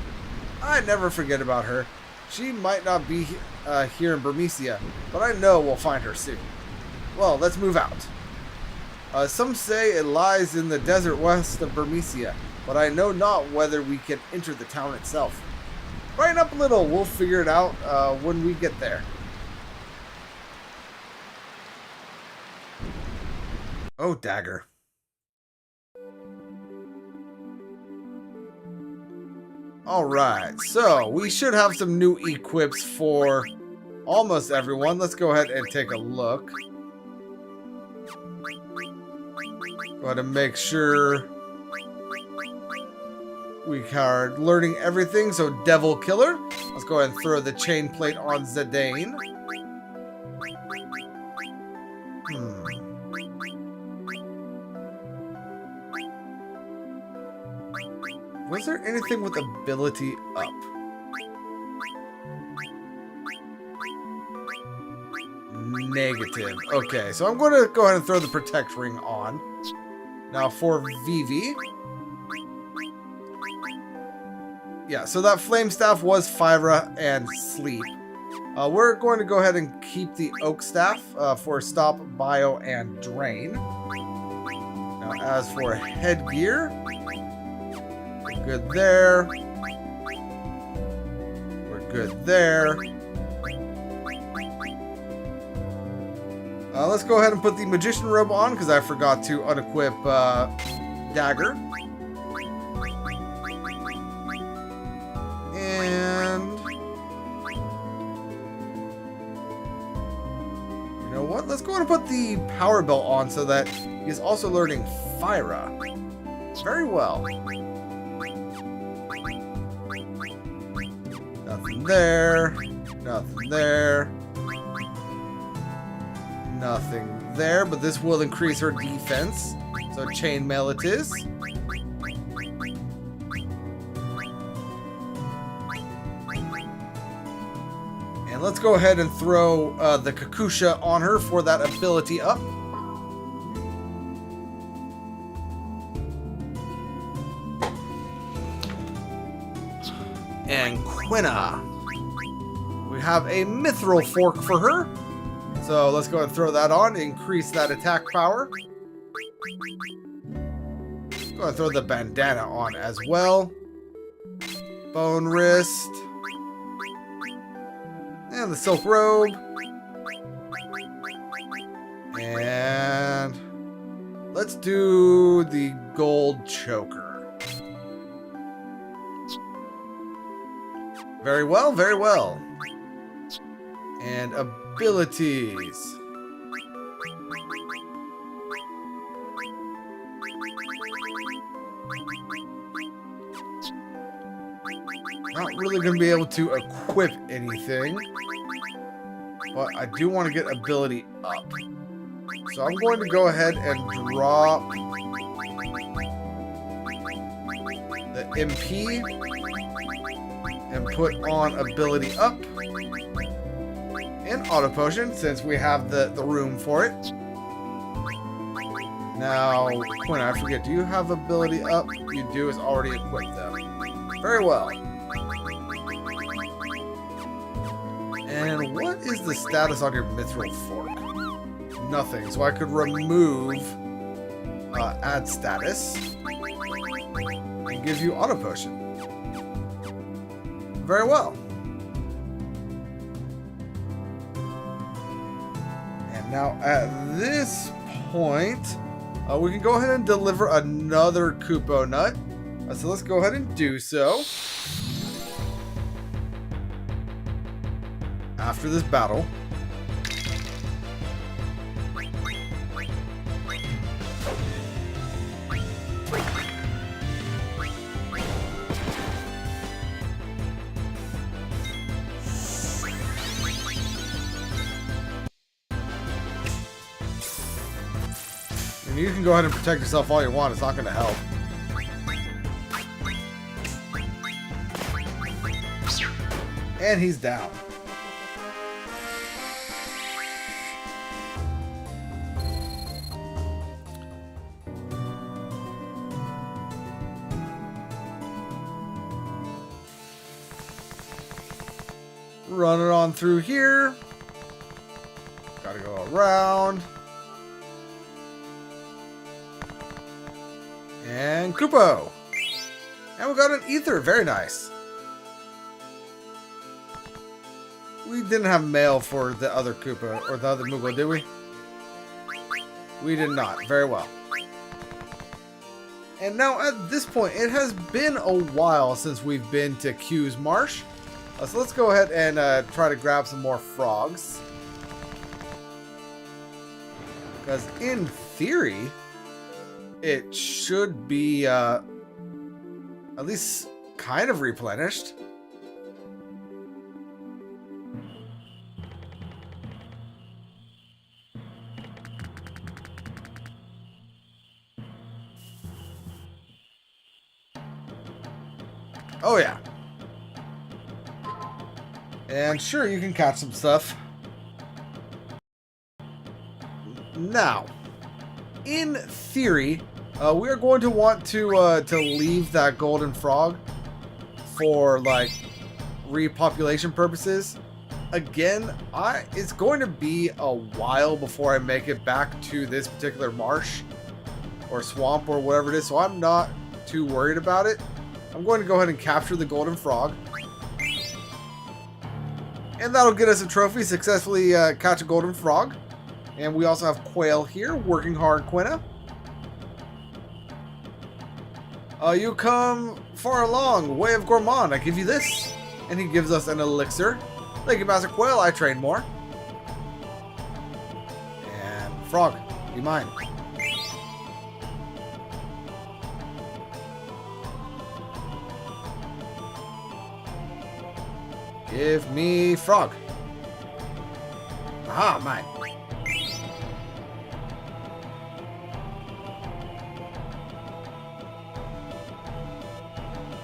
I never forget about her. She might not be here in Burmecia, but I know we'll find her soon. Well, let's move out. Some say it lies in the desert west of Burmecia, but I know not whether we can enter the town itself. Brighten up a little, we'll figure it out when we get there. Oh, Dagger. Alright, so we should have some new equips for almost everyone. Let's go ahead and take a look. Go ahead and make sure we are learning everything. So Devil Killer. Let's go ahead and throw the chain plate on Zidane. Was there anything with ability up? Negative. Okay, so I'm going to go ahead and throw the Protect Ring on. Now for Vivi. Yeah, so that Flame Staff was Fyra and Sleep. We're going to go ahead and keep the Oak Staff for Stop, Bio, and Drain. Now as for Headgear... good there. We're good there. Let's go ahead and put the Magician Robe on because I forgot to unequip Dagger. And you know what? Let's go ahead and put the Power Belt on so that he's also learning Fyra. Very well. Nothing there. Nothing there. Nothing there, but this will increase her defense. So chainmail it is. And let's go ahead and throw the Kakusha on her for that ability up. And Quina. We have a Mithril Fork for her. So let's go ahead and throw that on, increase that attack power. Go ahead and throw the bandana on as well. Bone Wrist. And the Silk Robe. And let's do the Gold Choker. Very well, very well. And abilities. Not really going to be able to equip anything, but I do want to get ability up. So I'm going to go ahead and drop the MP and put on ability up and auto potion since we have the room for it. Now, Quinn, I forget, do you have ability up? You do, is already equipped though. Very well. And what is the status on your mithril fork? Nothing. So I could remove add status and give you auto potion. Very well. And now at this point, we can go ahead and deliver another Kupo nut. So let's go ahead and do so. After this battle. And you can go ahead and protect yourself all you want. It's not going to help. And he's down. Run it on through here. Gotta go around. And Kupo. And we got an ether. Very nice. We didn't have mail for the other Koopa or the other Moogle, did we? We did not. Very well. And now at this point, it has been a while since we've been to Q's Marsh. So let's go ahead and try to grab some more frogs. Because in theory, it should be at least kind of replenished. Oh yeah. And sure, you can catch some stuff. Now, in theory, we are going to want to leave that golden frog for like repopulation purposes. Again, it's going to be a while before I make it back to this particular marsh or swamp or whatever it is, so I'm not too worried about it. I'm going to go ahead and capture the golden frog. And that'll get us a trophy, successfully catch a golden frog. And we also have Quail here, working hard, Quina. You come far along, Way of Gourmand, I give you this. And he gives us an elixir. Thank you, Master Quail, I train more. And Frog, be mine. Give me Frog. Aha, mine.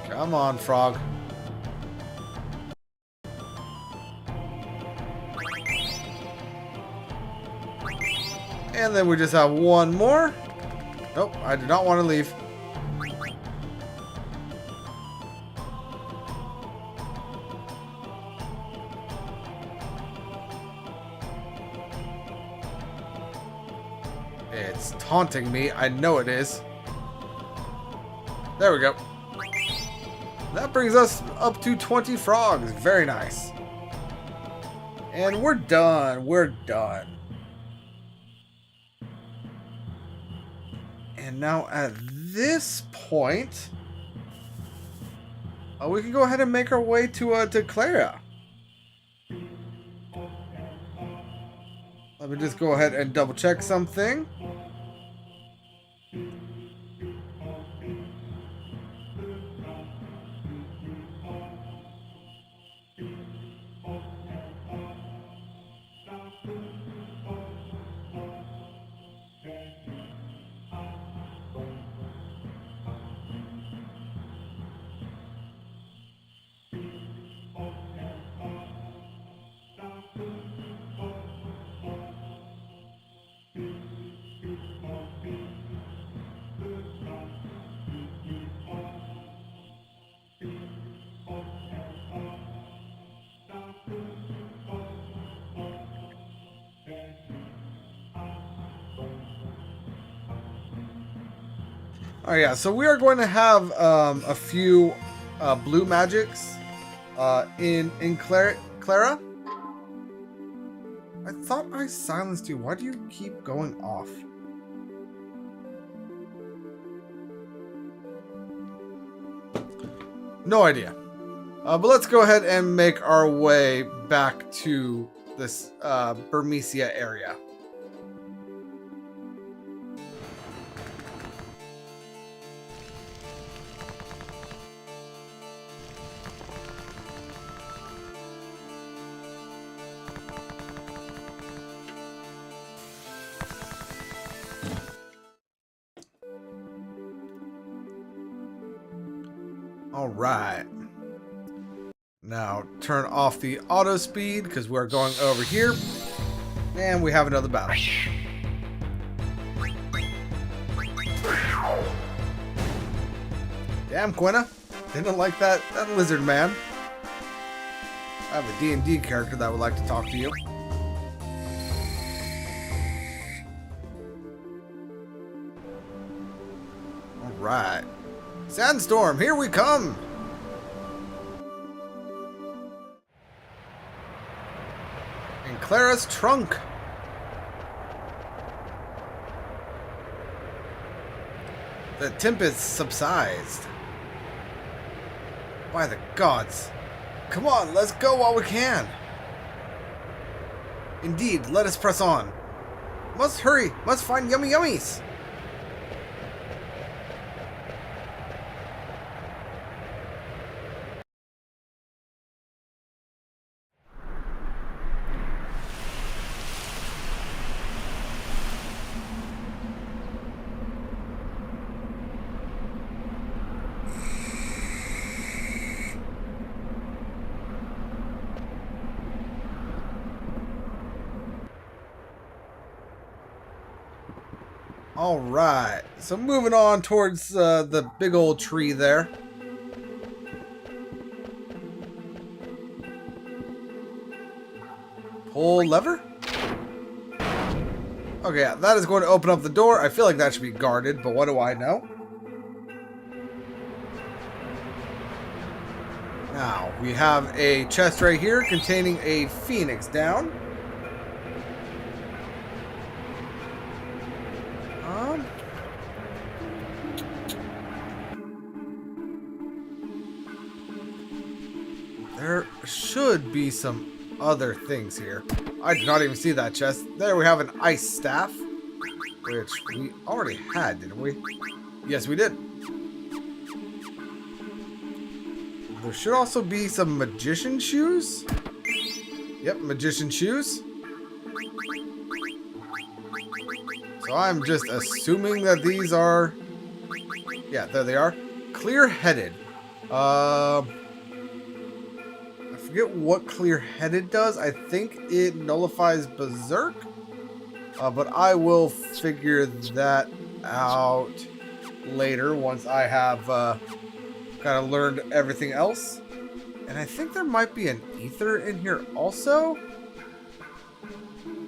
Come on, Frog. And then we just have one more. Nope, I do not want to leave. It's taunting me. I know it is. There we go. That brings us up to 20 frogs. Very nice. And we're done. We're done. And now at this point, We can go ahead and make our way to Clara. Let me just go ahead and double check something. Oh yeah, so we are going to have a few blue magics in Clara. I thought I silenced you. Why do you keep going off? No idea. But let's go ahead and make our way back to this Burmecia area. All right. Now turn off the auto speed because we're going over here. And we have another battle. Damn, Quina. Didn't like that lizard man. I have a D&D character that would like to talk to you. All right. Sandstorm, here we come! In Clara's trunk. The tempest subsides. By the gods. Come on, let's go while we can. Indeed, let us press on. Must hurry, must find yummy yummies. All right, so moving on towards the big old tree there. Pull lever? Okay, yeah, that is going to open up the door. I feel like that should be guarded, but what do I know? Now, we have a chest right here containing a phoenix down. There should be some other things here. I did not even see that chest. There we have an ice staff, which we already had, didn't we? Yes, we did. There should also be some magician shoes. Yep, magician shoes. So I'm just assuming that these are... Yeah, there they are. Clear-headed. I forget what clear-headed does. I think it nullifies berserk. But I will figure that out later once I have kind of learned everything else. And I think there might be an ether in here also.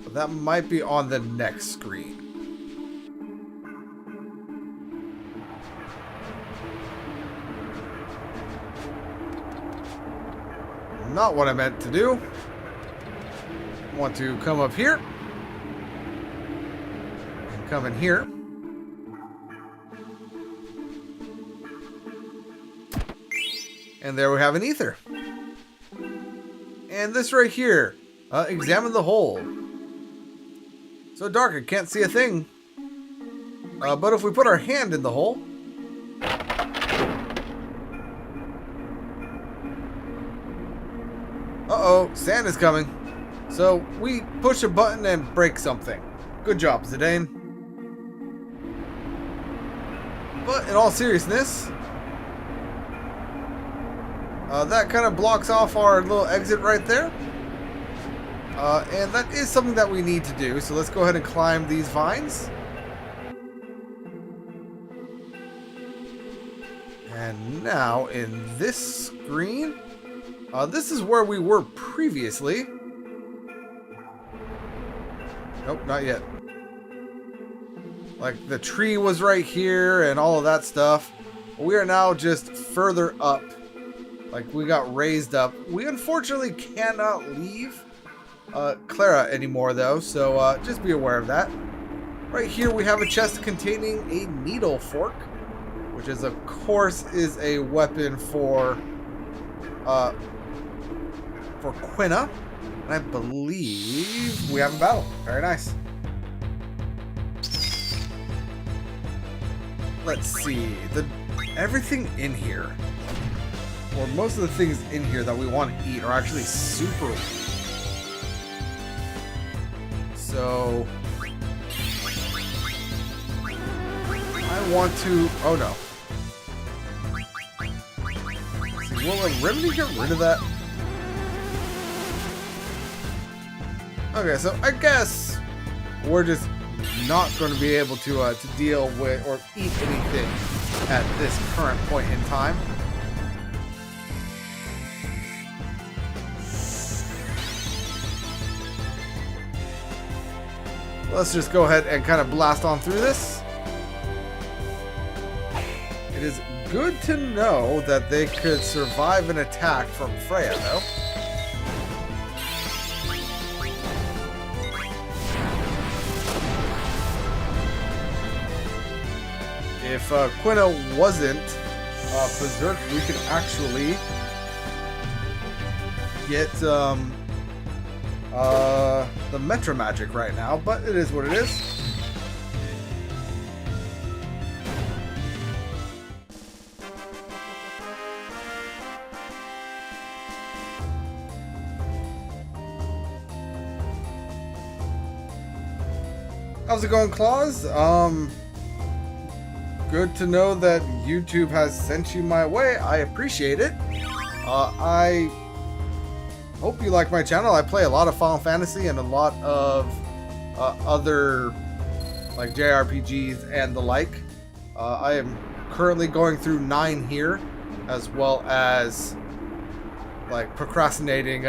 But that might be on the next screen. Not what I meant to do. I want to come up here. And come in here. And there we have an ether. And this right here, examine the hole. So dark, I can't see a thing. But if we put our hand in the hole, uh-oh, sand is coming. So we push a button and break something. Good job, Zidane. But in all seriousness, that kind of blocks off our little exit right there. And that is something that we need to do. So let's go ahead and climb these vines. And now in this screen, this is where we were previously. Nope, not yet. Like the tree was right here and all of that stuff. We are now just further up. Like we got raised up. We unfortunately cannot leave Clara anymore though, so just be aware of that. Right here we have a chest containing a needle fork, which is of course is a weapon for Quina. And I believe we have a battle. Very nice. Let's see. Everything in here, or most of the things in here that we want to eat, are actually super weak. So I want to. Oh no. See, will a remedy get rid of that? Okay, so I guess we're just not going to be able to deal with or eat anything at this current point in time. Let's just go ahead and kind of blast on through this. It is good to know that they could survive an attack from Freya, though. If Quina wasn't berserked, we could actually get the Metra magic right now, but it is what it is. How's it going, Claus? Good to know that YouTube has sent you my way. I appreciate it. I hope you like my channel. I play a lot of Final Fantasy and a lot of other like JRPGs and the like. I am currently going through 9 here, as well as like procrastinating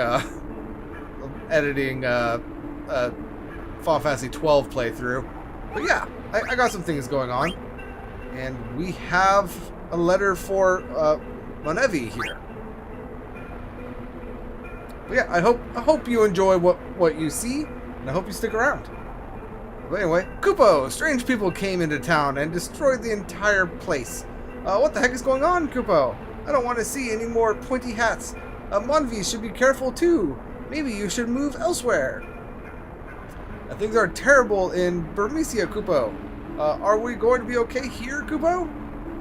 editing Final Fantasy 12 playthrough. But yeah, I got some things going on. And we have a letter for Monevi here. But yeah, I hope you enjoy what you see, and I hope you stick around. But anyway, Kupo, strange people came into town and destroyed the entire place. What the heck is going on, Kupo? I don't want to see any more pointy hats. Monvi should be careful too. Maybe you should move elsewhere. Things are terrible in Burmecia, Kupo. Are we going to be okay here, Kupo?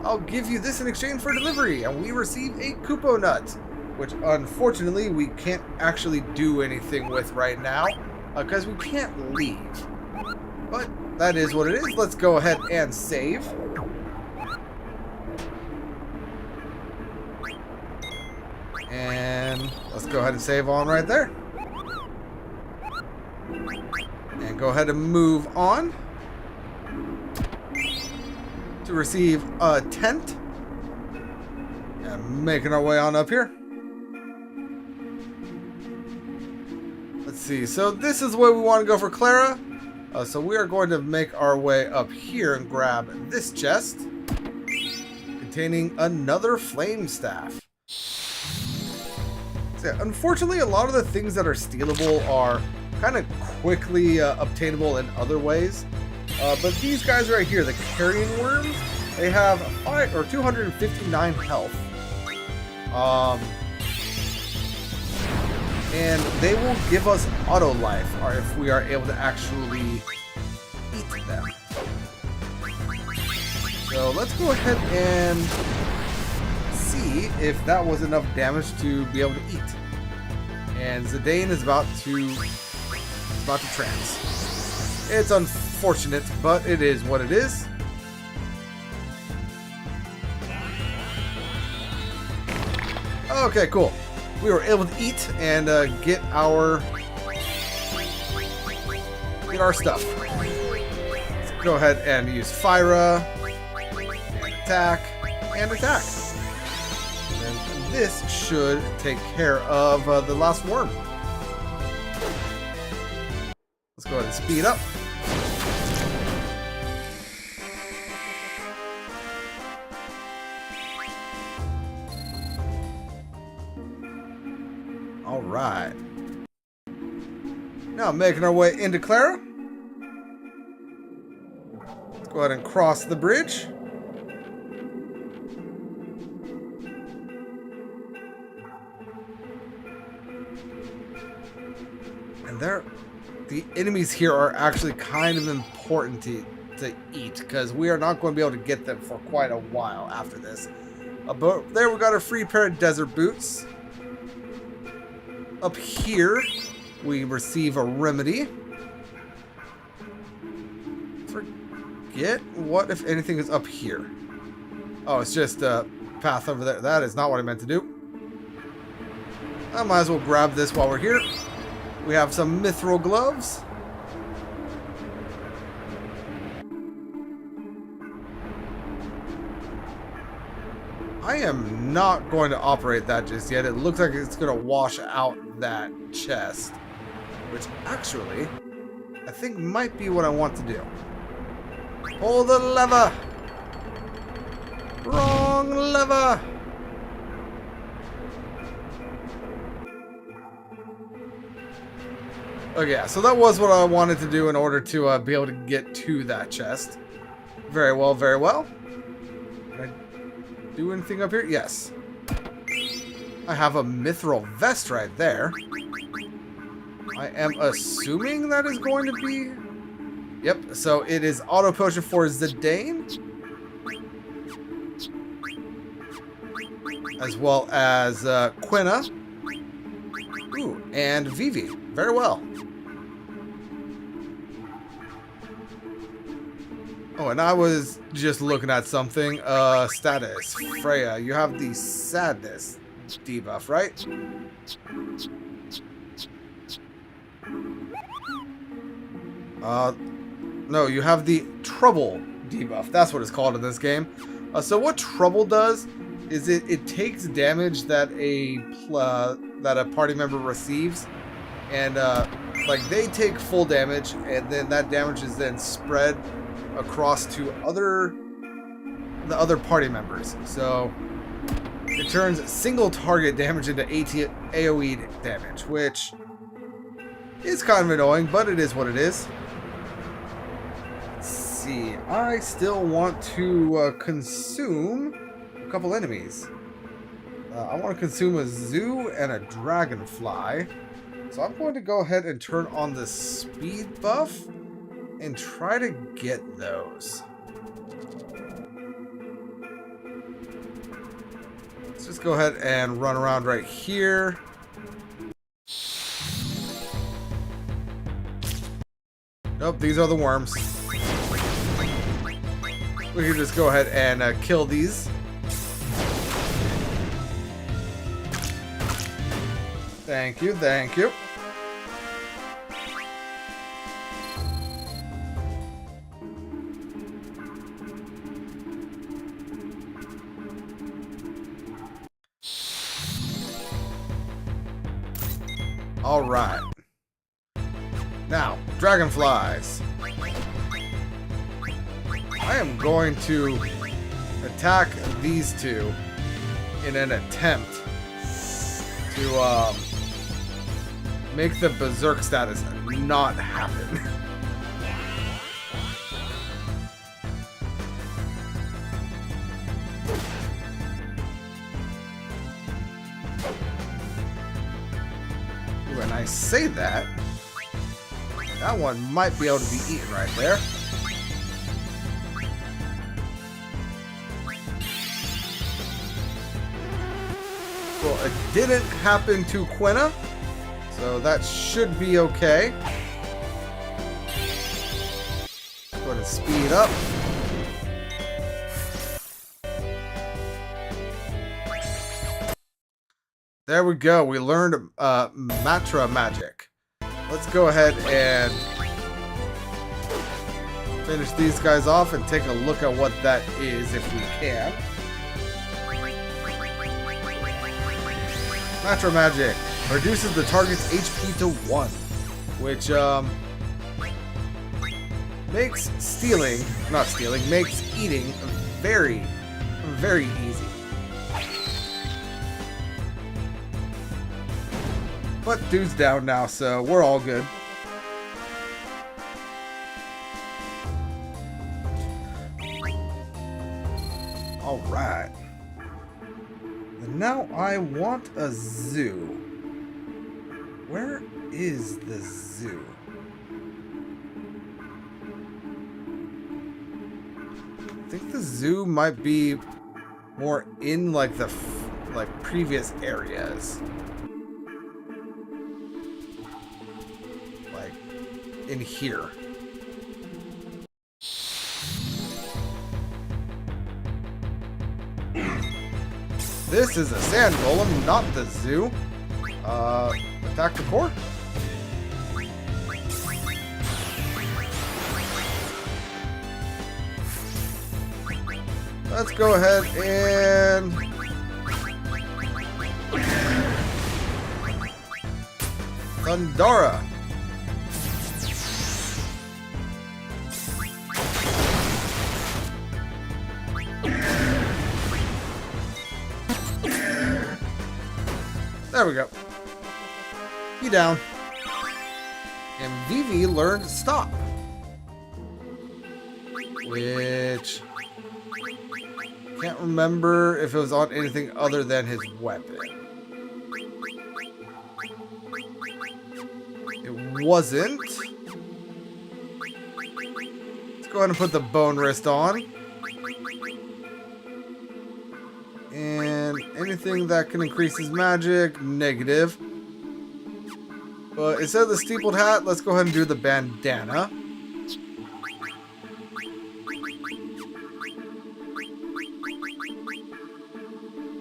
I'll give you this in exchange for delivery, and we receive a Kupo nut, which unfortunately we can't actually do anything with right now, because we can't leave. But that is what it is. Let's go ahead and save. And let's go ahead and save on right there. And go ahead and move on to receive a tent. And making our way on up here. Let's see. So this is where we want to go for Clara. So we are going to make our way up here and grab this chest containing another flame staff. So yeah, unfortunately, a lot of the things that are stealable are kind of quickly obtainable in other ways. But these guys right here, the carrion worms, they have 259 health. And they will give us auto life, or if we are able to actually eat them. So let's go ahead and see if that was enough damage to be able to eat. And Zidane is about to trance. It's unfortunate, but it is what it is. Okay, cool. We were able to eat and get our stuff. Let's go ahead and use Fyra and attack and attack. And this should take care of the last worm. Let's go ahead and speed up. All right. Now making our way into Clara. Let's go ahead and cross the bridge. And the enemies here are actually kind of important to eat, because we are not going to be able to get them for quite a while after this. But there we got a free pair of desert boots. Up here, we receive a remedy. Forget what, if anything, is up here. Oh, it's just a path over there. That is not what I meant to do. I might as well grab this while we're here. We have some mithril gloves. I am not going to operate that just yet. It looks like it's going to wash out that chest, which actually I think might be what I want to do. Pull the lever! Wrong lever! Okay, yeah, so that was what I wanted to do in order to be able to get to that chest. Very well, very well. Can I do anything up here? Yes. I have a mithril vest right there. I am assuming that is going to be... Yep, so it is auto potion for Zidane. As well as Quina. Ooh, and Vivi. Very well. Oh, and I was just looking at something. Status. Freya, you have the sadness debuff, right? No, you have the trouble debuff. That's what it's called in this game. So what trouble does is it takes damage that a party member receives, and like they take full damage, and then that damage is then spread across to the other party members. So it turns single target damage into AoE damage, which is kind of annoying, but it is what it is. Let's see. I still want to consume a couple enemies. I want to consume a zoo and a dragonfly. So I'm going to go ahead and turn on the speed buff and try to get those. Let's just go ahead and run around right here. Nope, these are the worms. We can just go ahead and kill these. Thank you, thank you. All right. Now, dragonflies. I am going to attack these two in an attempt to make the berserk status not happen. Ooh, and I say that. That one might be able to be eaten right there. Well, it didn't happen to Quina, so that should be okay. Go ahead and speed up. There we go. We learned Matra magic. Let's go ahead and finish these guys off and take a look at what that is if we can. Matra magic reduces the target's HP to 1, which makes makes eating very, very easy. But dude's down now, so we're all good. Alright. And now I want a zoo. Where is the zoo? I think the zoo might be more in like the previous areas. In here. This is a sand golem, not the zoo. Attack the core? Let's go ahead and Thundara. There we go. He down. And Vivi learned stop. Which can't remember if it was on anything other than his weapon. It wasn't. Let's go ahead and put the bone wrist on. And anything that can increase his magic, negative. But instead of the steepled hat, let's go ahead and do the bandana.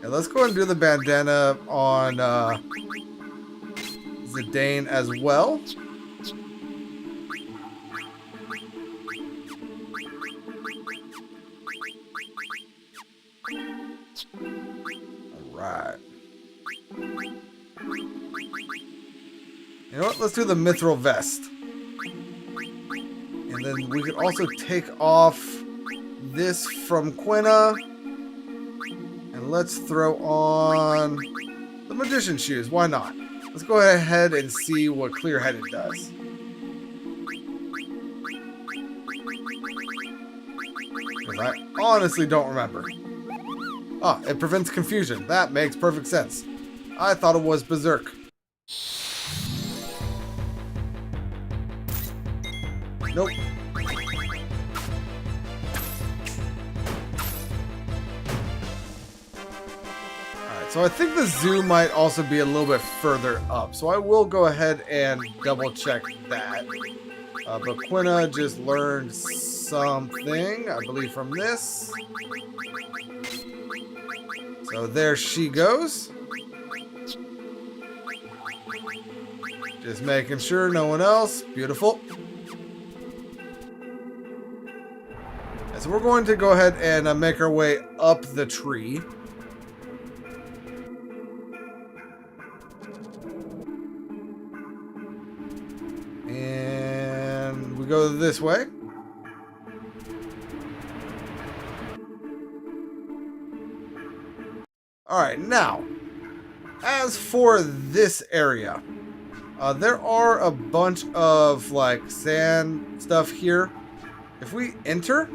And let's go ahead and do the bandana on Zidane as well. Alright. You know what? Let's do the mithril vest. And then we could also take off this from Quina. And let's throw on the magician shoes. Why not? Let's go ahead and see what clear-headed does. Because I honestly don't remember. Ah, it prevents confusion. That makes perfect sense. I thought it was berserk. Nope. Alright, so I think the zoo might also be a little bit further up. So I will go ahead and double check that. But Quina just learned something, I believe, from this. So there she goes. Just making sure no one else. Beautiful. And so we're going to go ahead and make our way up the tree. And we go this way. Alright, now, as for this area, there are a bunch of, like, sand stuff here. If we enter,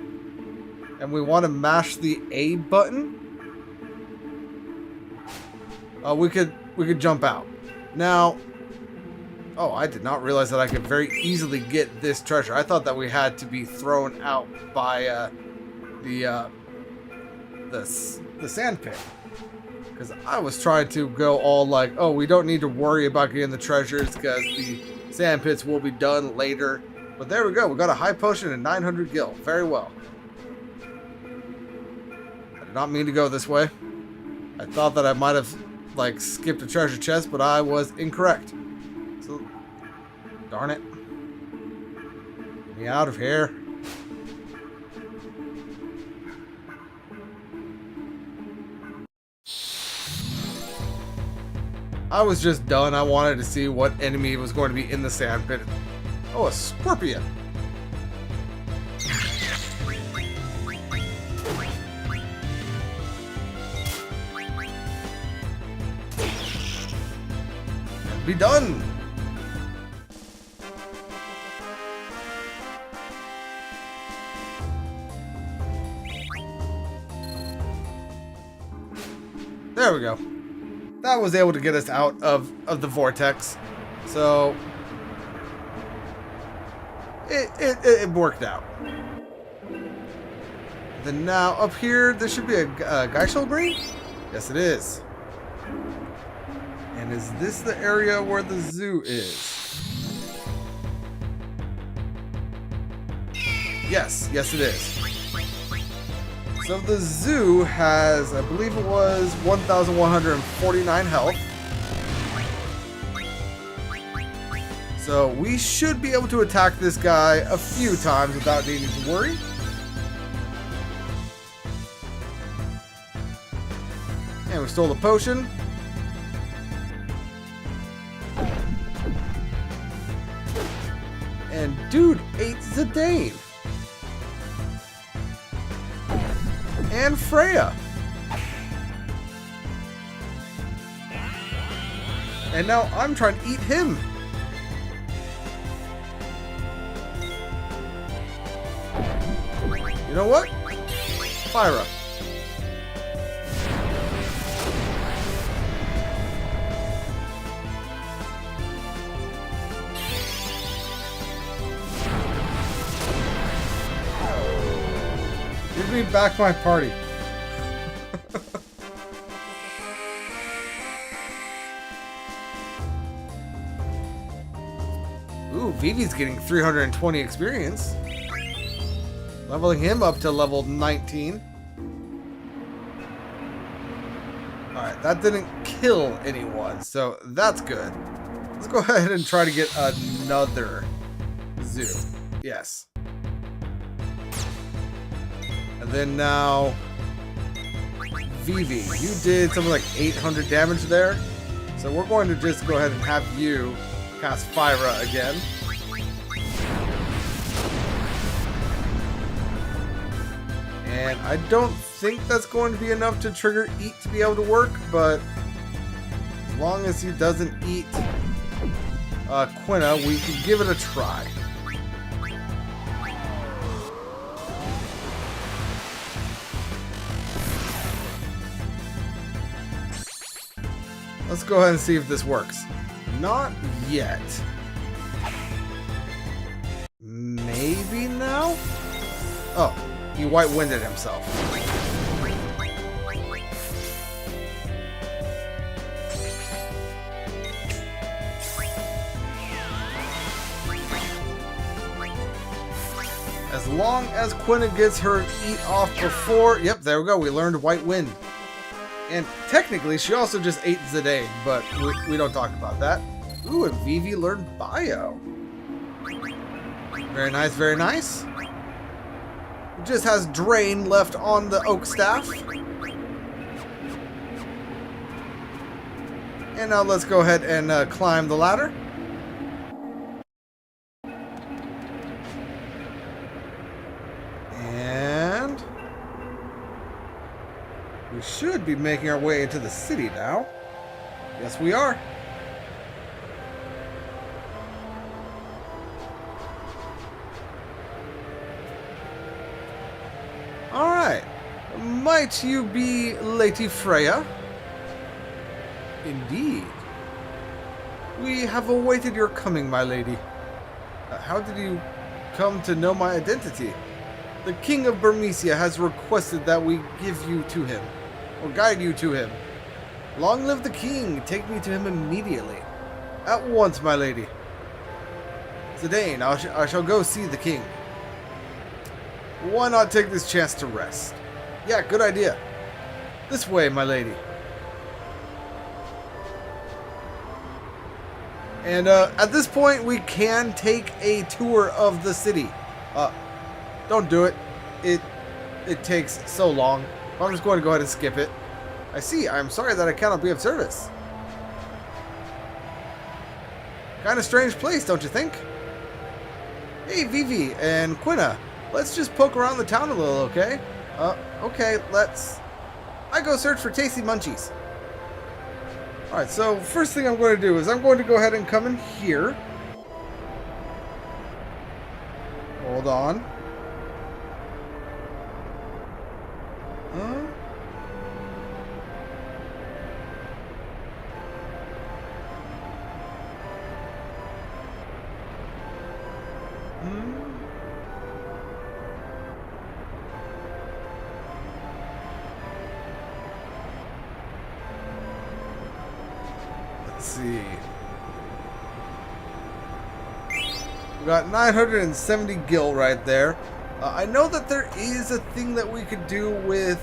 and we want to mash the A button, we could jump out. Now, oh, I did not realize that I could very easily get this treasure. I thought that we had to be thrown out by the sand pit. Because I was trying to go all like, oh, we don't need to worry about getting the treasures because the sand pits will be done later. But there we go. We got a high potion and 900 gil. Very well. I did not mean to go this way. I thought that I might have like skipped a treasure chest, but I was incorrect. So, darn it. Get me out of here. I was just done. I wanted to see what enemy was going to be in the sand pit. Oh, a scorpion. And be done. There we go. That was able to get us out of the vortex. So it worked out. Then now up here, there should be a Gaia green? Yes, it is. And is this the area where the zoo is? Yes, yes it is. So the zoo has, I believe it was 1,149 health. So we should be able to attack this guy a few times without needing to worry. And we stole the potion. And dude ate Zidane. And Freya. And now I'm trying to eat him. You know what? Fyra. Give me back my party. Ooh, Vivi's getting 320 experience. Leveling him up to level 19. Alright, that didn't kill anyone, so that's good. Let's go ahead and try to get another zoo. Yes. And then now, Vivi, you did something like 800 damage there. So we're going to just go ahead and have you cast Fyra again. And I don't think that's going to be enough to trigger Eat to be able to work, but as long as he doesn't eat Quina, we can give it a try. Let's go ahead and see if this works. Not yet. Maybe now? Oh, he white-winded himself. As long as Quina gets her eat off before... Yep, there we go. We learned White Wind. And technically, she also just ate Zidane, but we don't talk about that. Ooh, and Vivi learned Bio. Very nice, very nice. It just has Drain left on the Oak Staff. And now let's go ahead and climb the ladder. And we should be making our way into the city now. Yes, we are. Alright. Might you be Lady Freya? Indeed. We have awaited your coming, my lady. How did you come to know my identity? The King of Burmecia has requested that we give you to him, or guide you to him. Long live the king! Take me to him immediately. At once, my lady. Zidane, I shall go see the king. Why not take this chance to rest? Yeah, good idea. This way, my lady. And at this point, we can take a tour of the city. Don't do it. It takes so long. I'm just going to go ahead and skip it. I see. I'm sorry that I cannot be of service. Kind of strange place, don't you think? Hey, Vivi and Quina. Let's just poke around the town a little, okay? Okay, I go search for tasty munchies. Alright, so first thing I'm going to do is I'm going to go ahead and come in here. Hold on. Let's see. We got 970 gil right there. I know that there is a thing that we could do with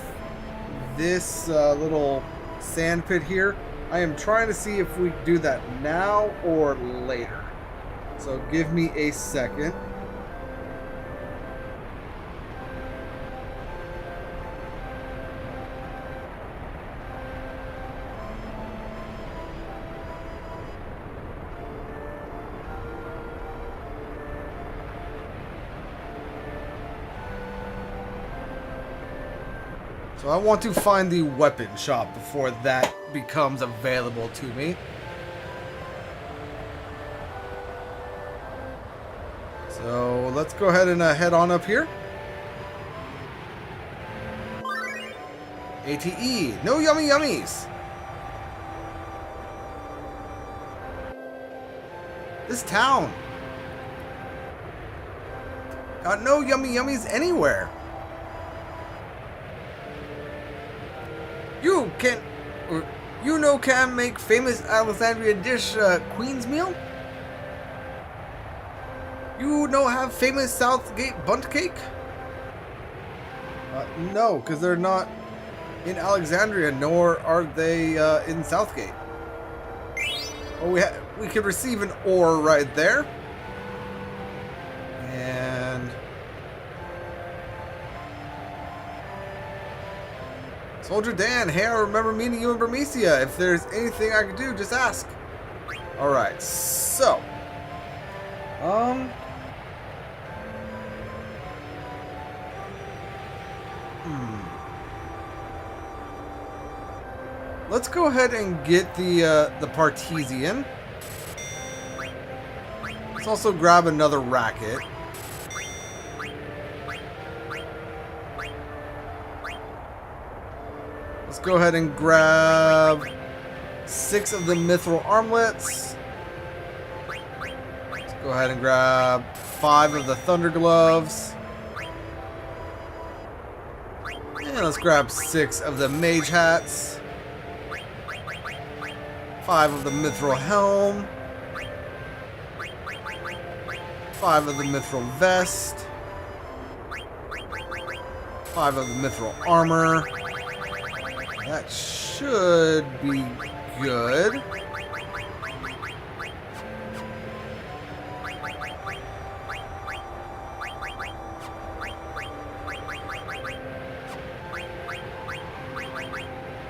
this little sand pit here. I am trying to see if we do that now or later. So give me a second. So I want to find the weapon shop before that becomes available to me. So let's go ahead and head on up here. ATE, no yummy yummies. This town. Got no yummy yummies anywhere. Can make famous Alexandria dish Queen's meal? You know have famous Southgate bunt cake? No, because they're not in Alexandria, nor are they in Southgate. Oh, we could receive an ore right there. And Soldier Dan, hey, I remember meeting you in Burmecia. If there's anything I could do, just ask. Alright, so let's go ahead and get the Partesian. Let's also grab another racket. Let's go ahead and grab 6 of the mithril armlets. Let's go ahead and grab 5 of the thunder gloves. And let's grab 6 of the mage hats. 5 of the mithril helm. 5 of the mithril vest. 5 of the mithril armor. That should be good.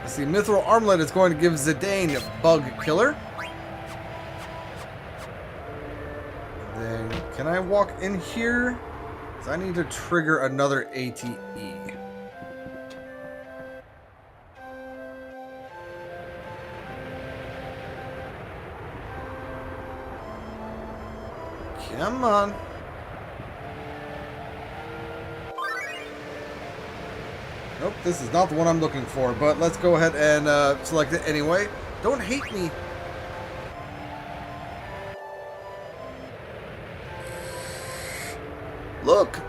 Let's see, mithril armlet is going to give Zidane a bug killer. And then, can I walk in here? Because I need to trigger another ATE. Come on. Nope, this is not the one I'm looking for, but let's go ahead and select it anyway. Don't hate me. Look!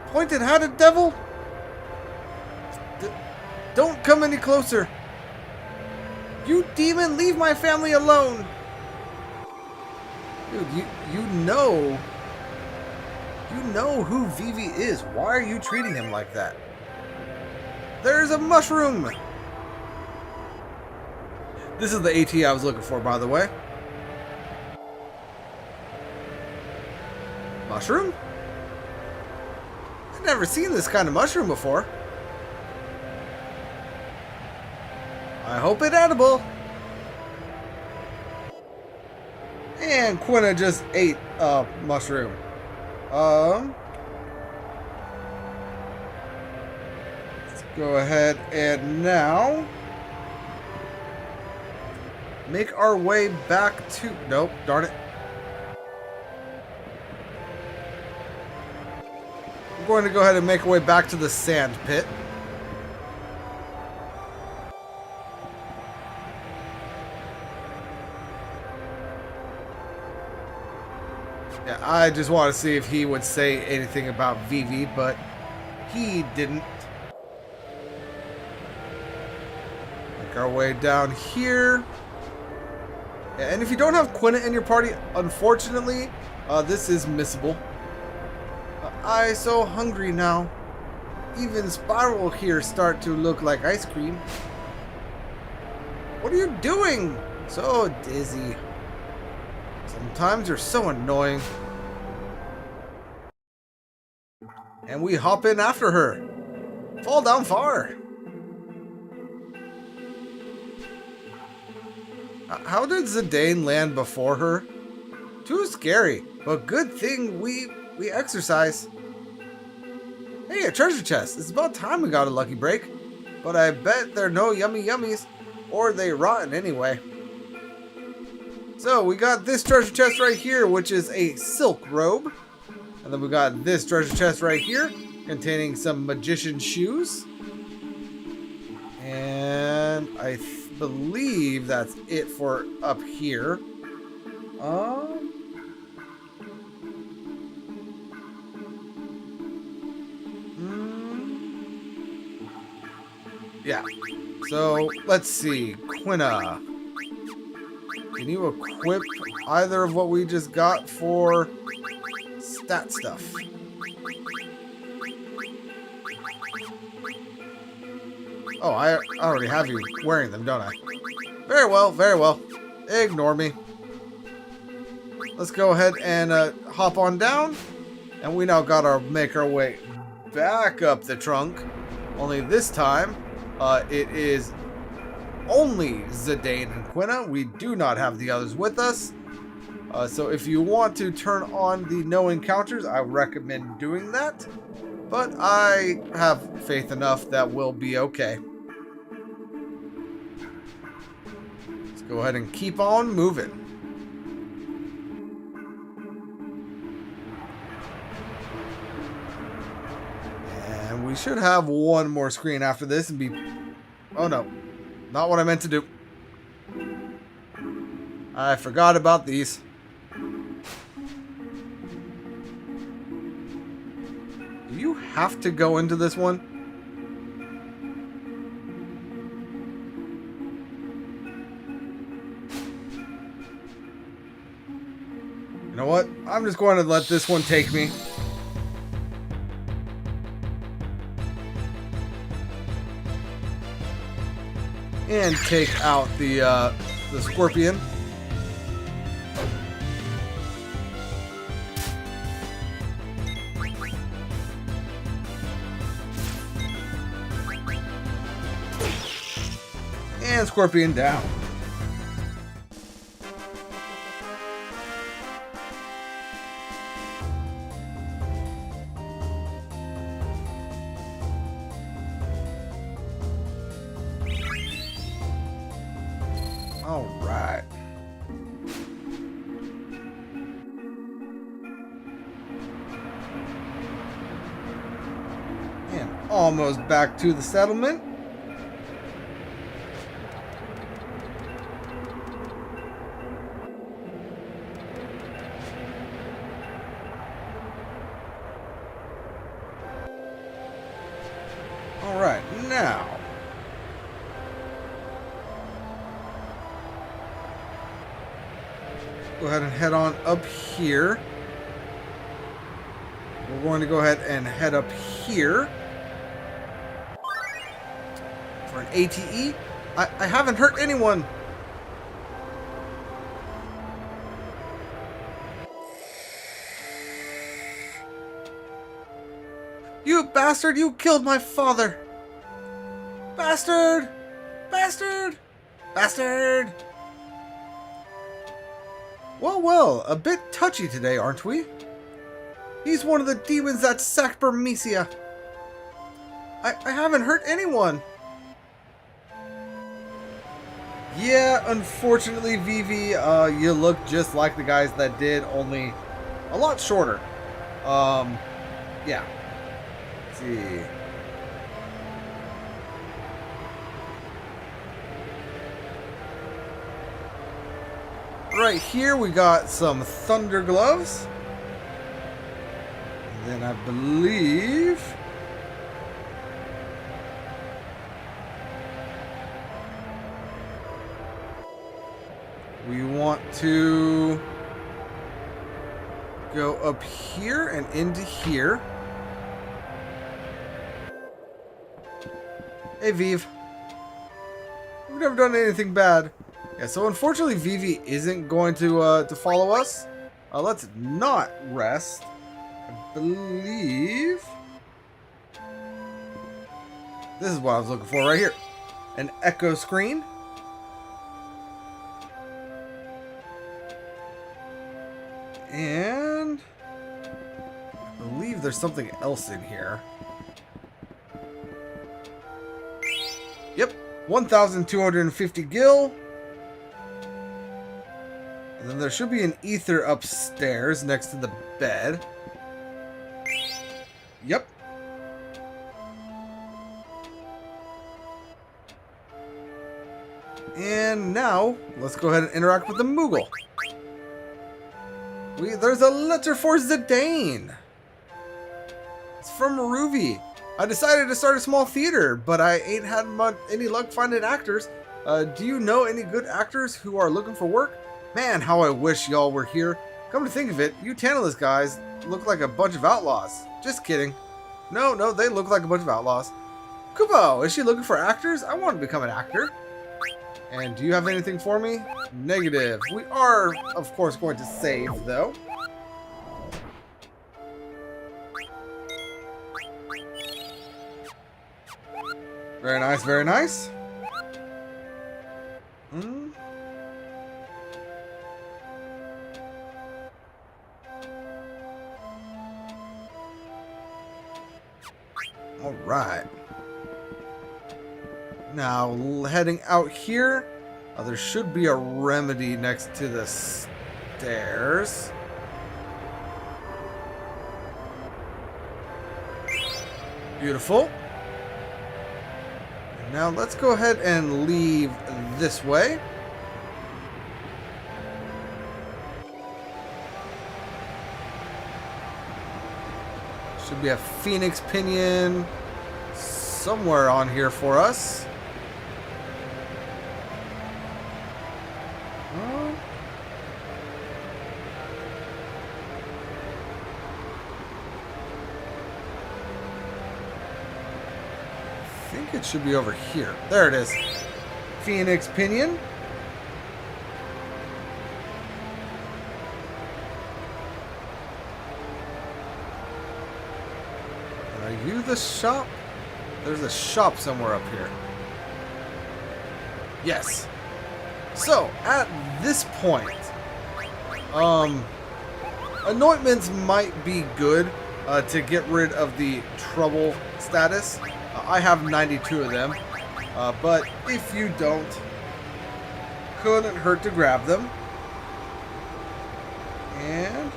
Pointed-hatted devil! Don't come any closer! You demon, leave my family alone! Dude, you know who Vivi is. Why are you treating him like that? There's a mushroom! This is the AT I was looking for, by the way. Mushroom? I've never seen this kind of mushroom before. I hope it's edible. And Quina just ate a mushroom. Let's go ahead and now make our way back to... Nope, darn it. I'm going to go ahead and make our way back to the sand pit. Yeah, I just want to see if he would say anything about Vivi, but he didn't. Make our way down here. And if you don't have Quina in your party, unfortunately, this is missable. I so hungry now. Even Spiral here start to look like ice cream. What are you doing? So dizzy. Sometimes you're so annoying. And we hop in after her. Fall down far. How did Zidane land before her? Too scary, but good thing we exercise. Hey, a treasure chest. It's about time we got a lucky break. But I bet there are no yummy yummies, or they rotten anyway. So we got this treasure chest right here, which is a silk robe. And then we got this treasure chest right here, containing some magician shoes. And I believe that's it for up here. Yeah. So let's see, Quina. Can you equip either of what we just got for stat stuff? Oh, I already have you wearing them, don't I? Very well, very well. Ignore me. Let's go ahead and hop on down. And we now got our make our way back up the trunk. Only this time, it is only Zidane and Quina. We do not have the others with us. So if you want to turn on the no encounters, I recommend doing that. But I have faith enough that we'll be okay. Let's go ahead and keep on moving. And we should have one more screen after this and be... Oh no. Not what I meant to do. I forgot about these. Do you have to go into this one? You know what? I'm just going to let this one take me. And take out the scorpion. And scorpion down. All right. And almost back to the settlement. Go ahead and head on up here. We're going to go ahead and head up here for an ATE. I haven't hurt anyone. You bastard! You killed my father! Bastard! Bastard! Bastard! Well, well, a bit touchy today, aren't we? He's one of the demons that sacked Burmecia. I haven't hurt anyone. Yeah, unfortunately, Vivi, you look just like the guys that did, only a lot shorter. Yeah. Let's see. Right here, we got some thunder gloves. And then I believe we want to go up here and into here. Hey, Vive. We've never done anything bad. Yeah, so unfortunately, Vivi isn't going to follow us. Let's not rest. I believe this is what I was looking for right here. An echo screen. And I believe there's something else in here. Yep, 1,250 gil. And then there should be an ether upstairs next to the bed. Yep. And now, let's go ahead and interact with the Moogle. There's a letter for Zidane. It's from Ruby. I decided to start a small theater, but I ain't had any luck finding actors. Do you know any good actors who are looking for work? Man, how I wish y'all were here. Come to think of it, you Tantalus guys look like a bunch of outlaws. Just kidding. No, they look like a bunch of outlaws. Kupo, is she looking for actors? I want to become an actor. And do you have anything for me? Negative. We are, of course, going to save, though. Very nice, very nice. All right. Now, heading out here, there should be a remedy next to the stairs. Beautiful. And now, let's go ahead and leave this way. Should be a Phoenix Pinion somewhere on here for us. I think it should be over here. There it is. Phoenix Pinion. Are you the shop? There's a shop somewhere up here. Yes. So, at this point, anointments might be good to get rid of the trouble status. I have 92 of them, but if you don't, couldn't hurt to grab them. And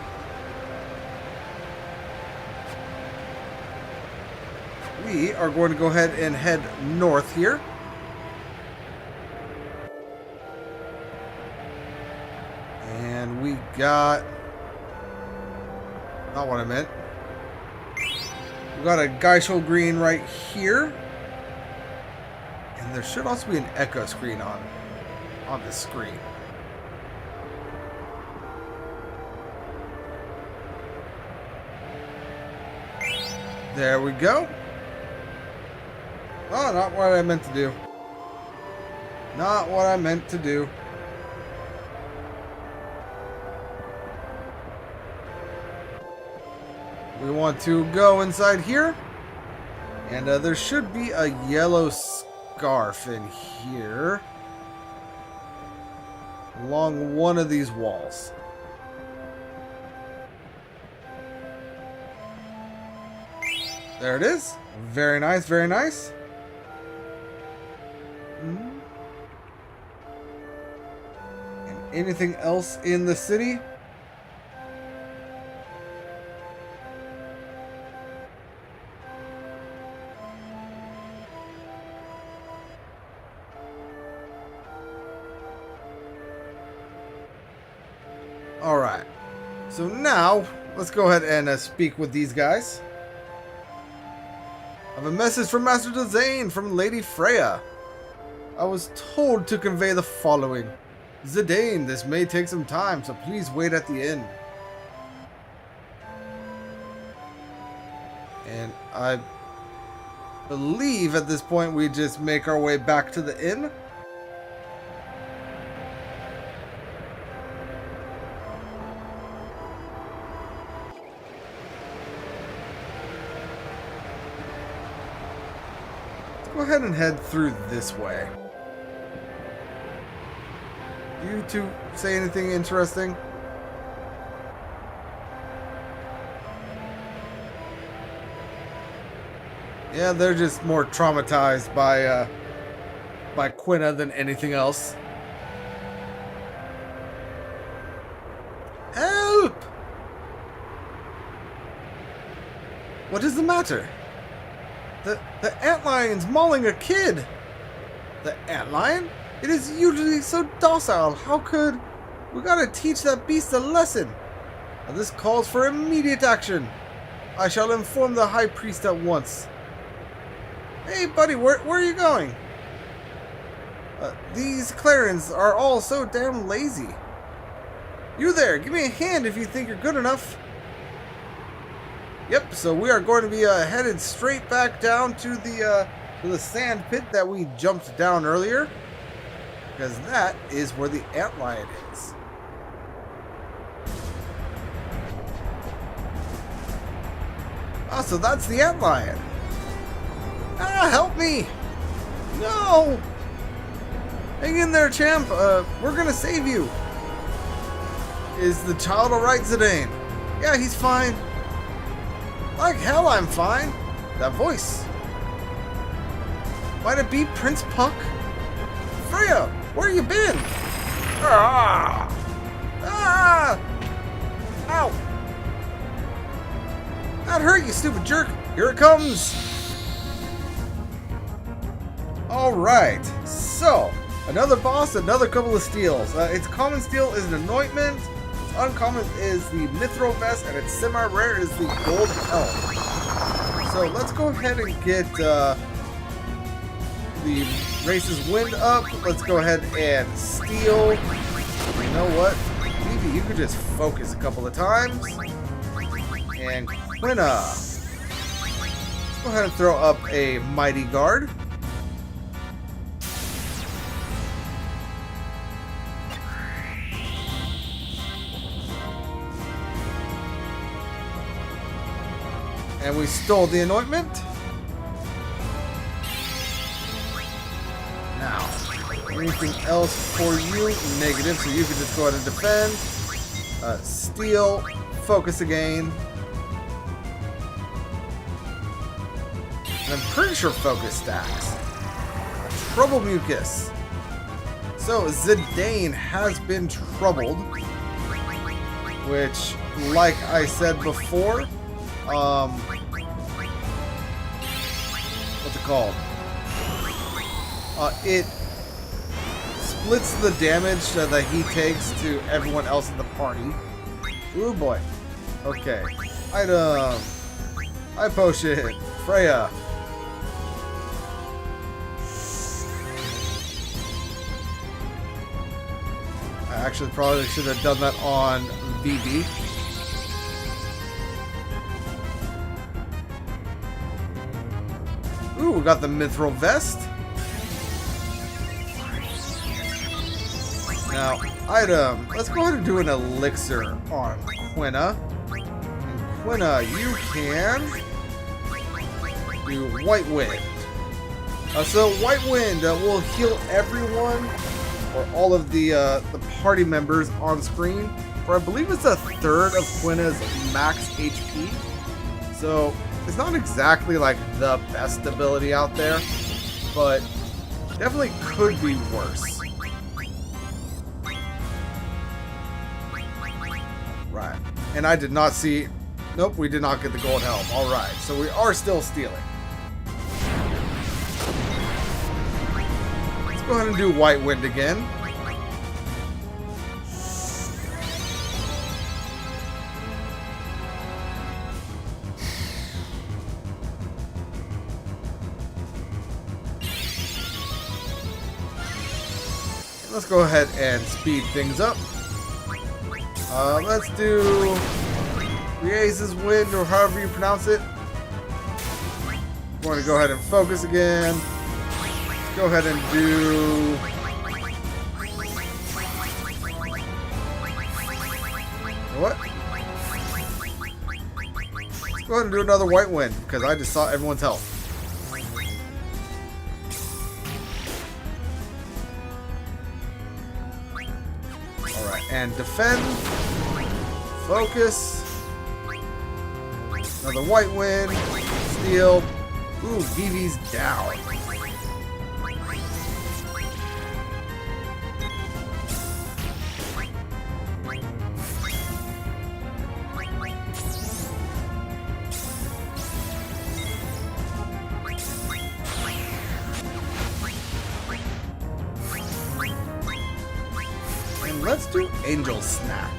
we are going to go ahead and head north here. And we got... not what I meant. We got a Geishel Green right here. And there should also be an echo screen on this screen. There we go. Oh, not what I meant to do. Not what I meant to do. We want to go inside here. And there should be a yellow scarf in here. Along one of these walls. There it is. Very nice, very nice. And anything else in the city? Alright. So now, let's go ahead and speak with these guys. I have a message from Master Zane from Lady Freya. I was told to convey the following. Zidane, this may take some time, so please wait at the inn. And I believe at this point we just make our way back to the inn. Go ahead and head through this way. Do you two say anything interesting? Yeah, they're just more traumatized by Quina than anything else. Help! What is the matter? The antlion's mauling a kid! The antlion? It is usually so docile. How could... We gotta teach that beast a lesson. And this calls for immediate action. I shall inform the high priest at once. Hey, buddy, where are you going? These Clarins are all so damn lazy. You there, give me a hand if you think you're good enough. Yep, so we are going to be headed straight back down to the sand pit that we jumped down earlier. Because that is where the antlion is. Ah, so that's the antlion. Ah, help me! No! Hang in there, champ. We're gonna save you. Is the child alright, Zidane? Yeah, he's fine. Like hell, I'm fine. That voice. Might it be Prince Puck? Freya, where you been? Ah! Ah! Ow! That hurt, you stupid jerk. Here it comes. Alright, so another boss, another couple of steals. Its common steal is an anointment. Uncommon is the mithril vest, and its semi-rare is the gold helm. So let's go ahead and get the race's wind up. Let's go ahead and steal. You know what? Maybe you could just focus a couple of times. And Quina. Let's go ahead and throw up a mighty guard. And we stole the anointment. Now, anything else for you? Negative, so you can just go ahead and defend. Steal, focus again. And I'm pretty sure focus stacks. Trouble mucus. So Zidane has been troubled, which, like I said before, what's it called? It splits the damage that he takes to everyone else in the party. Ooh boy. Okay. Item. Eye potion. Freya. I actually probably should have done that on VB. Ooh, we got the mithril vest. Now, item. Let's go ahead and do an elixir on Quina. And Quina, you can do White Wind. So White Wind will heal everyone or all of the party members on screen for I believe it's a third of Quina's max HP. So it's not exactly like the best ability out there, but definitely could be worse. Right. And I did not see... Nope, we did not get the gold helm. Alright, so we are still stealing. Let's go ahead and do White Wind again. Let's go ahead and speed things up. Let's do Rieza's Wind, or however you pronounce it. I'm going to go ahead and focus again. Let's go ahead and do... What? Let's go ahead and do another White Wind, because I just saw everyone's health. And defend, focus, another White Wind, steal. Ooh, Vivi's down. Let's do Angel Snack,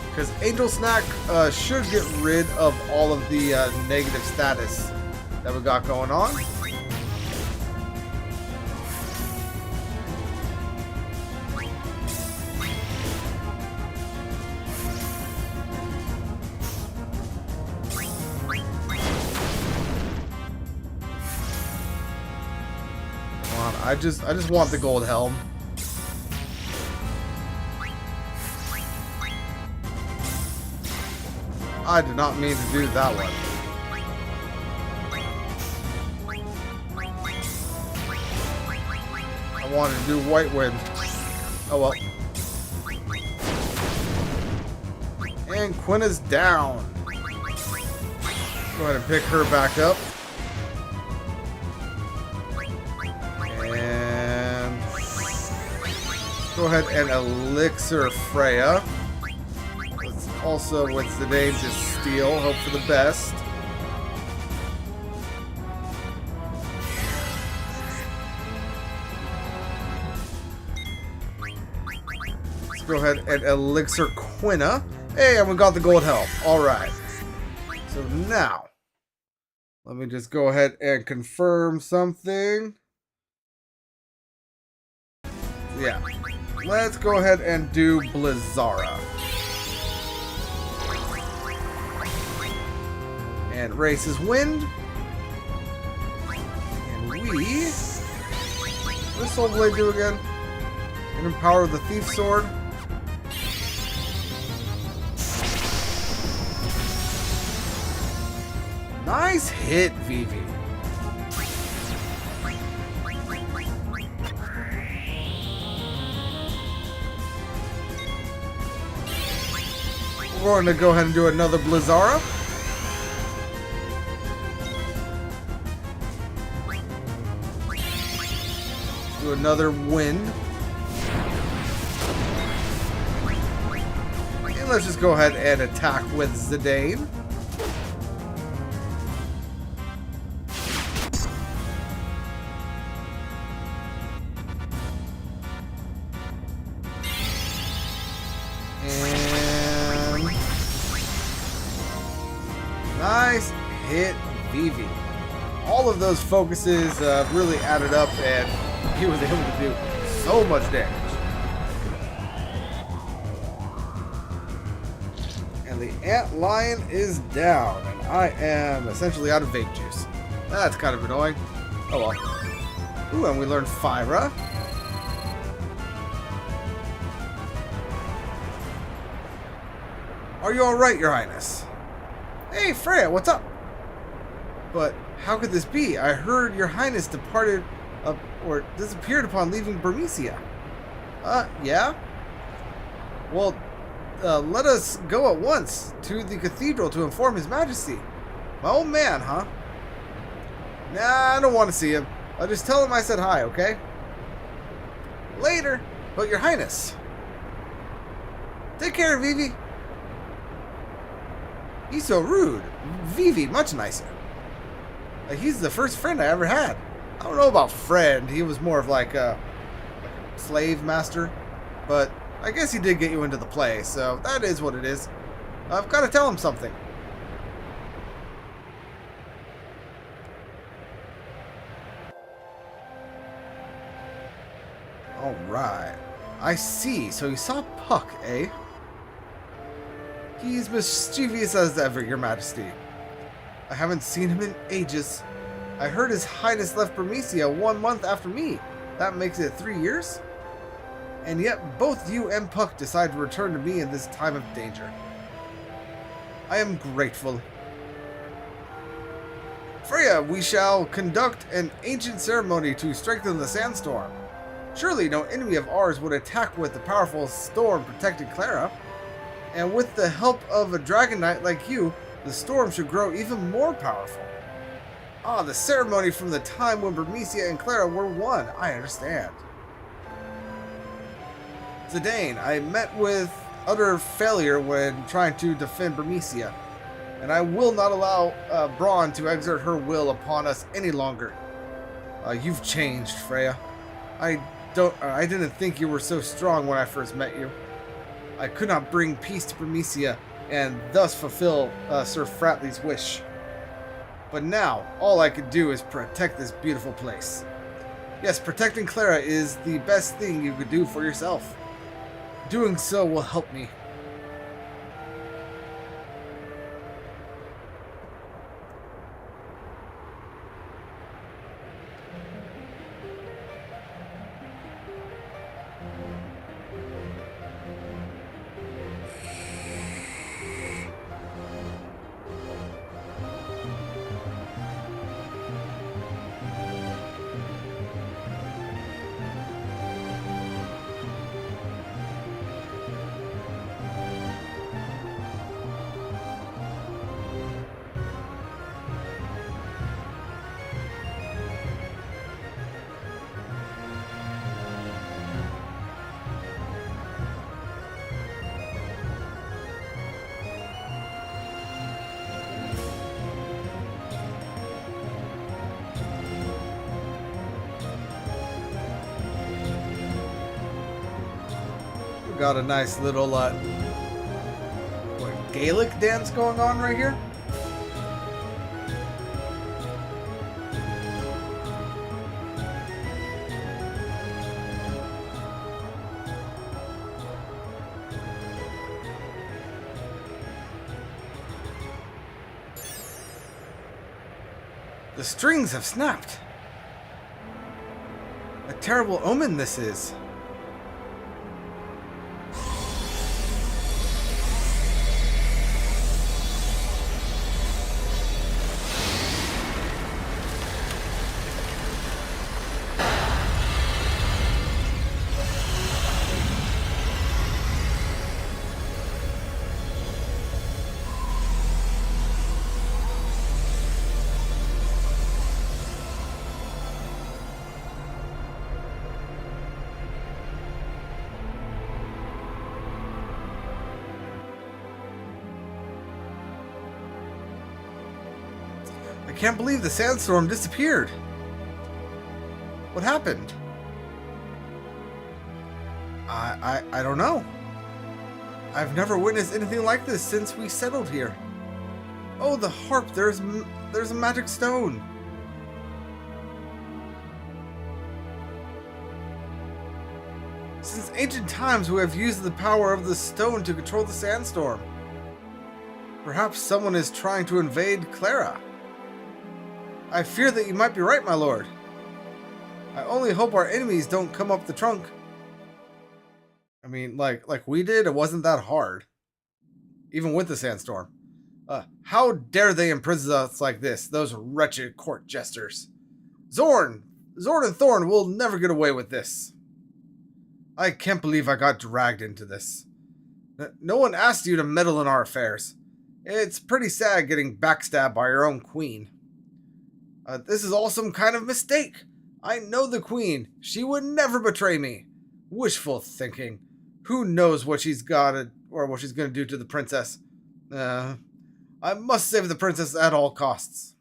because Angel Snack should get rid of all of the negative status that we got going on. Come on, I just want the gold helm. I did not mean to do that one. I wanted to do White Wind. Oh well. And Quina's down. Go ahead and pick her back up. And go ahead and elixir Freya. Also with Zidane to steal, hope for the best. Let's go ahead and elixir Quina. Hey, and we got the gold helm. Alright. So now, let me just go ahead and confirm something. Yeah. Let's go ahead and do Blizzara. And Race's Wind. And we... What does Soul Blade do again? And empower the Thief Sword. Nice hit, Vivi. We're going to go ahead and do another Blizzara. Do another Wind. And let's just go ahead and attack with Zidane. And nice hit, Vivi. All of those focuses really added up, and he was able to do so much damage. And the Ant Lion is down, and I am essentially out of vape juice. That's kind of annoying. Oh well. Ooh, and we learned Fyra. Are you alright, Your Highness? Hey, Freya, what's up? But how could this be? I heard Your Highness departed, or disappeared upon leaving Bermesia. Yeah? Well, let us go at once to the cathedral to inform His Majesty. My old man, huh? Nah, I don't want to see him. I'll just tell him I said hi, okay? Later. But Your Highness. Take care, Vivi. He's so rude. Vivi, much nicer. He's the first friend I ever had. I don't know about friend. He was more of like a slave master. But I guess he did get you into the play, so that is what it is. I've got to tell him something. Alright. I see. So you saw Puck, eh? He's mischievous as ever, Your Majesty. I haven't seen him in ages. I heard His Highness left Bermesia 1 month after me. That makes it 3 years? And yet both you and Puck decide to return to me in this time of danger. I am grateful. Freya, we shall conduct an ancient ceremony to strengthen the sandstorm. Surely no enemy of ours would attack with the powerful storm protecting Clara. And with the help of a dragon knight like you, the storm should grow even more powerful. Ah, the ceremony from the time when Bermesia and Clara were one. I understand. Zidane, I met with utter failure when trying to defend Bermesia, and I will not allow Braun to exert her will upon us any longer. You've changed, Freya. I didn't think you were so strong when I first met you. I could not bring peace to Bermesia and thus fulfill Sir Fratley's wish. But now, all I could do is protect this beautiful place. Yes, protecting Clara is the best thing you could do for yourself. Doing so will help me. Got a nice little Gaelic dance going on right here. The strings have snapped. A terrible omen this is. I can't believe the sandstorm disappeared. What happened? I don't know. I've never witnessed anything like this since we settled here. Oh, the harp, there's a magic stone. Since ancient times we have used the power of the stone to control the sandstorm. Perhaps someone is trying to invade Clara. I fear that you might be right, my lord. I only hope our enemies don't come up the trunk. I mean, like we did, it wasn't that hard. Even with the sandstorm. How dare they imprison us like this, those wretched court jesters. Zorn and Thorn will never get away with this. I can't believe I got dragged into this. No one asked you to meddle in our affairs. It's pretty sad getting backstabbed by your own queen. This is all some kind of mistake. I know the queen. She would never betray me. Wishful thinking. Who knows what she's got or what she's going to do to the princess. I must save the princess at all costs.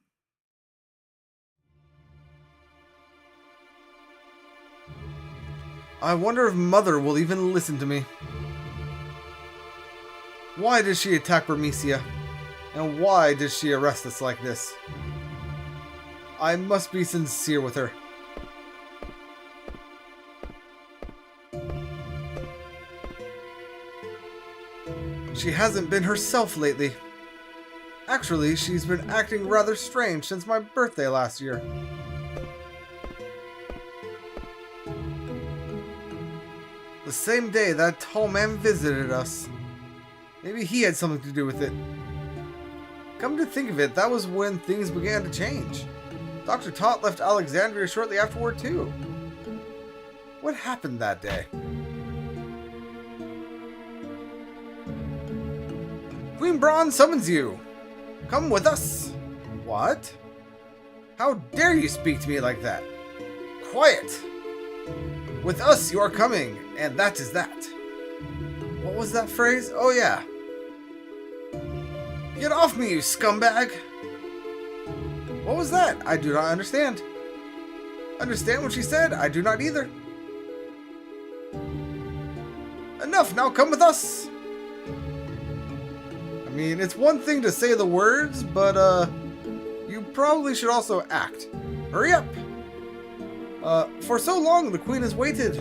I wonder if Mother will even listen to me. Why did she attack Bermesia? And why did she arrest us like this? I must be sincere with her. She hasn't been herself lately. Actually, she's been acting rather strange since my birthday last year. The same day that tall man visited us. Maybe he had something to do with it. Come to think of it, that was when things began to change. Dr. Tot left Alexandria shortly afterward, too. What happened that day? Queen Braun summons you. Come with us. What? How dare you speak to me like that? Quiet. With us you are coming, and that is that. What was that phrase? Oh yeah. Get off me, you scumbag. What was that? I do not understand. Understand what she said? I do not either. Enough, now come with us. I mean, it's one thing to say the words, but you probably should also act. Hurry up. For so long the queen has waited.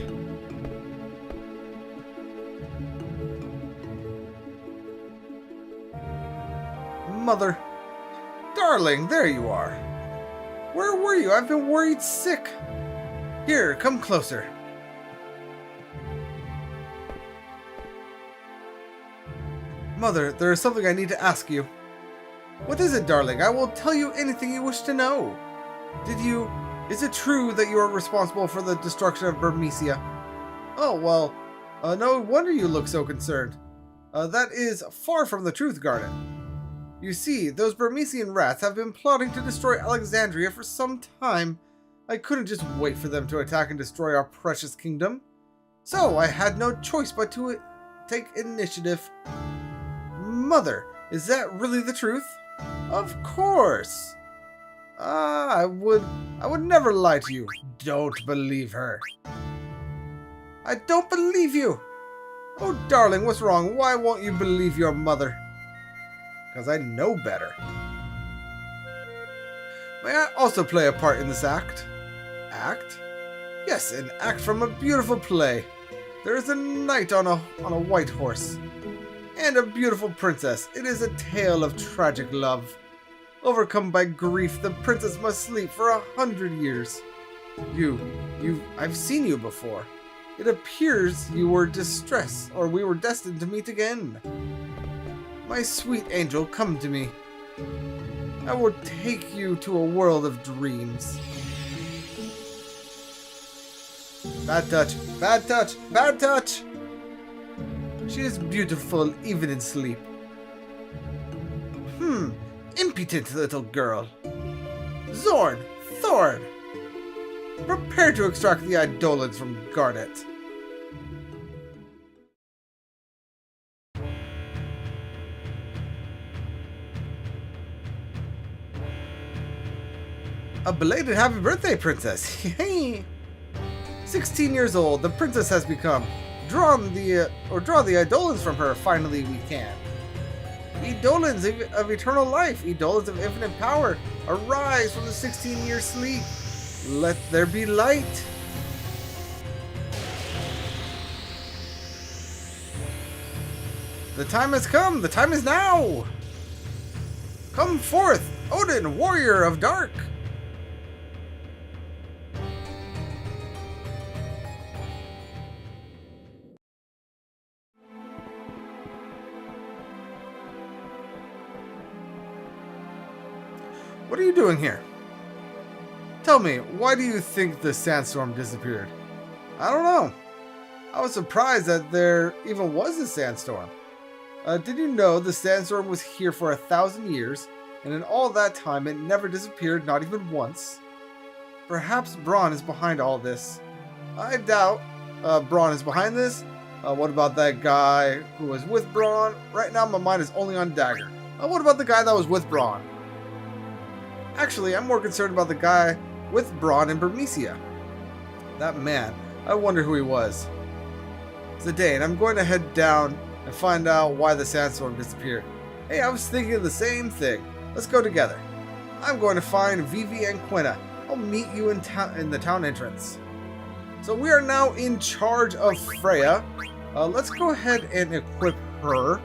Mother. Darling, there you are. Where were you? I've been worried sick. Here, come closer. Mother, there is something I need to ask you. What is it, darling? I will tell you anything you wish to know. Is it true that you are responsible for the destruction of Bermesia? Oh, well, no wonder you look so concerned. That is far from the truth, Garnet. You see, those Bermesian rats have been plotting to destroy Alexandria for some time. I couldn't just wait for them to attack and destroy our precious kingdom. So I had no choice but to take initiative. Mother, is that really the truth? Of course. I would never lie to you. Don't believe her. I don't believe you. Oh, darling, what's wrong? Why won't you believe your mother? Because I know better. May I also play a part in this act? Act? Yes, an act from a beautiful play. There is a knight on a white horse. And a beautiful princess. It is a tale of tragic love. Overcome by grief, the princess must sleep for 100 years. I've seen you before. It appears you were distressed, or we were destined to meet again. My sweet angel, come to me. I will take you to a world of dreams. Bad touch, bad touch, bad touch! She is beautiful even in sleep. Impudent little girl. Zorn, Thorn, prepare to extract the eidolons from Garnet. A belated happy birthday, princess! 16 years old, the princess has become. Draw the eidolons from her, finally we can. Eidolons of eternal life, eidolons of infinite power, arise from the 16-year sleep. Let there be light. The time has come, the time is now. Come forth, Odin, warrior of dark. What are you doing here? Tell me, why do you think the sandstorm disappeared? I don't know. I was surprised that there even was a sandstorm. Did you know the sandstorm was here for 1,000 years, and in all that time it never disappeared, not even once? Perhaps Braun is behind all this. I doubt Braun is behind this. What about that guy who was with Braun? Right now my mind is only on Dagger. What about the guy that was with Braun? Actually, I'm more concerned about the guy with Braun in Bermesia. That man, I wonder who he was. Zidane, I'm going to head down and find out why the sandstorm disappeared. Hey, I was thinking of the same thing. Let's go together. I'm going to find Vivi and Quina. I'll meet you in the town entrance. So we are now in charge of Freya. Let's go ahead and equip her.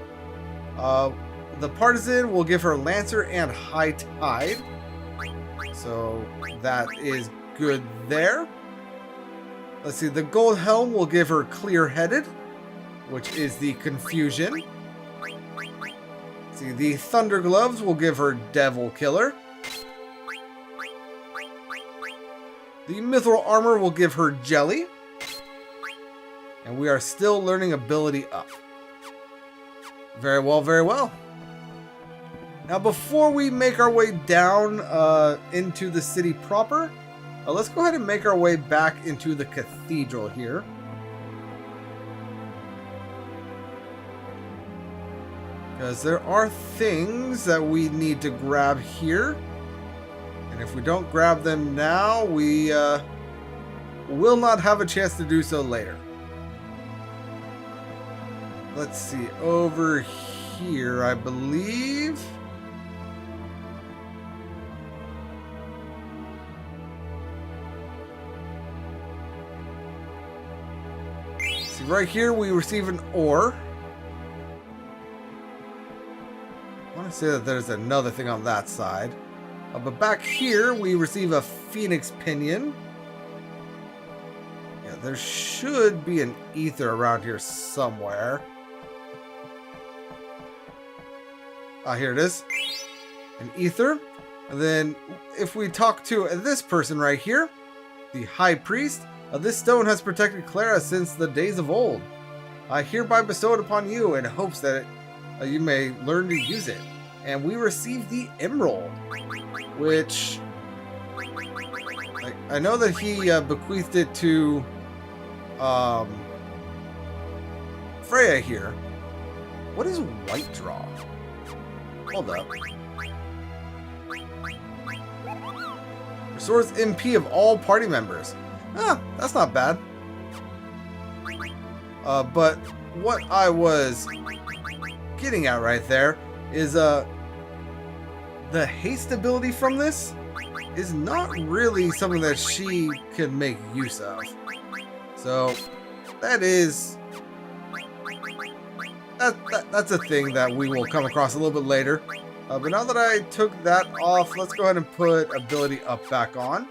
The Partisan will give her Lancer and High Tide. So that is good there. Let's see, the Gold Helm will give her Clear-Headed, which is the Confusion. Let's see, the Thunder Gloves will give her Devil Killer. The Mithril Armor will give her Jelly. And we are still learning ability up. Very well, very well. Now, before we make our way down into the city proper, let's go ahead and make our way back into the cathedral here. Because there are things that we need to grab here. And if we don't grab them now, we will not have a chance to do so later. Let's see, over here, I believe. See, right here we receive an ore. I want to say that there's another thing on that side. But back here we receive a Phoenix Pinion. Yeah, there should be an ether around here somewhere. Ah, here it is. An ether. And then if we talk to this person right here, the High Priest, this stone has protected Clara since the days of old. I hereby bestow it upon you in hopes that you may learn to use it. And we receive the Emerald, which I know that he bequeathed it to Freya here. What is White Draw? Hold up. Restores MP of all party members. Ah, that's not bad. But what I was getting at right there is the haste ability from this is not really something that she can make use of. So that is that's a thing that we will come across a little bit later. But now that I took that off, let's go ahead and put ability up back on.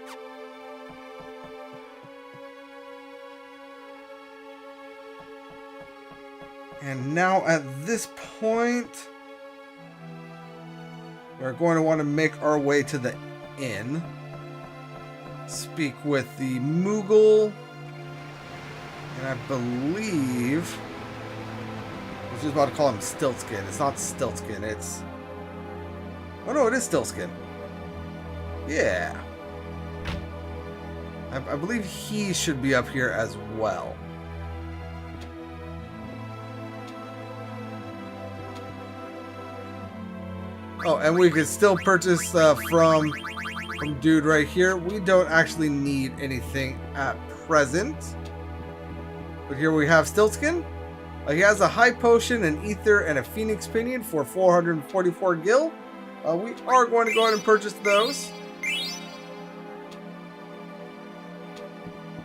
And now at this point, we're going to want to make our way to the inn. Speak with the Moogle. And I believe I was just about to call him Stiltskin. It's not Stiltskin, it's... Oh no, it is Stiltskin. Yeah. I believe he should be up here as well. Oh, and we could still purchase from dude right here. We don't actually need anything at present. But here we have Stiltskin. He has a High Potion, an Ether, and a Phoenix Pinion for 444 gil. We are going to go ahead and purchase those.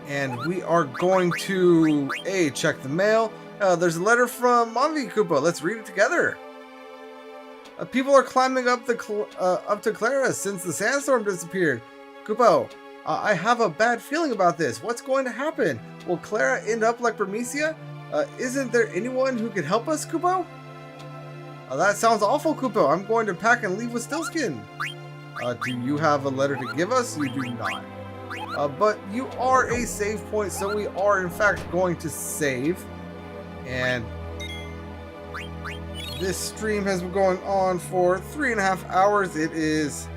And we are going to, check the mail. There's a letter from Monvi Koopa. Let's read it together. People are climbing up to Clara since the sandstorm disappeared. Kupo, I have a bad feeling about this. What's going to happen? Will Clara end up like Bermesia? Isn't there anyone who could help us, Kupo? That sounds awful, Kupo. I'm going to pack and leave with Stiltskin. Do you have a letter to give us? You do not. But you are a save point, so we are in fact going to save. And this stream has been going on for 3.5 hours. It is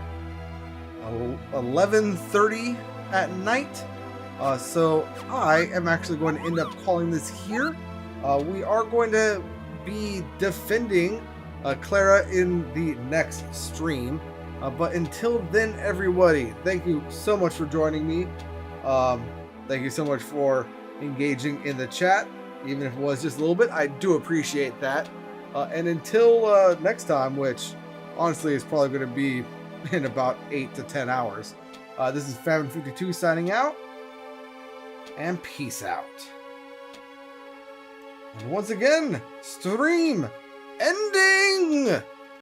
11:30 at night. So I am actually going to end up calling this here. We are going to be defending Clara in the next stream. But until then, everybody, thank you so much for joining me. Thank you so much for engaging in the chat, even if it was just a little bit. I do appreciate that. And until next time, which honestly is probably going to be in about 8 to 10 hours. This is Famine52 signing out. And peace out. And once again, stream ending!